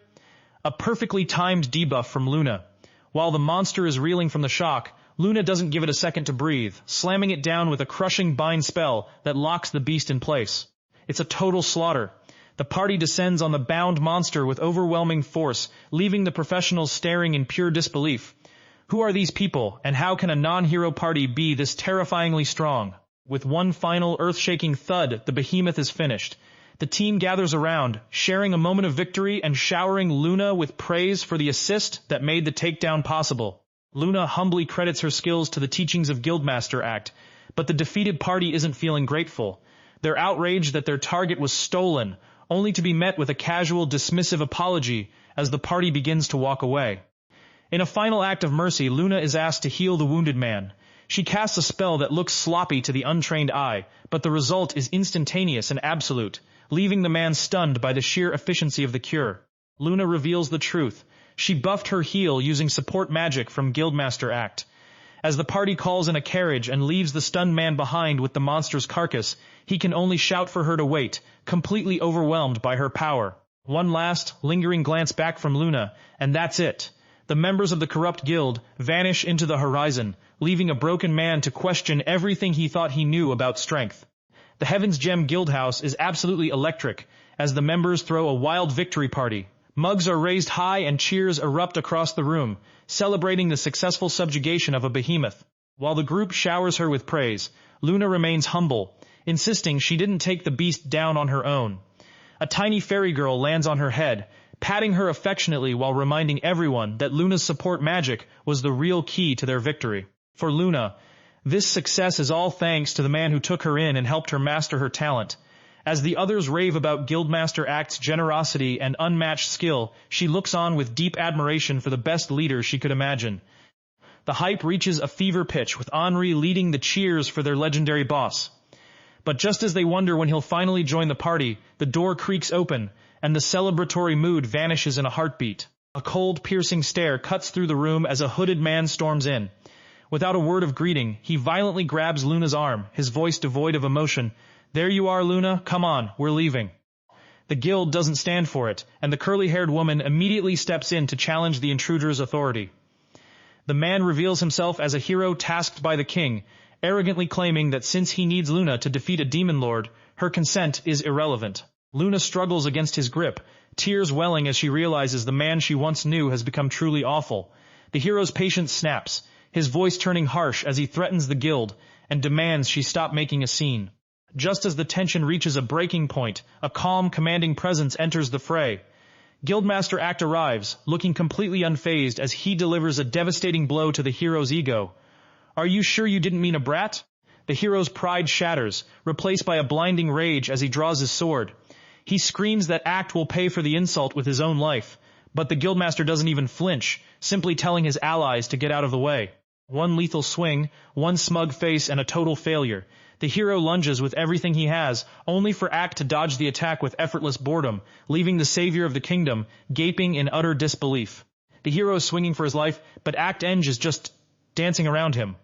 A perfectly timed debuff from Luna. While the monster is reeling from the shock, Luna doesn't give it a second to breathe, slamming it down with a crushing bind spell that locks the beast in place. It's a total slaughter. The party descends on the bound monster with overwhelming force, leaving the professionals staring in pure disbelief. Who are these people, and how can a non-hero party be this terrifyingly strong? With one final earth-shaking thud, the behemoth is finished. The team gathers around, sharing a moment of victory and showering Luna with praise for the assist that made the takedown possible. Luna humbly credits her skills to the teachings of Guildmaster Act, but the defeated party isn't feeling grateful. They're outraged that their target was stolen, only to be met with a casual, dismissive apology as the party begins to walk away. In a final act of mercy, Luna is asked to heal the wounded man. She casts a spell that looks sloppy to the untrained eye, but the result is instantaneous and absolute, leaving the man stunned by the sheer efficiency of the cure. Luna reveals the truth. She buffed her heal using support magic from Guildmaster Act. As the party calls in a carriage and leaves the stunned man behind with the monster's carcass, he can only shout for her to wait, completely overwhelmed by her power. One last, lingering glance back from Luna, and that's it. The members of the corrupt guild vanish into the horizon, leaving a broken man to question everything he thought he knew about strength. The Heaven's Gem Guildhouse is absolutely electric, as the members throw a wild victory party. Mugs are raised high and cheers erupt across the room, celebrating the successful subjugation of a behemoth. While the group showers her with praise, Luna remains humble, insisting she didn't take the beast down on her own. A tiny fairy girl lands on her head, patting her affectionately while reminding everyone that Luna's support magic was the real key to their victory. For Luna, this success is all thanks to the man who took her in and helped her master her talent. As the others rave about Guildmaster Act's generosity and unmatched skill, she looks on with deep admiration for the best leader she could imagine. The hype reaches a fever pitch, with Henri leading the cheers for their legendary boss. But just as they wonder when he'll finally join the party, the door creaks open, and the celebratory mood vanishes in a heartbeat. A cold, piercing stare cuts through the room as a hooded man storms in. Without a word of greeting, he violently grabs Luna's arm, his voice devoid of emotion. "There you are, Luna. Come on, we're leaving." The guild doesn't stand for it, and the curly-haired woman immediately steps in to challenge the intruder's authority. The man reveals himself as a hero tasked by the king, arrogantly claiming that since he needs Luna to defeat a demon lord, her consent is irrelevant. Luna struggles against his grip, tears welling as she realizes the man she once knew has become truly awful. The hero's patience snaps, his voice turning harsh as he threatens the guild and demands she stop making a scene. Just as the tension reaches a breaking point, a calm, commanding presence enters the fray. Guildmaster Act arrives, looking completely unfazed as he delivers a devastating blow to the hero's ego. "Are you sure you didn't mean a brat?" The hero's pride shatters, replaced by a blinding rage as he draws his sword. He screams that Act will pay for the insult with his own life, but the Guildmaster doesn't even flinch, simply telling his allies to get out of the way. One lethal swing, one smug face, and a total failure. The hero lunges with everything he has, only for Act to dodge the attack with effortless boredom, leaving the savior of the kingdom gaping in utter disbelief. The hero is swinging for his life, but Act Enge is just dancing around him.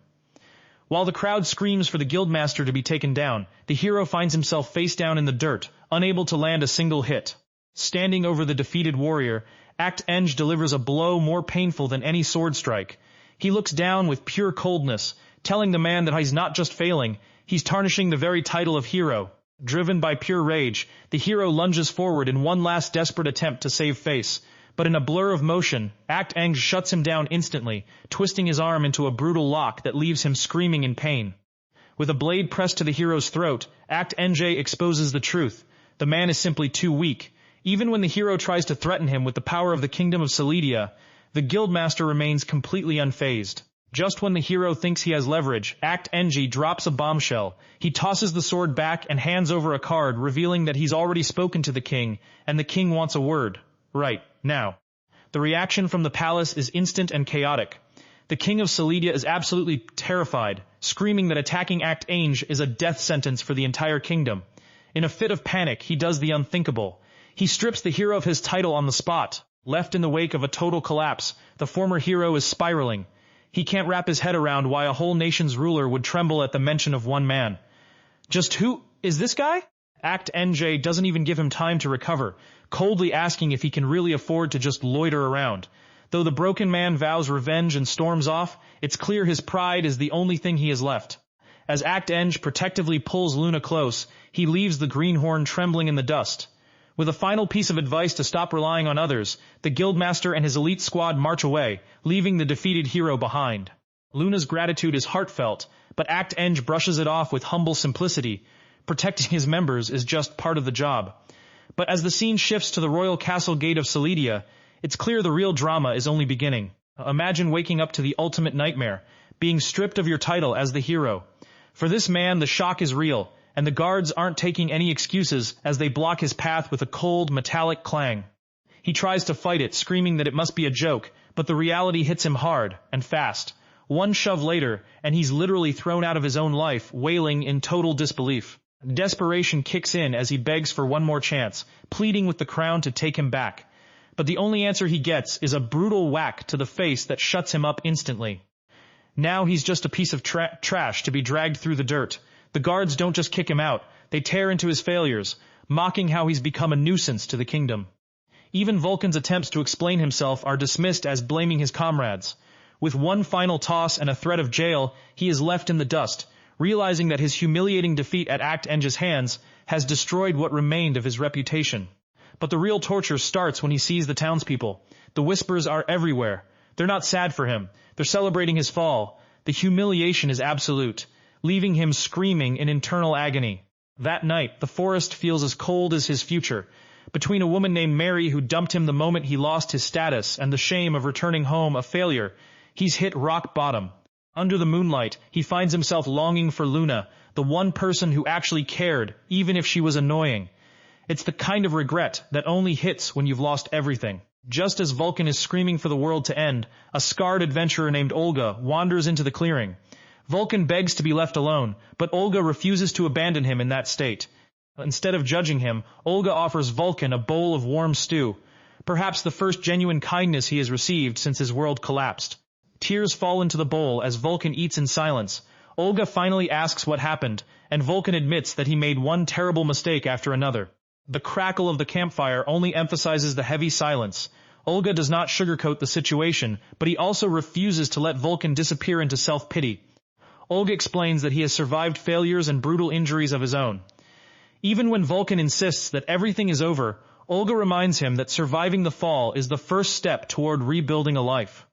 While the crowd screams for the Guildmaster to be taken down, the hero finds himself face down in the dirt, unable to land a single hit. Standing over the defeated warrior, Act Enge delivers a blow more painful than any sword strike. He looks down with pure coldness, telling the man that he's not just failing, he's tarnishing the very title of hero. Driven by pure rage, the hero lunges forward in one last desperate attempt to save face. But in a blur of motion, Act Enge shuts him down instantly, twisting his arm into a brutal lock that leaves him screaming in pain. With a blade pressed to the hero's throat, Act Enge exposes the truth. The man is simply too weak. Even when the hero tries to threaten him with the power of the Kingdom of Celedia, the Guildmaster remains completely unfazed. Just when the hero thinks he has leverage, Act Enge drops a bombshell. He tosses the sword back and hands over a card, revealing that he's already spoken to the king, and the king wants a word. Right, now. The reaction from the palace is instant and chaotic. The king of Celidia is absolutely terrified, screaming that attacking Act Enge is a death sentence for the entire kingdom. In a fit of panic, he does the unthinkable. He strips the hero of his title on the spot. Left in the wake of a total collapse, the former hero is spiraling. He can't wrap his head around why a whole nation's ruler would tremble at the mention of one man. Just who is this guy? Act Enge doesn't even give him time to recover, coldly asking if he can really afford to just loiter around. Though the broken man vows revenge and storms off, it's clear his pride is the only thing he has left. As Act Enge protectively pulls Luna close, he leaves the greenhorn trembling in the dust. With a final piece of advice to stop relying on others, the Guildmaster and his elite squad march away, leaving the defeated hero behind. Luna's gratitude is heartfelt, but Act Enge brushes it off with humble simplicity. Protecting his members is just part of the job. But as the scene shifts to the royal castle gate of Celidia, it's clear the real drama is only beginning. Imagine waking up to the ultimate nightmare, being stripped of your title as the hero. For this man, the shock is real, and the guards aren't taking any excuses as they block his path with a cold, metallic clang. He tries to fight it, screaming that it must be a joke, but the reality hits him hard and fast. One shove later, and he's literally thrown out of his own life, wailing in total disbelief. Desperation kicks in as he begs for one more chance, pleading with the crown to take him back. But the only answer he gets is a brutal whack to the face that shuts him up instantly. Now he's just a piece of trash to be dragged through the dirt. The guards don't just kick him out, they tear into his failures, mocking how he's become a nuisance to the kingdom. Even Vulcan's attempts to explain himself are dismissed as blaming his comrades. With one final toss and a threat of jail, he is left in the dust, realizing that his humiliating defeat at Act Enge's hands has destroyed what remained of his reputation. But the real torture starts when he sees the townspeople. The whispers are everywhere. They're not sad for him. They're celebrating his fall. The humiliation is absolute, leaving him screaming in internal agony. That night, the forest feels as cold as his future. Between a woman named Mary who dumped him the moment he lost his status and the shame of returning home a failure, he's hit rock bottom. Under the moonlight, he finds himself longing for Luna, the one person who actually cared, even if she was annoying. It's the kind of regret that only hits when you've lost everything. Just as Vulcan is screaming for the world to end, a scarred adventurer named Olga wanders into the clearing. Vulcan begs to be left alone, but Olga refuses to abandon him in that state. Instead of judging him, Olga offers Vulcan a bowl of warm stew, perhaps the first genuine kindness he has received since his world collapsed. Tears fall into the bowl as Vulcan eats in silence. Olga finally asks what happened, and Vulcan admits that he made one terrible mistake after another. The crackle of the campfire only emphasizes the heavy silence. Olga does not sugarcoat the situation, but he also refuses to let Vulcan disappear into self-pity. Olga explains that he has survived failures and brutal injuries of his own. Even when Vulcan insists that everything is over, Olga reminds him that surviving the fall is the first step toward rebuilding a life.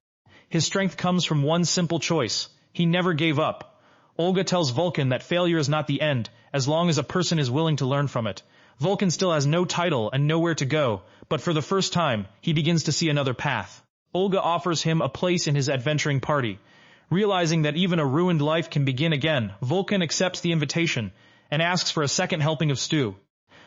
His strength comes from one simple choice. He never gave up. Olga tells Vulcan that failure is not the end, as long as a person is willing to learn from it. Vulcan still has no title and nowhere to go, but for the first time, he begins to see another path. Olga offers him a place in his adventuring party. Realizing that even a ruined life can begin again, Vulcan accepts the invitation and asks for a second helping of stew.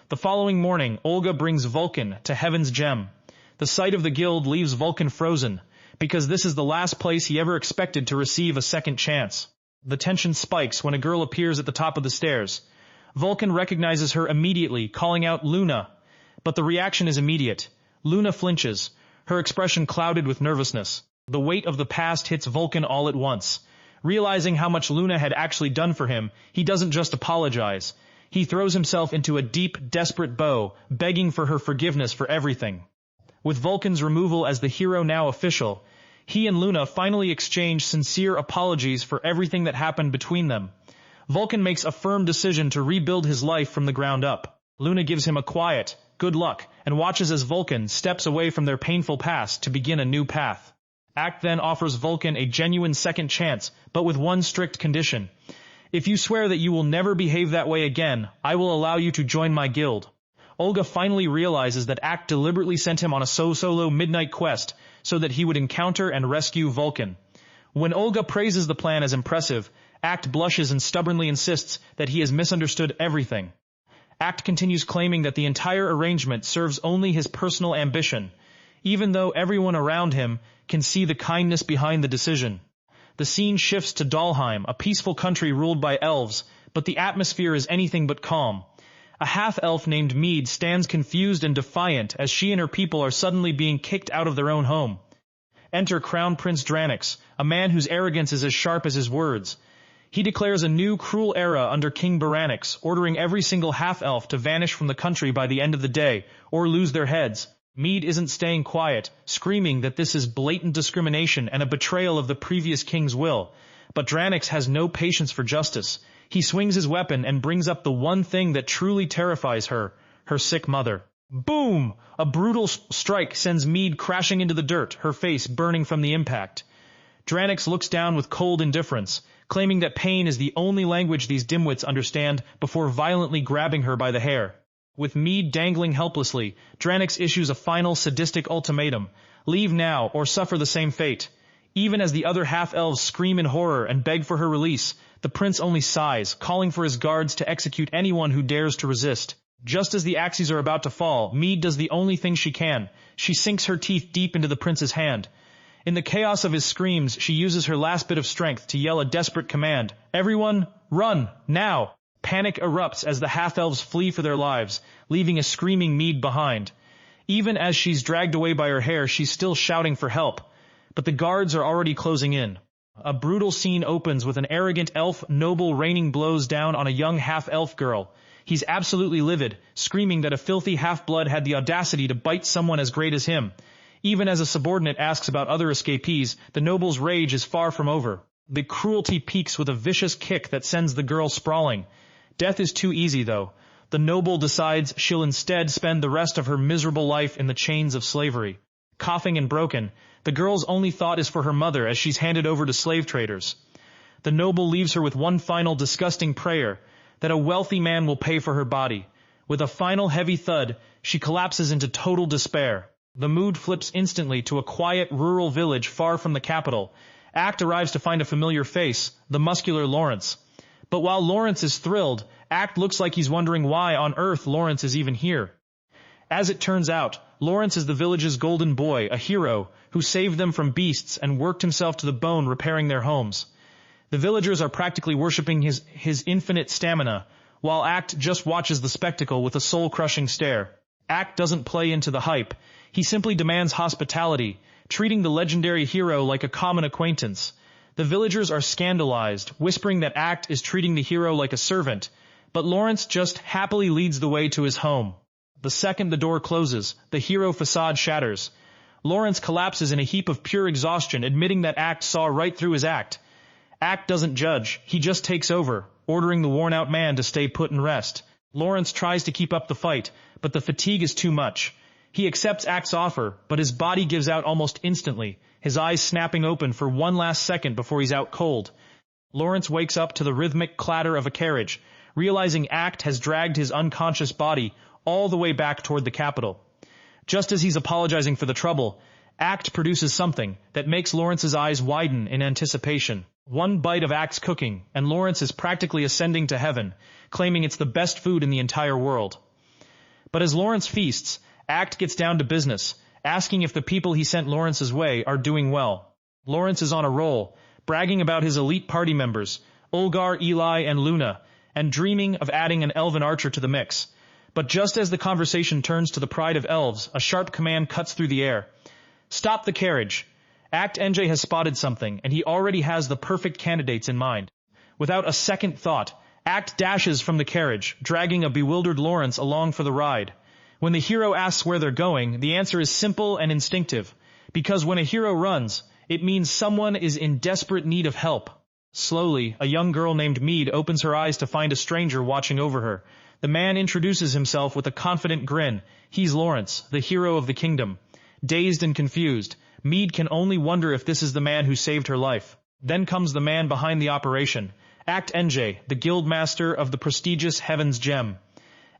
The following morning, Olga brings Vulcan to Heaven's Gem. The sight of the guild leaves Vulcan frozen, because this is the last place he ever expected to receive a second chance. The tension spikes when a girl appears at the top of the stairs. Vulcan recognizes her immediately, calling out Luna. But the reaction is immediate. Luna flinches, her expression clouded with nervousness. The weight of the past hits Vulcan all at once. Realizing how much Luna had actually done for him, he doesn't just apologize. He throws himself into a deep, desperate bow, begging for her forgiveness for everything. With Vulcan's removal as the hero now official, he and Luna finally exchange sincere apologies for everything that happened between them. Vulcan makes a firm decision to rebuild his life from the ground up. Luna gives him a quiet, good luck, and watches as Vulcan steps away from their painful past to begin a new path. Act then offers Vulcan a genuine second chance, but with one strict condition. If you swear that you will never behave that way again, I will allow you to join my guild. Olga finally realizes that Act deliberately sent him on a solo midnight quest so that he would encounter and rescue Vulcan. When Olga praises the plan as impressive, Act blushes and stubbornly insists that he has misunderstood everything. Act continues claiming that the entire arrangement serves only his personal ambition, even though everyone around him can see the kindness behind the decision. The scene shifts to Dalheim, a peaceful country ruled by elves, but the atmosphere is anything but calm. A half-elf named Maid stands confused and defiant as she and her people are suddenly being kicked out of their own home. Enter Crown Prince Dranix, a man whose arrogance is as sharp as his words. He declares a new cruel era under King Baranix, ordering every single half-elf to vanish from the country by the end of the day, or lose their heads. Maid isn't staying quiet, screaming that this is blatant discrimination and a betrayal of the previous king's will. But Dranix has no patience for justice. He swings his weapon and brings up the one thing that truly terrifies her, her sick mother. Boom! A brutal strike sends Maid crashing into the dirt, her face burning from the impact. Dranix looks down with cold indifference, claiming that pain is the only language these dimwits understand before violently grabbing her by the hair. With Maid dangling helplessly, Dranix issues a final sadistic ultimatum. Leave now or suffer the same fate. Even as the other half-elves scream in horror and beg for her release, the prince only sighs, calling for his guards to execute anyone who dares to resist. Just as the axes are about to fall, Maid does the only thing she can. She sinks her teeth deep into the prince's hand. In the chaos of his screams, she uses her last bit of strength to yell a desperate command. Everyone, run, now! Panic erupts as the half-elves flee for their lives, leaving a screaming Maid behind. Even as she's dragged away by her hair, she's still shouting for help. But the guards are already closing in. A brutal scene opens with an arrogant elf noble raining blows down on a young half-elf girl. He's absolutely livid, screaming that a filthy half-blood had the audacity to bite someone as great as him. Even as a subordinate asks about other escapees, the noble's rage is far from over. The cruelty peaks with a vicious kick that sends the girl sprawling. Death is too easy, though. The noble decides she'll instead spend the rest of her miserable life in the chains of slavery. Coughing and broken, the girl's only thought is for her mother as she's handed over to slave traders. The noble leaves her with one final disgusting prayer, that a wealthy man will pay for her body. With a final heavy thud, she collapses into total despair. The mood flips instantly to a quiet rural village far from the capital. Act arrives to find a familiar face, the muscular Lawrence. But while Lawrence is thrilled, Act looks like he's wondering why on earth Lawrence is even here. As it turns out, Lawrence is the village's golden boy, a hero, who saved them from beasts and worked himself to the bone repairing their homes. The villagers are practically worshipping his infinite stamina, while Act just watches the spectacle with a soul-crushing stare. Act doesn't play into the hype. He simply demands hospitality, treating the legendary hero like a common acquaintance. The villagers are scandalized, whispering that Act is treating the hero like a servant, but Lawrence just happily leads the way to his home. The second the door closes, the hero facade shatters. Lawrence collapses in a heap of pure exhaustion, admitting that Act saw right through his act. Act doesn't judge, he just takes over, ordering the worn-out man to stay put and rest. Lawrence tries to keep up the fight, but the fatigue is too much. He accepts Act's offer, but his body gives out almost instantly, his eyes snapping open for one last second before he's out cold. Lawrence wakes up to the rhythmic clatter of a carriage, realizing Act has dragged his unconscious body all the way back toward the capital. Just as he's apologizing for the trouble, Act produces something that makes Lawrence's eyes widen in anticipation. One bite of Act's cooking, and Lawrence is practically ascending to heaven, claiming it's the best food in the entire world. But as Lawrence feasts, Act gets down to business, asking if the people he sent Lawrence's way are doing well. Lawrence is on a roll, bragging about his elite party members, Ulgar, Eli, and Luna, and dreaming of adding an elven archer to the mix. But just as the conversation turns to the pride of elves, a sharp command cuts through the air. Stop the carriage. Act Enge has spotted something, and he already has the perfect candidates in mind. Without a second thought, Act dashes from the carriage, dragging a bewildered Lawrence along for the ride. When the hero asks where they're going, the answer is simple and instinctive. Because when a hero runs, it means someone is in desperate need of help. Slowly, a young girl named Maid opens her eyes to find a stranger watching over her. The man introduces himself with a confident grin. He's Lawrence, the hero of the kingdom. Dazed and confused, Maid can only wonder if this is the man who saved her life. Then comes the man behind the operation, Act Enge, the Guildmaster of the prestigious Heaven's Gem.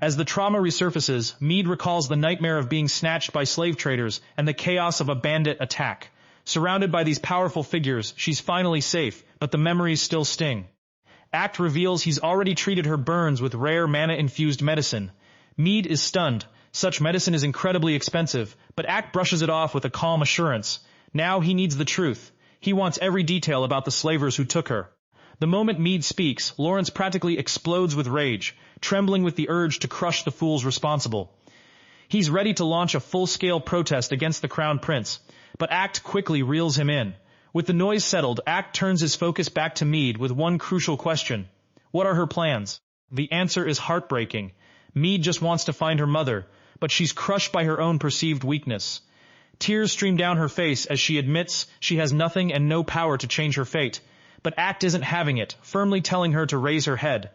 As the trauma resurfaces, Maid recalls the nightmare of being snatched by slave traders and the chaos of a bandit attack. Surrounded by these powerful figures, she's finally safe, but the memories still sting. Act reveals he's already treated her burns with rare mana-infused medicine. Maid is stunned. Such medicine is incredibly expensive, but Act brushes it off with a calm assurance. Now he needs the truth. He wants every detail about the slavers who took her. The moment Maid speaks, Lawrence practically explodes with rage, trembling with the urge to crush the fools responsible. He's ready to launch a full-scale protest against the Crown Prince, but Act quickly reels him in. With the noise settled, Act turns his focus back to Maid with one crucial question. What are her plans? The answer is heartbreaking. Maid just wants to find her mother, but she's crushed by her own perceived weakness. Tears stream down her face as she admits she has nothing and no power to change her fate. But Act isn't having it, firmly telling her to raise her head.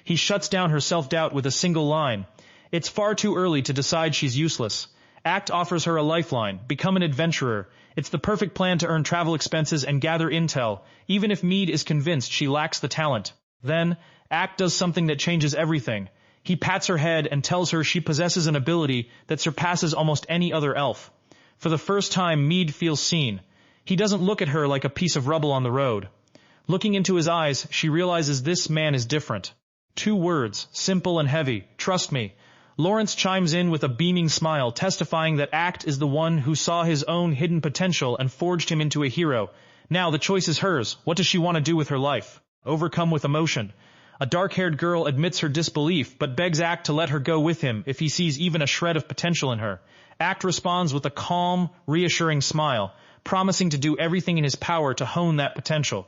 He shuts down her self-doubt with a single line. It's far too early to decide she's useless. Act offers her a lifeline, become an adventurer. It's the perfect plan to earn travel expenses and gather intel, even if Maid is convinced she lacks the talent. Then, Act does something that changes everything. He pats her head and tells her she possesses an ability that surpasses almost any other elf. For the first time, Maid feels seen. He doesn't look at her like a piece of rubble on the road. Looking into his eyes, she realizes this man is different. 2 words, simple and heavy, trust me. Lawrence chimes in with a beaming smile, testifying that Act is the one who saw his own hidden potential and forged him into a hero. Now the choice is hers. What does she want to do with her life? Overcome with emotion. A dark-haired girl admits her disbelief, but begs Act to let her go with him if he sees even a shred of potential in her. Act responds with a calm, reassuring smile, promising to do everything in his power to hone that potential.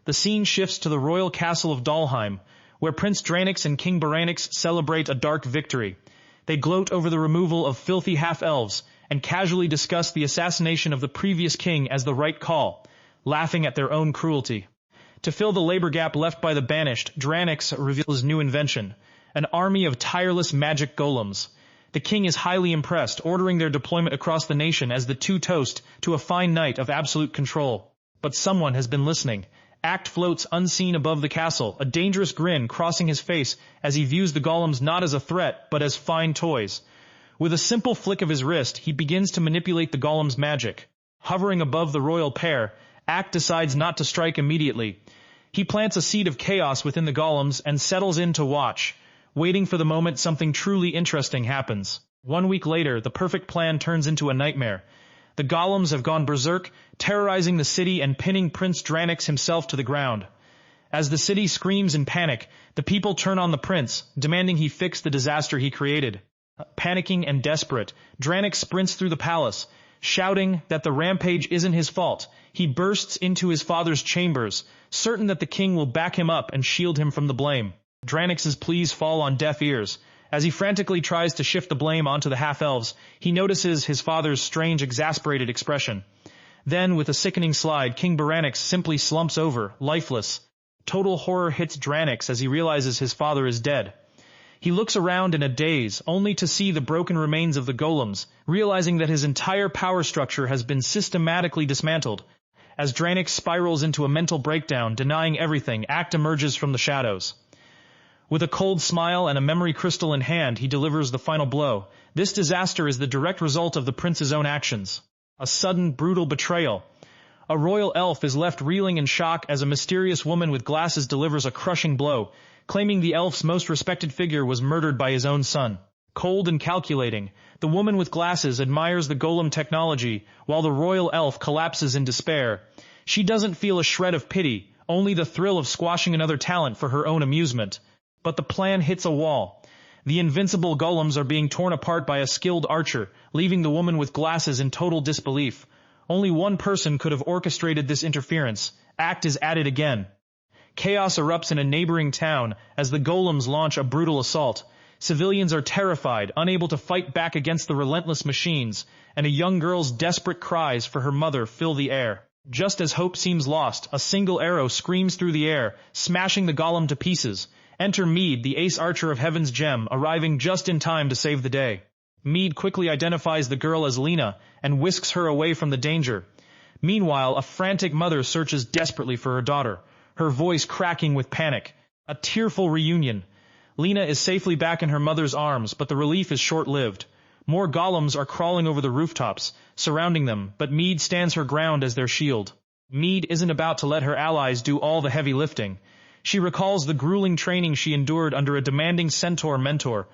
The scene shifts to the royal castle of Dalheim, where Prince Draenix and King Baranix celebrate a dark victory. They gloat over the removal of filthy half-elves, and casually discuss the assassination of the previous king as the right call, laughing at their own cruelty. To fill the labor gap left by the Banished, Draenix reveals his new invention, an army of tireless magic golems. The king is highly impressed, ordering their deployment across the nation as the two toast to a fine night of absolute control. But someone has been listening. Act floats unseen above the castle, a dangerous grin crossing his face as he views the golems not as a threat, but as fine toys. With a simple flick of his wrist, he begins to manipulate the golems' magic. Hovering above the royal pair, Act decides not to strike immediately. He plants a seed of chaos within the golems and settles in to watch, waiting for the moment something truly interesting happens. 1 week later, the perfect plan turns into a nightmare. The golems have gone berserk, terrorizing the city and pinning Prince Draenix himself to the ground. As the city screams in panic, the people turn on the prince, demanding he fix the disaster he created. Panicking and desperate, Draenix sprints through the palace, shouting that the rampage isn't his fault. He bursts into his father's chambers, certain that the king will back him up and shield him from the blame. Draenix's pleas fall on deaf ears. As he frantically tries to shift the blame onto the half-elves, he notices his father's strange, exasperated expression. Then, with a sickening slide, King Baranix simply slumps over, lifeless. Total horror hits Draenix as he realizes his father is dead. He looks around in a daze, only to see the broken remains of the golems, realizing that his entire power structure has been systematically dismantled. As Draenix spirals into a mental breakdown, denying everything, Act emerges from the shadows. With a cold smile and a memory crystal in hand, he delivers the final blow. This disaster is the direct result of the prince's own actions. A sudden, brutal betrayal. A royal elf is left reeling in shock as a mysterious woman with glasses delivers a crushing blow, claiming the elf's most respected figure was murdered by his own son. Cold and calculating, the woman with glasses admires the golem technology, while the royal elf collapses in despair. She doesn't feel a shred of pity, only the thrill of squashing another talent for her own amusement. But the plan hits a wall. The invincible golems are being torn apart by a skilled archer, leaving the woman with glasses in total disbelief. Only one person could have orchestrated this interference. Act is at it again. Chaos erupts in a neighboring town as the golems launch a brutal assault. Civilians are terrified, unable to fight back against the relentless machines, and a young girl's desperate cries for her mother fill the air. Just as hope seems lost, a single arrow screams through the air, smashing the golem to pieces. Enter Maid, the ace archer of Heaven's Gem, arriving just in time to save the day. Maid quickly identifies the girl as Lena and whisks her away from the danger. Meanwhile, a frantic mother searches desperately for her daughter, her voice cracking with panic. A tearful reunion. Lena is safely back in her mother's arms, but the relief is short-lived. More golems are crawling over the rooftops, surrounding them, but Maid stands her ground as their shield. Maid isn't about to let her allies do all the heavy lifting. She recalls the grueling training she endured under a demanding centaur mentor,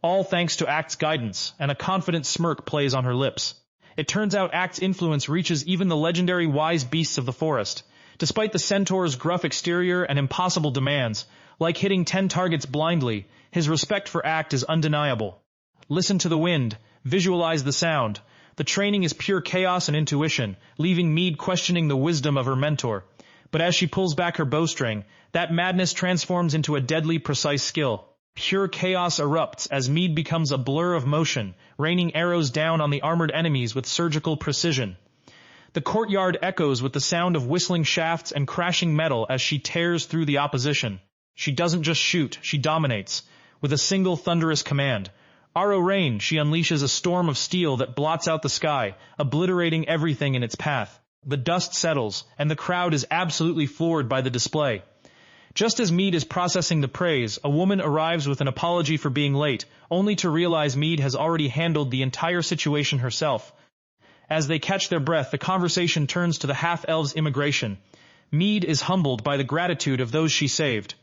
all thanks to Act's guidance, and a confident smirk plays on her lips. It turns out Act's influence reaches even the legendary wise beasts of the forest. Despite the centaur's gruff exterior and impossible demands, like hitting 10 targets blindly, his respect for Act is undeniable. Listen to the wind, visualize the sound. The training is pure chaos and intuition, leaving Maid questioning the wisdom of her mentor. But as she pulls back her bowstring, that madness transforms into a deadly precise skill. Pure chaos erupts as Maid becomes a blur of motion, raining arrows down on the armored enemies with surgical precision. The courtyard echoes with the sound of whistling shafts and crashing metal as she tears through the opposition. She doesn't just shoot, she dominates. With a single thunderous command, Aro Rain, she unleashes a storm of steel that blots out the sky, obliterating everything in its path. The dust settles, and the crowd is absolutely floored by the display. Just as Maid is processing the praise, a woman arrives with an apology for being late, only to realize Maid has already handled the entire situation herself. As they catch their breath, the conversation turns to the half-elves' immigration. Maid is humbled by the gratitude of those she saved.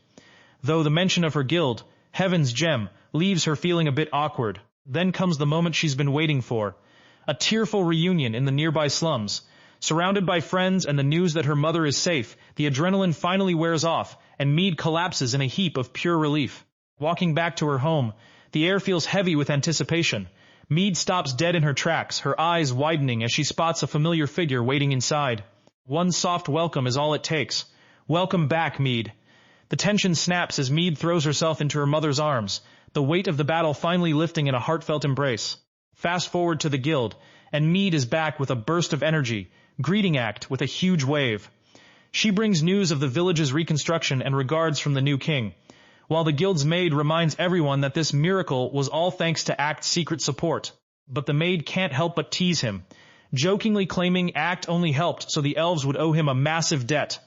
Though the mention of her guild, Heaven's Gem, leaves her feeling a bit awkward. Then comes the moment she's been waiting for. A tearful reunion in the nearby slums. Surrounded by friends and the news that her mother is safe, the adrenaline finally wears off, and Maid collapses in a heap of pure relief. Walking back to her home, the air feels heavy with anticipation. Maid stops dead in her tracks, her eyes widening as she spots a familiar figure waiting inside. One soft welcome is all it takes. Welcome back, Maid. The tension snaps as Maid throws herself into her mother's arms, the weight of the battle finally lifting in a heartfelt embrace. Fast forward to the guild, and Maid is back with a burst of energy, greeting Act with a huge wave. She brings news of the village's reconstruction and regards from the new king, while the guild's maid reminds everyone that this miracle was all thanks to Act's secret support. But the maid can't help but tease him, jokingly claiming Act only helped so the elves would owe him a massive debt.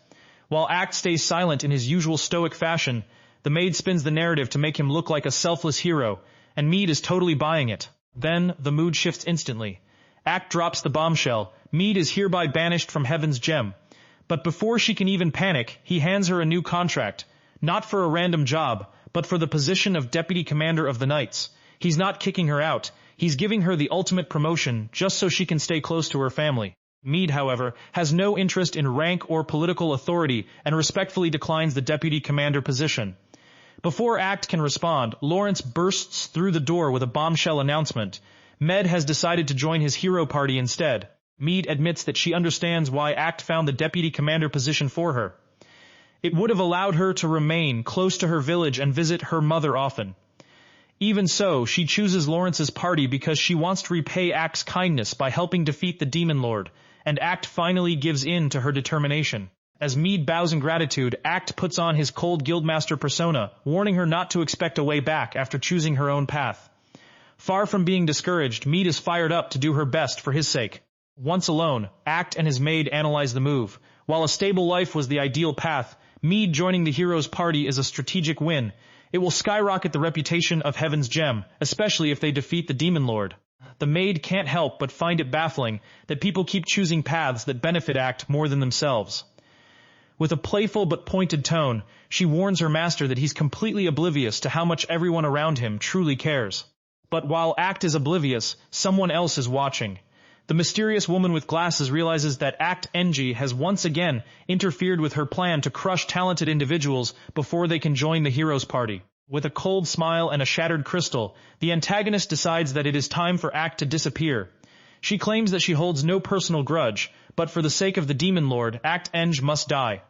While Act stays silent in his usual stoic fashion, the maid spins the narrative to make him look like a selfless hero, and Maid is totally buying it. Then, the mood shifts instantly. Act drops the bombshell. Maid is hereby banished from Heaven's Gem. But before she can even panic, he hands her a new contract. Not for a random job, but for the position of Deputy Commander of the Knights. He's not kicking her out. He's giving her the ultimate promotion, just so she can stay close to her family. Maid, however, has no interest in rank or political authority and respectfully declines the Deputy Commander position. Before Act can respond, Lawrence bursts through the door with a bombshell announcement. Med has decided to join his hero party instead. Maid admits that she understands why Act found the Deputy Commander position for her. It would have allowed her to remain close to her village and visit her mother often. Even so, she chooses Lawrence's party because she wants to repay Act's kindness by helping defeat the Demon Lord, and Act finally gives in to her determination. As Maid bows in gratitude, Act puts on his cold Guildmaster persona, warning her not to expect a way back after choosing her own path. Far from being discouraged, Maid is fired up to do her best for his sake. Once alone, Act and his maid analyze the move. While a stable life was the ideal path, Maid joining the hero's party is a strategic win. It will skyrocket the reputation of Heaven's Gem, especially if they defeat the Demon Lord. The maid can't help but find it baffling that people keep choosing paths that benefit Act more than themselves. With a playful but pointed tone, she warns her master that he's completely oblivious to how much everyone around him truly cares. But while Act is oblivious, someone else is watching. The mysterious woman with glasses realizes that Act Enge has once again interfered with her plan to crush talented individuals before they can join the hero's party. With a cold smile and a shattered crystal, the antagonist decides that it is time for Act to disappear. She claims that she holds no personal grudge, but for the sake of the Demon Lord, Act Enge must die.